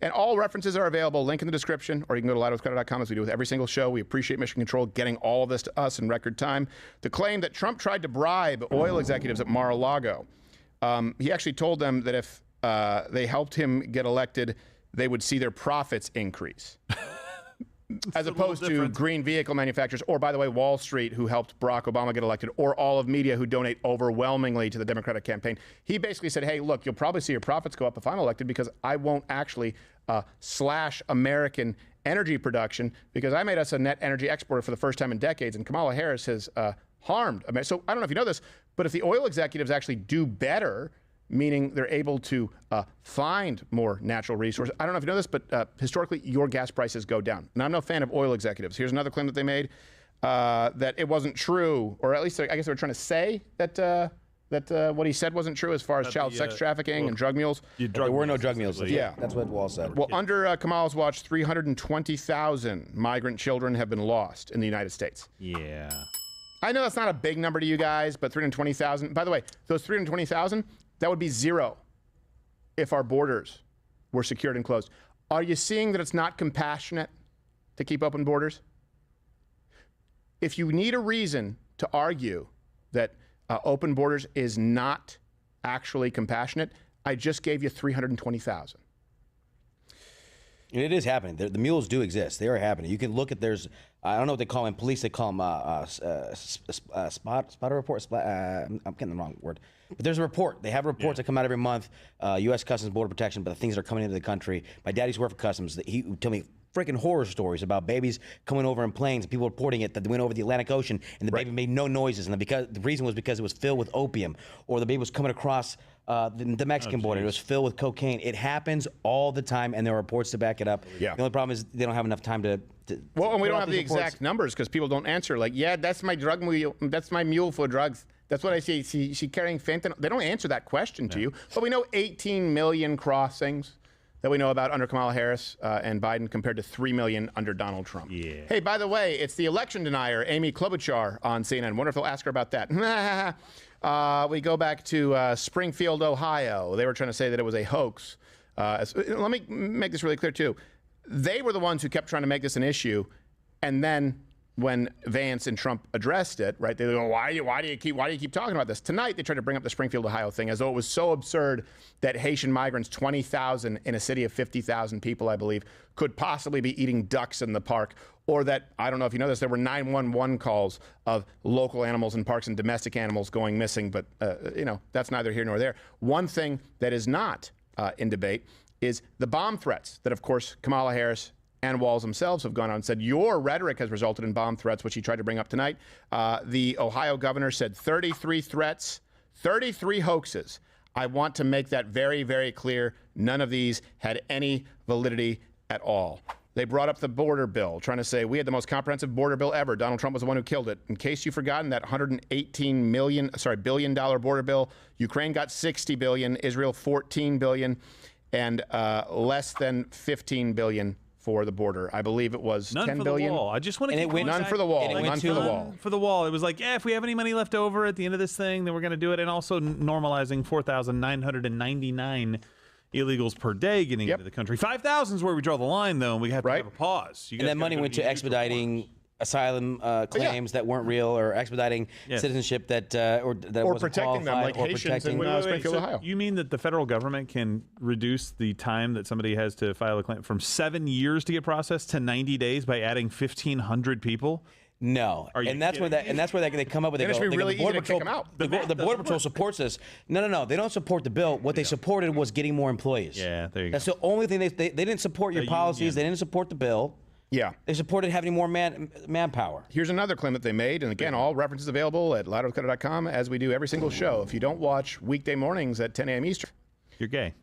And all references are available. Link in the description, or you can go to louderwithcrowder.com as we do with every single show. We appreciate Mission Control getting all of this to us in record time. The claim that Trump tried to bribe oil executives at Mar-a-Lago. He actually told them that if they helped him get elected, they would see their profits increase. As opposed to green vehicle manufacturers, or, by the way, Wall Street, who helped Barack Obama get elected, or all of media who donate overwhelmingly to the Democratic campaign. He basically said, hey, look, you'll probably see your profits go up if I'm elected because I won't actually slash American energy production because I made us a net energy exporter for the first time in decades, and Kamala Harris has harmed America. So I don't know if you know this, but if the oil executives actually do better, meaning they're able to find more natural resources. I don't know if you know this, but historically, your gas prices go down. And I'm no fan of oil executives. Here's another claim that they made, that it wasn't true, or at least I guess they were trying to say that what he said wasn't true as far as child sex trafficking and drug mules. There were no drug mules. Yeah. That's what Walz said. Well, under Kamala's watch, 320,000 migrant children have been lost in the United States. Yeah. I know that's not a big number to you guys, but 320,000. By the way, those 320,000, that would be zero if our borders were secured and closed. Are you seeing that it's not compassionate to keep open borders? If you need a reason to argue that open borders is not actually compassionate, I just gave you 320,000. And it is happening. The mules do exist. They are happening. You can look at I don't know what they call them. Police, they call them spotter report. I'm getting the wrong word. But there's a report. They have reports that come out every month. U.S. Customs Border Protection, but the things that are coming into the country. My daddy's worked for Customs. He would tell me freaking horror stories about babies coming over in planes and people reporting it that they went over the Atlantic Ocean and the baby made no noises, and the reason was because it was filled with opium, or the baby was coming across the Mexican border. It was filled with cocaine. It happens all the time, and there are reports to back it up. Yeah. The only problem is they don't have enough time to well, and we don't have the exact numbers because people don't answer. Like, yeah, that's my drug mule. That's my mule for drugs. That's what I see. She carrying fentanyl. They don't answer that question to you. But we know 18 million crossings that we know about under Kamala Harris and Biden compared to 3 million under Donald Trump. Yeah. Hey, by the way, it's the election denier, Amy Klobuchar, on CNN. Wonder if they'll ask her about that. We go back to Springfield, Ohio. They were trying to say that it was a hoax. Let me make this really clear, too. They were the ones who kept trying to make this an issue, and then when Vance and Trump addressed it, right, they go, why do you keep talking about this? Tonight, they tried to bring up the Springfield, Ohio thing as though it was so absurd that Haitian migrants, 20,000 in a city of 50,000 people, I believe, could possibly be eating ducks in the park, or that, I don't know if you know this, there were 911 calls of local animals in parks and domestic animals going missing, but, that's neither here nor there. One thing that is not in debate is the bomb threats that, of course, Kamala Harris and Walz themselves have gone on and said, your rhetoric has resulted in bomb threats, which he tried to bring up tonight. The Ohio governor said 33 threats, 33 hoaxes. I want to make that very, very clear. None of these had any validity at all. They brought up the border bill, trying to say we had the most comprehensive border bill ever. Donald Trump was the one who killed it. In case you've forgotten, that $118 billion border bill, Ukraine got $60 billion, Israel $14 billion, and less than $15 billion for the border. I believe it was none $10 for billion. The wall. I just want to keep none for the wall. None for the wall. For the wall. It was like, if we have any money left over at the end of this thing, then we're going to do it. And also normalizing 4,999 illegals per day getting into the country. 5,000 is where we draw the line, though, and we have to have a pause. And that money went to expediting asylum claims that weren't real, or expediting citizenship that wasn't protecting them, like Haitians in Springfield, Ohio. You mean that the federal government can reduce the time that somebody has to file a claim from 7 years to get processed to 90 days by adding 1,500 people? No, and that's where they come up with. They go, really easy to kick them out. The Border Patrol supports this. No, they don't support the bill. What they supported was getting more employees. Yeah, there you go. That's the only thing they didn't support your policies. They didn't support the bill. Yeah. They supported having more manpower. Here's another claim that they made, and again, all references available at louderwithcutter.com, as we do every single show. If you don't watch weekday mornings at 10 a.m. Eastern, you're gay.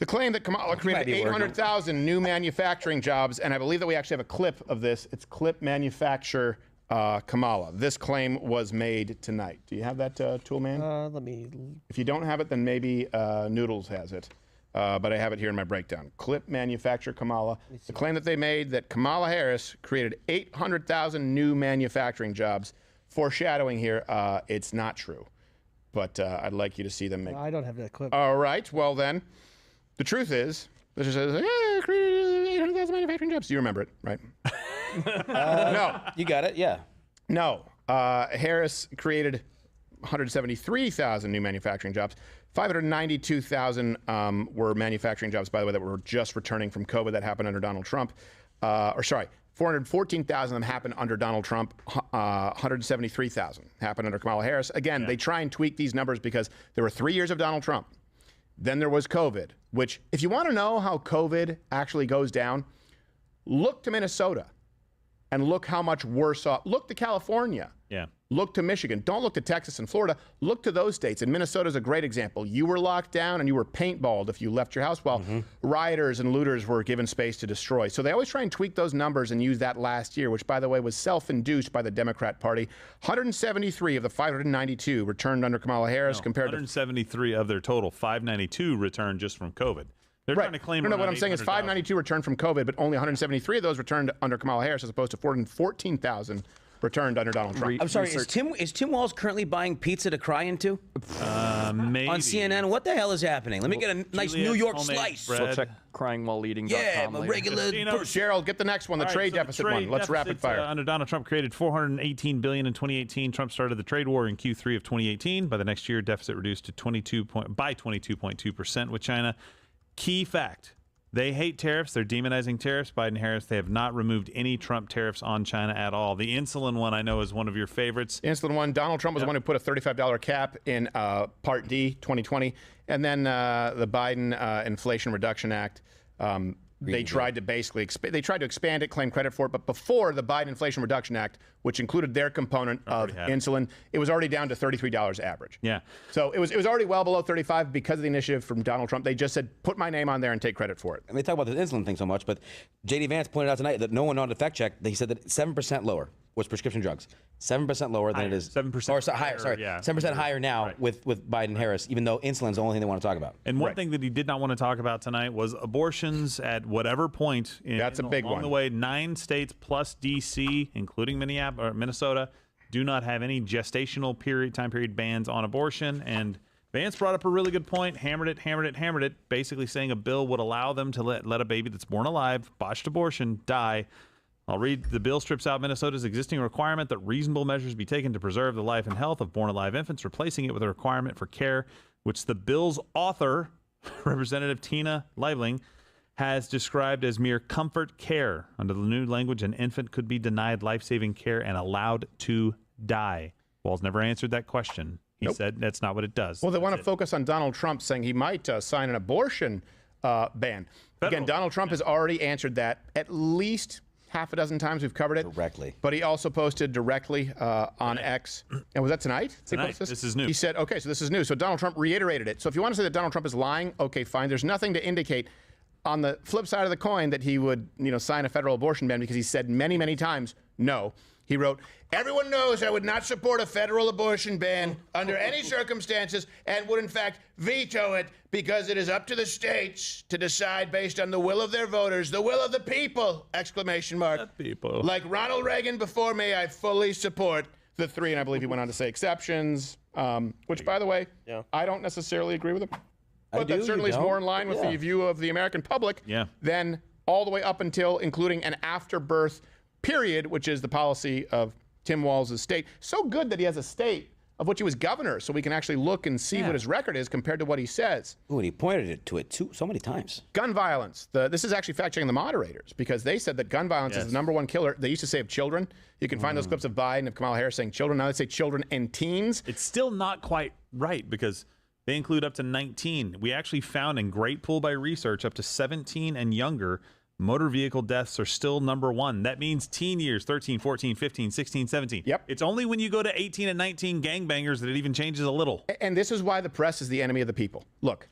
The claim that Kamala created 800,000 new manufacturing jobs, and I believe that we actually have a clip of this. It's clip manufacture Kamala. This claim was made tonight. Do you have that, tool man? Let me. If you don't have it, then maybe Noodles has it. But I have it here in my breakdown. Clip manufacture Kamala. The claim that they made that Kamala Harris created 800,000 new manufacturing jobs. Foreshadowing here, it's not true. But I'd like you to see them make. I don't have that clip. All right. Well, then, the truth is, this just says, yeah, created 800,000 manufacturing jobs. You remember it, right? No. You got it, yeah. No. Harris created 173,000 new manufacturing jobs. 592,000 were manufacturing jobs, by the way, that were just returning from COVID. That happened under Donald Trump. 414,000 of them happened under Donald Trump. 173,000 happened under Kamala Harris. Again, they try and tweak these numbers because there were 3 years of Donald Trump. Then there was COVID, which, if you want to know how COVID actually goes down, look to Minnesota and look how much worse off. Look to California. Yeah. Look to Michigan. Don't look to Texas and Florida. Look to those states. And Minnesota is a great example. You were locked down and you were paintballed if you left your house while rioters and looters were given space to destroy. So they always try and tweak those numbers and use that last year, which, by the way, was self-induced by the Democrat Party. 173 of the 592 returned under Kamala Harris compared to 173 of their total. 592 returned just from COVID. They're trying to claim. No, what I'm saying is 592 returned from COVID, but only 173 of those returned under Kamala Harris, as opposed to 414,000 returned under Donald Trump. I'm sorry, is Tim Walz currently buying pizza to cry into? Maybe. On CNN? What the hell is happening? Let me get a nice New York slice. So check cryingwhileeating.com. Yeah, I'm a regular person. Gerald, get the next one, the trade deficit one. Let's rapid fire. Under Donald Trump created $418 billion in 2018. Trump started the trade war in Q3 of 2018. By the next year, deficit reduced to 22.2% with China. Key fact. They hate tariffs. They're demonizing tariffs. Biden, Harris, they have not removed any Trump tariffs on China at all. The insulin one, I know, is one of your favorites. Insulin one. Donald Trump was the one who put a $35 cap in Part D 2020. And then the Biden Inflation Reduction Act. They tried to basically expand it, claim credit for it. But before the Biden Inflation Reduction Act, which included their component of insulin, it was already down to $33 average. Yeah. So it was already well below 35 because of the initiative from Donald Trump. They just said, put my name on there and take credit for it. And they talk about the insulin thing so much, but J.D. Vance pointed out tonight that no one on the fact check, he said that 7% lower was prescription drugs. 7% lower than it is. 7% higher, sorry. Yeah. 7% higher now with Biden Harris, even though insulin's the only thing they want to talk about. And one thing that he did not want to talk about tonight was abortions at whatever point along the way. 9 states plus D.C., including Minnesota, do not have any gestational time period bans on abortion. And Vance brought up a really good point, hammered it, basically saying a bill would allow them to let a baby that's born alive, botched abortion, die. I'll read. The bill strips out Minnesota's existing requirement that reasonable measures be taken to preserve the life and health of born alive infants, replacing it with a requirement for care, which the bill's author, Representative Tina Liebling, has described as mere comfort care. Under the new language, an infant could be denied life-saving care and allowed to die. Walz never answered that question. He said that's not what it does. Well, they want to focus on Donald Trump saying he might sign an abortion ban. Again, Donald Trump has already answered that at least half a dozen times. We've covered it directly. But he also posted directly on X. And was that tonight? Tonight. This is new. He said, okay, so this is new. So Donald Trump reiterated it. So if you want to say that Donald Trump is lying, okay, fine. There's nothing to indicate on the flip side of the coin that he would, sign a federal abortion ban, because he said many, many times no. He wrote, everyone knows I would not support a federal abortion ban under any circumstances and would, in fact, veto it because it is up to the states to decide based on the will of their voters, the will of the people, exclamation mark. People. Like Ronald Reagan before me, I fully support the 3, and I believe he went on to say exceptions, which, by the way, I don't necessarily agree with him. But that certainly is more in line with the view of the American public than all the way up until, including an afterbirth period, which is the policy of Tim Walz's state. So good that he has a state of which he was governor, so we can actually look and see what his record is compared to what he says. Ooh, and he pointed to it so many times. Gun violence. This is actually fact-checking the moderators, because they said that gun violence is the #1 killer. They used to say of children. You can find those clips of Biden, of Kamala Harris saying children. Now they say children and teens. It's still not quite right, because they include up to 19. We actually found in great pull by research up to 17 and younger, motor vehicle deaths are still #1. That means teen years, 13, 14, 15, 16, 17. Yep. It's only when you go to 18 and 19 gangbangers that it even changes a little. And this is why the press is the enemy of the people. Look,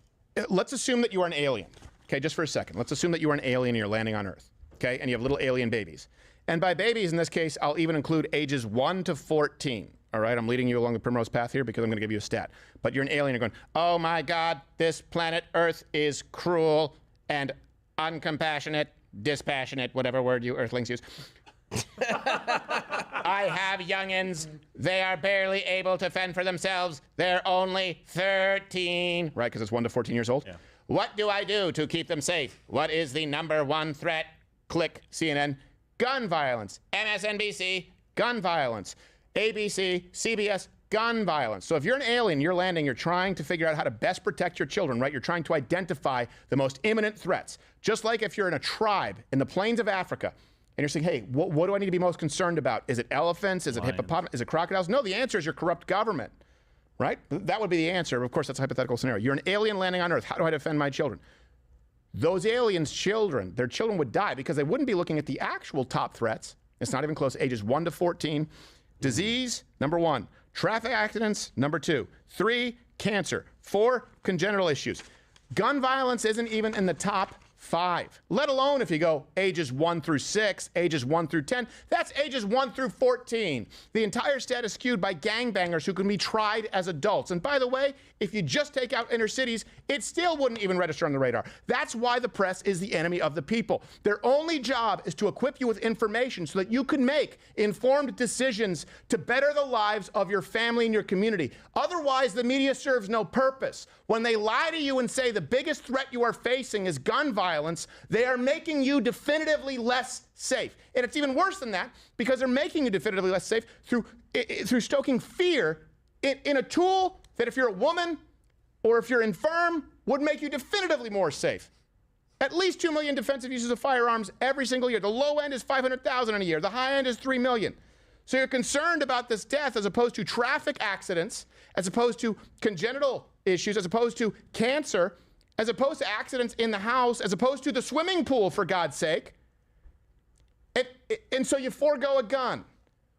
let's assume that you are an alien. Okay, just for a second. Let's assume that you are an alien and you're landing on Earth. Okay, and you have little alien babies. And by babies, in this case, I'll even include ages 1 to 14. All right, I'm leading you along the primrose path here because I'm going to give you a stat. But you're an alien, you're going, oh my God, this planet Earth is cruel and uncompassionate, dispassionate, whatever word you Earthlings use. I have youngins. They are barely able to fend for themselves. They're only 13. Right, because it's 1 to 14 years old. Yeah. What do I do to keep them safe? What is the #1 threat? Click CNN. Gun violence. MSNBC, gun violence. ABC, CBS, gun violence. So if you're an alien, you're landing, you're trying to figure out how to best protect your children, right? You're trying to identify the most imminent threats. Just like if you're in a tribe in the plains of Africa, and you're saying, hey, what do I need to be most concerned about? Is it elephants? Is it hippopotamus? Is it crocodiles? No, the answer is your corrupt government, right? That would be the answer. Of course, that's a hypothetical scenario. You're an alien landing on Earth. How do I defend my children? Those aliens' children, their children would die because they wouldn't be looking at the actual top threats. It's not even close. Ages 1 to 14. Disease, #1. Traffic accidents, #2. 3, cancer. 4, congenital issues. Gun violence isn't even in the top 5, let alone if you go ages 1 through 6, ages 1 through 10, that's ages 1 through 14. The entire stat is skewed by gangbangers who can be tried as adults. And by the way, if you just take out inner cities, it still wouldn't even register on the radar. That's why the press is the enemy of the people. Their only job is to equip you with information so that you can make informed decisions to better the lives of your family and your community. Otherwise, the media serves no purpose. When they lie to you and say the biggest threat you are facing is gun violence, they are making you definitively less safe. And it's even worse than that because they're making you definitively less safe through stoking fear in a tool that if you're a woman or if you're infirm would make you definitively more safe. At least 2 million defensive uses of firearms every single year. The low end is 500,000 in a year. The high end is 3 million. So you're concerned about this death as opposed to traffic accidents, as opposed to congenital issues, as opposed to cancer, as opposed to accidents in the house, as opposed to the swimming pool, for God's sake. And so you forego a gun,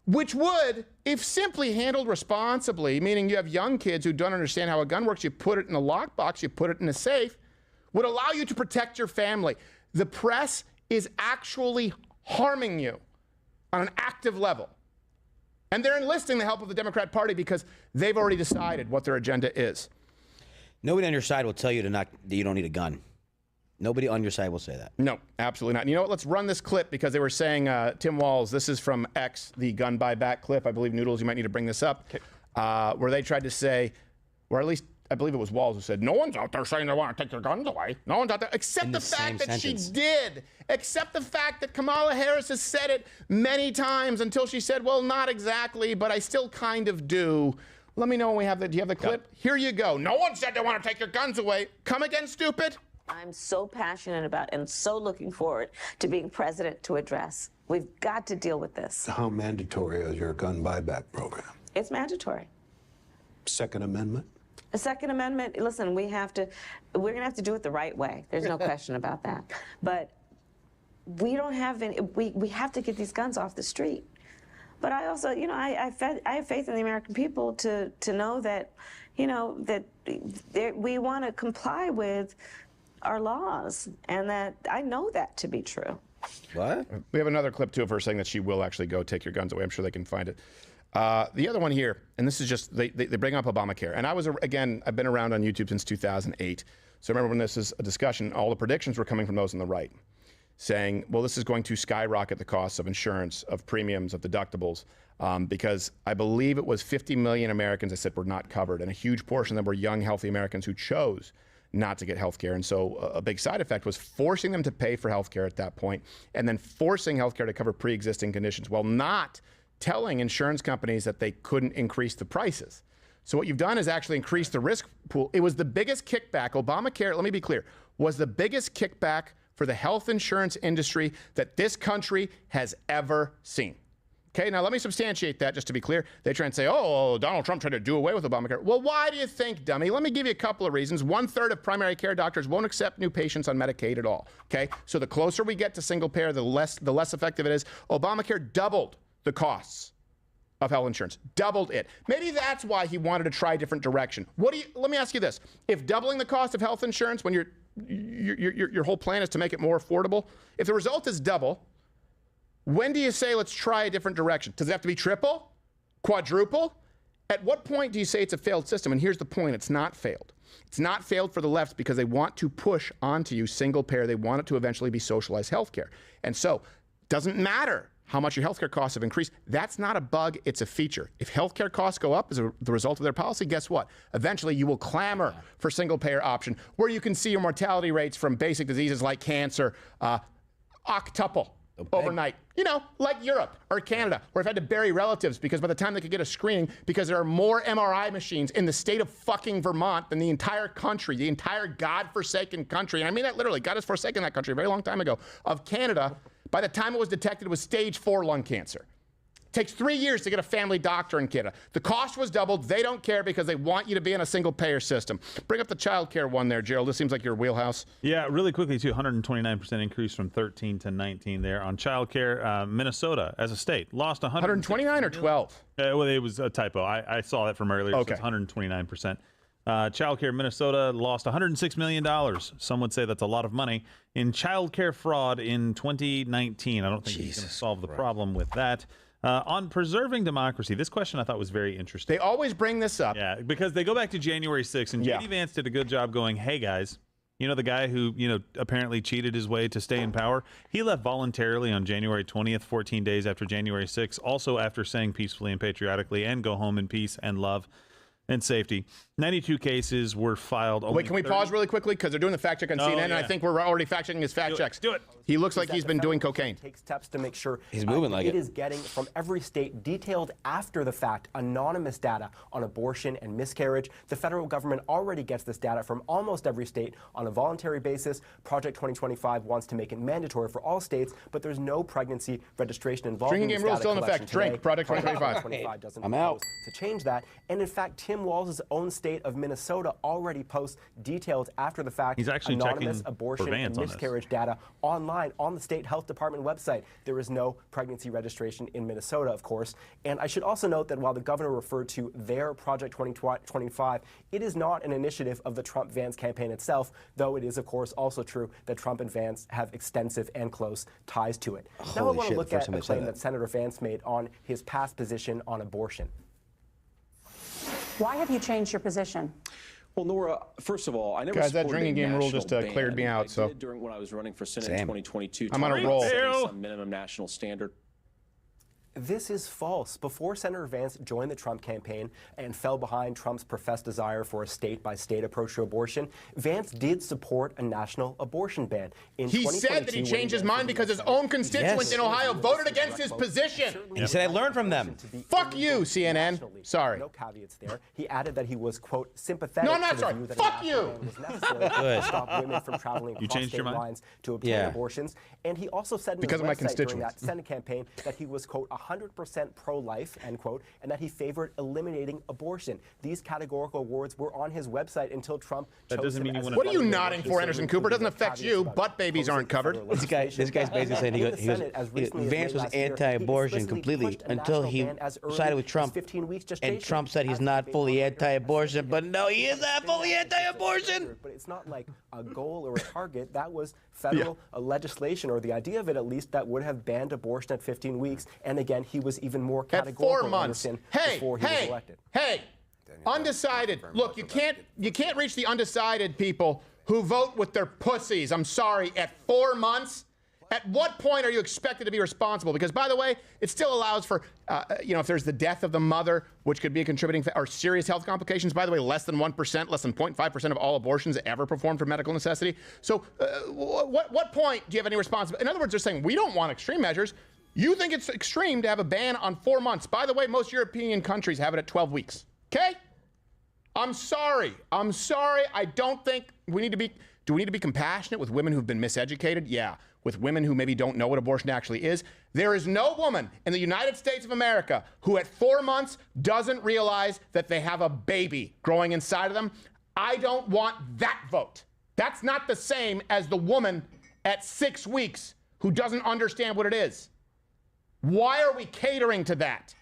which would, if simply handled responsibly, meaning you have young kids who don't understand how a gun works, you put it in a lockbox, you put it in a safe, would allow you to protect your family. The press is actually harming you on an active level. And they're enlisting the help of the Democrat Party because they've already decided what their agenda is. Nobody on your side will tell you that you don't need a gun. Nobody on your side will say that. No, absolutely not. And you know what? Let's run this clip because they were saying, Tim Walz, this is from X, the gun buyback clip. I believe, Noodles, you might need to bring this up. Okay. Where they tried to say, or at least I believe it was Walz who said, no one's out there saying they want to take their guns away. No one's out there, except the fact that she did. Except the fact that Kamala Harris has said it many times until she said, well, not exactly, but I still kind of do. Let me know when we have the, do you have the clip? Yep. Here you go. No one said they want to take your guns away. Come again, stupid. I'm so passionate about and so looking forward to being president to address. We've got to deal with this. How mandatory is your gun buyback program? It's mandatory. Second Amendment? The Second Amendment, listen, we're going to have to do it the right way. There's no question about that. But we don't have any, we have to get these guns off the street. But I also, you know, I have faith in the American people to know that, you know, that we want to comply with our laws, and that I know that to be true. What? We have another clip too of her saying that she will actually go take your guns away. I'm sure they can find it. The other one here, and this is just, they bring up Obamacare. And I was, again, I've been around on YouTube since 2008. So remember when this is a discussion, all the predictions were coming from those on the right, saying, well, this is going to skyrocket the costs of insurance, of premiums, of deductibles, because I believe it was 50 million Americans, I said, were not covered. And a huge portion of them were young, healthy Americans who chose not to get health care. And so a big side effect was forcing them to pay for health care at that point, and then forcing health care to cover pre-existing conditions while not telling insurance companies that they couldn't increase the prices. So what you've done is actually increase the risk pool. It was the biggest kickback. Obamacare, let me be clear, was the biggest kickback for the health insurance industry that this country has ever seen. Okay, now let me substantiate that just to be clear. They try and say, oh, Donald Trump tried to do away with Obamacare. Well, why do you think, dummy? Let me give you a couple of reasons. 1/3 of primary care doctors won't accept new patients on Medicaid at all. Okay, so the closer we get to single payer, the less effective it is. Obamacare doubled the costs of health insurance. Doubled it. Maybe that's why he wanted to try a different direction. Let me ask you this. If doubling the cost of health insurance when your whole plan is to make it more affordable, if the result is double, when do you say let's try a different direction? Does it have to be triple? Quadruple? At what point do you say it's a failed system? And here's the point, it's not failed. It's not failed for the left because they want to push onto you single payer. They want it to eventually be socialized healthcare. And so, doesn't matter how much your healthcare costs have increased. That's not a bug, it's a feature. If healthcare costs go up as the result of their policy, guess what? Eventually you will clamor for single payer option where you can see your mortality rates from basic diseases like cancer octuple overnight. You know, like Europe or Canada, where I've had to bury relatives because by the time they could get a screening, because there are more MRI machines in the state of fucking Vermont than the entire country, the entire godforsaken country, and I mean that literally, God has forsaken that country a very long time ago, of Canada. By the time it was detected, it was stage 4 lung cancer. It takes 3 years to get a family doctor in Canada. The cost was doubled. They don't care because they want you to be in a single payer system. Bring up the child care one there, Gerald. This seems like your wheelhouse. Yeah, really quickly, too. 129% increase from 13 to 19 there. On child care, Minnesota, as a state, lost 129 or 12? Well, it was a typo. I saw that from earlier. Okay. So it's 129%. Childcare Minnesota lost $106 million. Some would say that's a lot of money in childcare fraud in 2019. I don't think he's going to solve the problem with that. On preserving democracy, this question I thought was very interesting. They always bring this up. Yeah, because they go back to January 6th, and J.D. Vance did a good job going, hey, guys, you know the guy who, apparently cheated his way to stay in power? He left voluntarily on January 20th, 14 days after January 6th, also after saying peacefully and patriotically, and go home in peace and love and safety. 92 cases were filed. Wait, can we pause really quickly? Because they're doing the fact check on CNN, and I think we're already fact checking his fact checks. Do it. He looks like he's been doing cocaine. Take steps to make sure he's moving like it. It is getting from every state detailed after the fact anonymous data on abortion and miscarriage. The federal government already gets this data from almost every state on a voluntary basis. Project 2025 wants to make it mandatory for all states, but there's no pregnancy registration involved. Drinking game rules still in effect. Drink. Project 2025. 2025 doesn't I'm out. to change that. And in fact, Tim Walz's own state of Minnesota already posts detailed after the fact He's actually anonymous checking abortion for and Vance on this. miscarriage data online on the state health department website. There is no pregnancy registration in Minnesota, of course. And I should also note that while the governor referred to their Project 2025, it is not an initiative of the Trump-Vance campaign itself, though it is, of course, also true that Trump and Vance have extensive and close ties to it. Now I want to look at a claim that Senator Vance made on his past position on abortion. Why have you changed your position? Well, Nora, first of all, I never Guys, that supported drinking a game rule national just cleared me ban. out, so. I did during when I was running for Senate in 2022. I'm on a roll. Setting some minimum national standard. This is false. Before Senator Vance joined the Trump campaign and fell behind Trump's professed desire for a state-by-state approach to abortion, Vance did support a national abortion ban. He said that he changed his mind because his own constituents in Ohio voted against his position. He said, I learned from them. Fuck you, CNN. Sorry. No caveats there. He added that he was, quote, sympathetic No, I'm not to the sorry. view that Fuck a you. national ban was necessary to stop women from traveling You across changed state your mind? lines to obtain abortions. And he also said in Because his of my website during constituents. that Senate campaign that he was, quote, 100% pro-life, end quote, and that he favored eliminating abortion. These categorical words were on his website until Trump chose him as What are you nodding for, Anderson Cooper? It doesn't affect you. Butt babies aren't covered. This guy's basically saying Vance was anti-abortion completely until he sided with Trump. And Trump said he's not fully anti-abortion, but no, he is not fully anti-abortion. But it's not like a goal or a target. That was federal legislation, or the idea of it at least, that would have banned abortion at 15 weeks. And again, he was even more At categorical 4 months. before he was elected. Hey, undecided. Look, you can't reach the undecided people who vote with their pussies. I'm sorry. At 4 months? At what point are you expected to be responsible? Because, by the way, it still allows for, if there's the death of the mother, which could be a contributing or serious health complications. By the way, less than 1%, less than 0.5% of all abortions ever performed for medical necessity. So what point do you have any responsibility? In other words, they're saying we don't want extreme measures. You think it's extreme to have a ban on 4 months. By the way, most European countries have it at 12 weeks. Okay? I'm sorry. I don't think do we need to be compassionate with women who've been miseducated? Yeah. With women who maybe don't know what abortion actually is. There is no woman in the United States of America who at 4 months doesn't realize that they have a baby growing inside of them. I don't want that vote. That's not the same as the woman at 6 weeks who doesn't understand what it is. Why are we catering to that?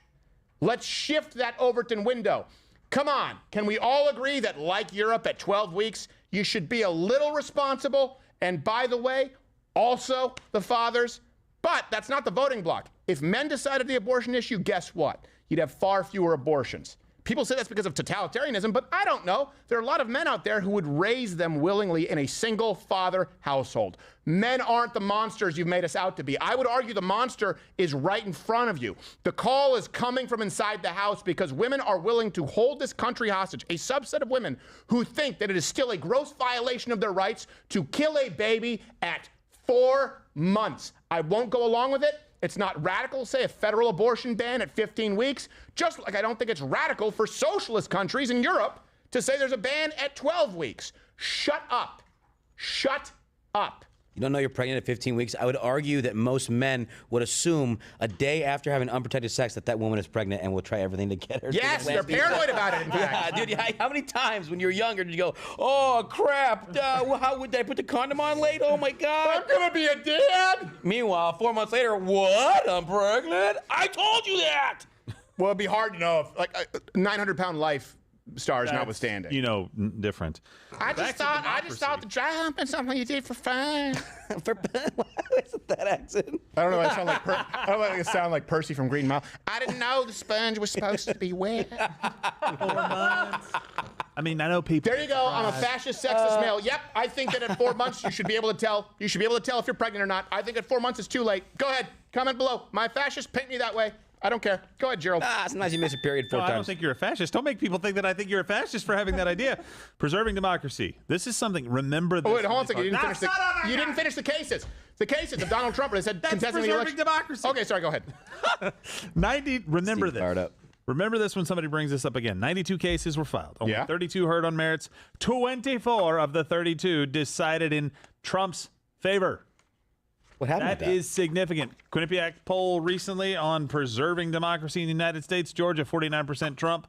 Let's shift that Overton window. Come on, can we all agree that, like Europe at 12 weeks, you should be a little responsible? And by the way, also the fathers. But that's not the voting bloc. If men decided the abortion issue, guess what? You'd have far fewer abortions. People say that's because of totalitarianism, but I don't know. There are a lot of men out there who would raise them willingly in a single father household. Men aren't the monsters you've made us out to be. I would argue the monster is right in front of you. The call is coming from inside the house because women are willing to hold this country hostage, a subset of women who think that it is still a gross violation of their rights to kill a baby at 4 months. I won't go along with it. It's not radical, say, a federal abortion ban at 15 weeks, just like I don't think it's radical for socialist countries in Europe to say there's a ban at 12 weeks. Shut up. Shut up. You don't know you're pregnant at 15 weeks. I would argue that most men would assume a day after having unprotected sex that woman is pregnant and will try everything to get her. Yes, they're paranoid about it, in fact. Yeah, dude, how many times when you were younger did you go, oh, crap, how would I put the condom on late? Oh, my God. I'm going to be a dad. Meanwhile, 4 months later, what? I'm pregnant? I told you that. Well, it'd be hard to know if, like, 900-pound life stars notwithstanding. You know, different. I just thought the dry hump is something you did for fun. For fun? Isn't that accent? I don't know. I sound like I don't know. It sound like Percy from Green Mile. I didn't know the sponge was supposed to be wet. 4 months. I mean, I know people. There you go. I'm a fascist, sexist male. Yep. I think that at 4 months you should be able to tell. You should be able to tell if you're pregnant or not. I think at 4 months it's too late. Go ahead. Comment below. My fascist paint me that way. I don't care. Go ahead, Gerald. Sometimes you miss a period 4 times. I don't think you're a fascist. Don't make people think that I think you're a fascist for having that idea. Preserving democracy. This is something. Remember this. Oh, wait, hold on a second. You didn't finish the cases. The cases of Donald Trump. They said contesting the election. Democracy. Okay, sorry. Go ahead. 90. Remember Steve this. fired up. Remember this when somebody brings this up again. 92 cases were filed. Only 32 heard on merits. 24 of the 32 decided in Trump's favor. What happened? That is significant. Quinnipiac poll recently on preserving democracy in the United States. Georgia, 49% Trump,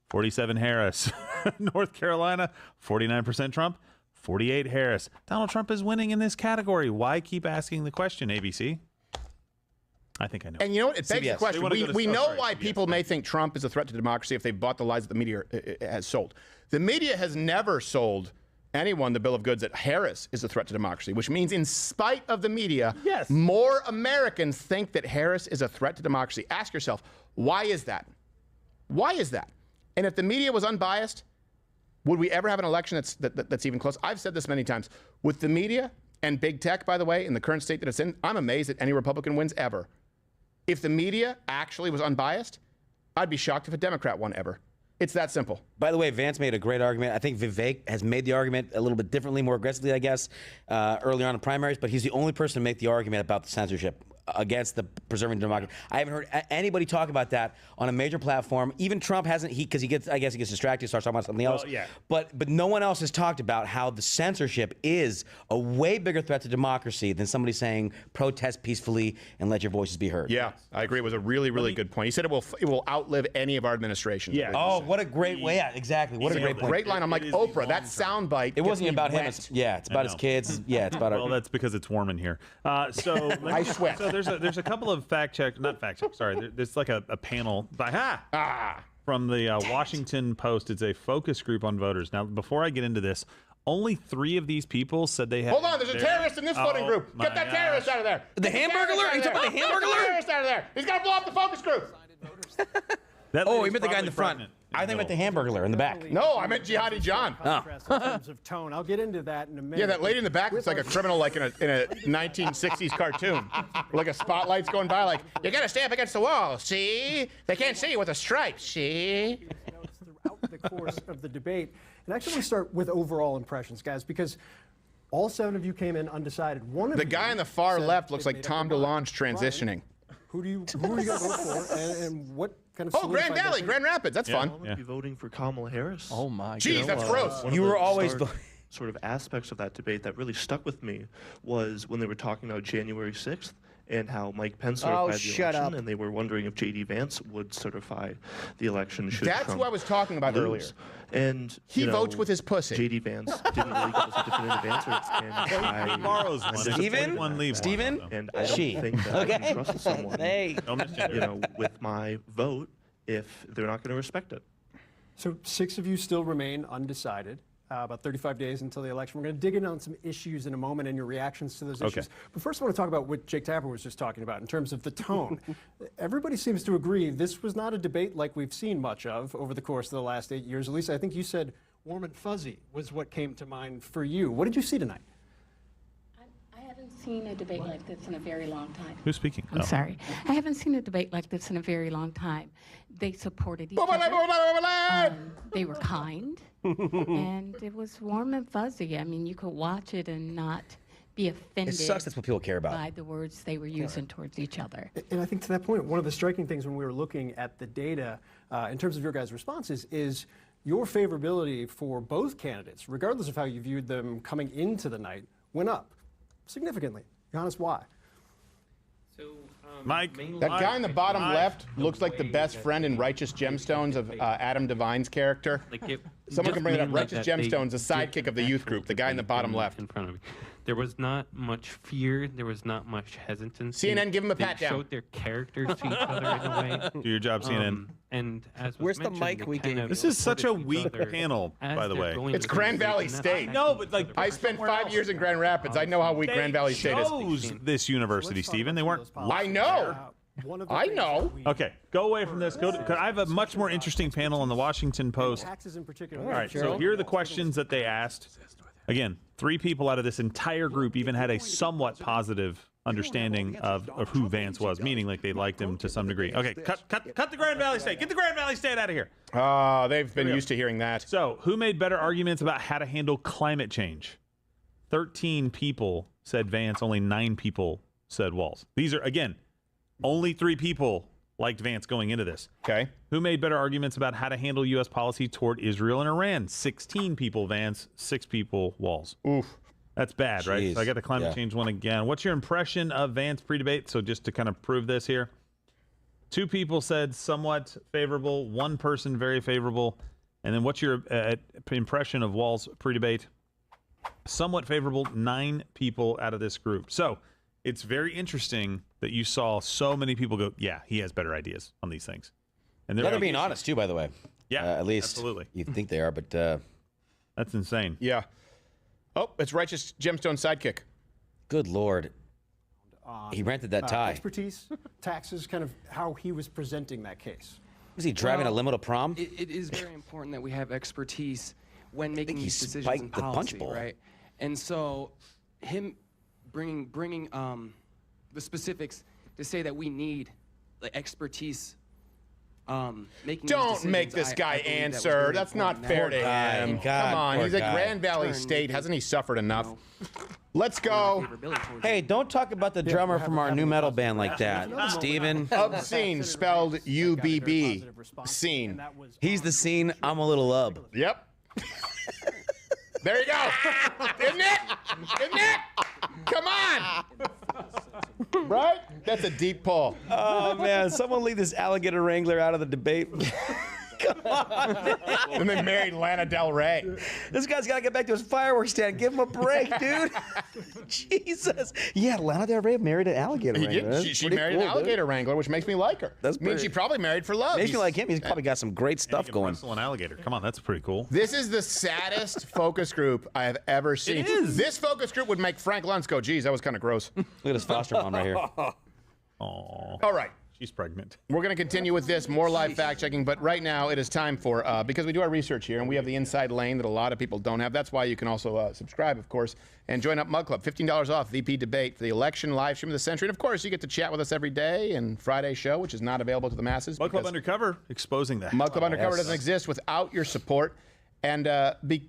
47 Harris. North Carolina, 49% Trump, 48 Harris. Donald Trump is winning in this category. Why keep asking the question, ABC? I think I know. And you know what? It begs the question. We know why people may think Trump is a threat to democracy if they bought the lies that the media has sold. The media has never sold anyone the bill of goods that Harris is a threat to democracy, which means in spite of the media, more Americans think that Harris is a threat to democracy. Ask yourself, why is that? Why is that? And if the media was unbiased, would we ever have an election that's even close? I've said this many times. With the media and big tech, by the way, in the current state that it's in, I'm amazed that any Republican wins ever. If the media actually was unbiased, I'd be shocked if a Democrat won ever. It's that simple. By the way, Vance made a great argument. I think Vivek has made the argument a little bit differently, more aggressively, I guess, earlier on in primaries, but he's the only person to make the argument about the censorship against the preserving democracy. I haven't heard anybody talk about that on a major platform. Even Trump hasn't, because I guess he gets distracted, starts talking about something else. Yeah. But no one else has talked about how the censorship is a way bigger threat to democracy than somebody saying protest peacefully and let your voices be heard. Yeah, I agree. It was a really, really good point. He said it will outlive any of our administrations. Yeah. Oh, what a great way. Yeah, exactly. What a great point. Great line. I'm like, Oprah, that soundbite. It wasn't about him. It's about his kids. Yeah, it's about Well, that's because it's warm in here. So I sweat. So there's a couple of there's like a panel from the Washington Post. It's a focus group on voters. Now, before I get into this, only 3 of these people said they had. Hold on, there's a terrorist in this voting group. Get that terrorist out of there. The Hamburglar? Are you talking about the Hamburglar? Get the terrorist out of there. He's got to blow up the focus group. Oh, you meant the guy in the front. I think I meant the Hamburglar in the back. No, I meant Jihadi John. In terms of tone, I'll get into that in a minute. Yeah, that lady in the back looks like a criminal, like in a 1960s cartoon. Like a spotlight's going by, like, you got to stay up against the wall. See? They can't see you with a stripe. See? Throughout the course of the debate. And actually, we start with overall impressions, guys, because all 7 of you came in undecided. One of the guy on the far left looks like Tom DeLonge transitioning. Who are you going to vote for, and what kind of? Oh, Grand Valley, Grand Rapids. That's fun. I'm going to be voting for Kamala Harris. Oh my! Jeez, that's gross. You were always sort of aspects of that debate that really stuck with me was when they were talking about January 6th. And how Mike Pence certified the election, and they were wondering if J.D. Vance would certify the election. That's Trump who I was talking about earlier. And he votes with his pussy. J.D. Vance didn't really give us a definitive answer. And he borrows one. Stephen? And I don't think that I can trust someone. You know, with my vote if they're not going to respect it. So 6 of you still remain undecided. About 35 days until the election. We're going to dig in on some issues in a moment and your reactions to those issues. But first I want to talk about what Jake Tapper was just talking about in terms of the tone. Everybody seems to agree this was not a debate like we've seen much of over the course of the last 8 years. Elisa, I think you said warm and fuzzy was what came to mind for you. What did you see tonight? I haven't seen a debate like this in a very long time. Who's speaking? I'm sorry. I haven't seen a debate like this in a very long time. They supported each other. They were kind. And it was warm and fuzzy. I mean, you could watch it and not be offended. It sucks. That's what people care about. By the words they were using towards each other. And I think to that point, one of the striking things when we were looking at the data in terms of your guys' responses is your favorability for both candidates, regardless of how you viewed them coming into the night, went up significantly. Giannis, why? Mike, that guy in the bottom left looks like the best friend in Righteous Gemstones of Adam Devine's character. Someone can bring it up. Righteous Gemstones, a sidekick of the youth group. The guy in the bottom left. In front of me. There was not much fear. There was not much hesitancy. CNN, give him a pat down. They showed their characters to each other in a way. Do your job, CNN. And as where's the mic we gave? This is such a weak panel, by the way. It's Grand Valley State. No, but like I spent 5 years in Grand Rapids. I know how weak Grand Valley State is. They chose this university, Stephen. They weren't. I know. I know. Okay, go away from this. Go. I have a much more interesting panel on the Washington Post. Taxes in particular. All right, so here are the questions that they asked. Again, 3 people out of this entire group even had a somewhat positive understanding of who Vance was, meaning like they liked him to some degree. Okay, cut the Grand Valley State. Get the Grand Valley State out of here. They've been used to hearing that. So, who made better arguments about how to handle climate change? 13 people said Vance, only 9 people said Walz. These are, again, only 3 people liked Vance going into this. Okay. Who made better arguments about how to handle U.S. policy toward Israel and Iran? 16 people Vance, 6 people Walz. Oof. That's bad, right? Jeez. So I got the climate change one again. What's your impression of Vance pre-debate? So just to kind of prove this here. 2 people said somewhat favorable, 1 person very favorable. And then what's your impression of Walz pre-debate? Somewhat favorable, 9 people out of this group. So it's very interesting that you saw so many people go, yeah, he has better ideas on these things. And they're being honest, too, by the way. Yeah, at least absolutely. You think they are, but... That's insane. Yeah. Oh, it's Righteous Gemstone sidekick. Good Lord. He rented that tie. Expertise, taxes, kind of how he was presenting that case. Was he driving a limo to prom? It is very important that we have expertise when making these decisions in spiked the punch policy, bowl. right? And so, him bringing the specifics to say that we need like expertise. Making Don't make this guy answer. That's not fair to him. Come on, he's at Grand Valley State. Hasn't he suffered enough? Let's go. Hey, don't talk about the drummer from our new metal band like that, Steven. Obscene, spelled U-B-B. Scene. He's the scene. I'm a little ub. Yep. There you go. Isn't it? Isn't it? Come on. Right? That's a deep pull. Oh, man. Someone leave this alligator wrangler out of the debate. Come on, man. And they married Lana Del Rey. This guy's got to get back to his fireworks stand. Give him a break, dude. Jesus. Yeah, Lana Del Rey married an alligator wrangler. She married an alligator wrangler, which makes me like her. That's means she probably married for love. Makes me like him. He's probably got some great stuff going. Wrestle an alligator. Come on, that's pretty cool. This is the saddest focus group I have ever seen. It is. This focus group would make Frank Luntz go, geez, that was kind of gross. Look at his foster mom right here. Aww. All right. She's pregnant. We're going to continue with this, more live fact-checking, but right now it is time for, because we do our research here, and we have the inside lane that a lot of people don't have. That's why you can also subscribe, of course, and join up Mug Club. $15 off VP Debate for the election live stream of the century. And, of course, you get to chat with us every day and Friday's show, which is not available to the masses. Mug Club Undercover, exposing that. Mug Club Undercover doesn't exist without your support. And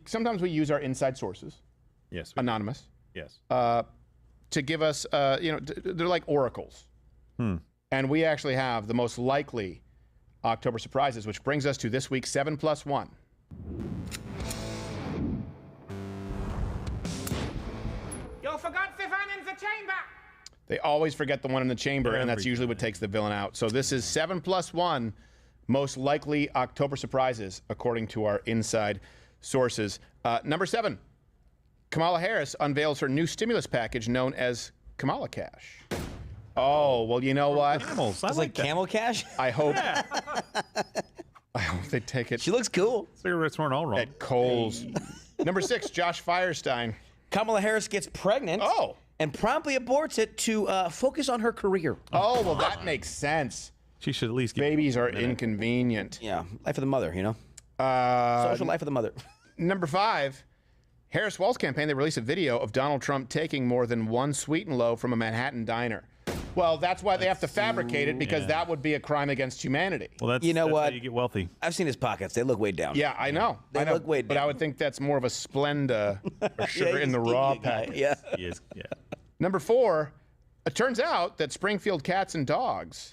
sometimes we use our inside sources. Yes. Anonymous. Yes. To give us, they're like oracles. And we actually have the most likely October surprises, which brings us to this week's 7+1. You forgot the one in the chamber. They always forget the one in the chamber, and that's usually what takes the villain out. So this is 7+1 most likely October surprises, according to our inside sources. Number 7, Kamala Harris unveils her new stimulus package known as Kamala Cash. Oh, well, you know what? Camels. I It's like that. camel cash. I hope. I hope they take it. She looks cool. Cigarettes weren't all wrong. At Kohl's. Number 6, Josh Firestein. Kamala Harris gets pregnant. Oh. And promptly aborts it to focus on her career. Oh, well, that makes sense. She should at least get Babies are inconvenient. Yeah, life of the mother, you know? Social life of the mother. Number 5, Harris Walz campaign, they released a video of Donald Trump taking more than one sweet and low from a Manhattan diner. Well, that's why they have to fabricate it, because that would be a crime against humanity. Well, that's, you know that's what? how you get wealthy. I've seen his pockets. They look way down. Yeah, I know. They look way down. But I would think that's more of a Splenda or sugar in the raw packet. Yeah. He is, yeah. Number 4, it turns out that Springfield cats and dogs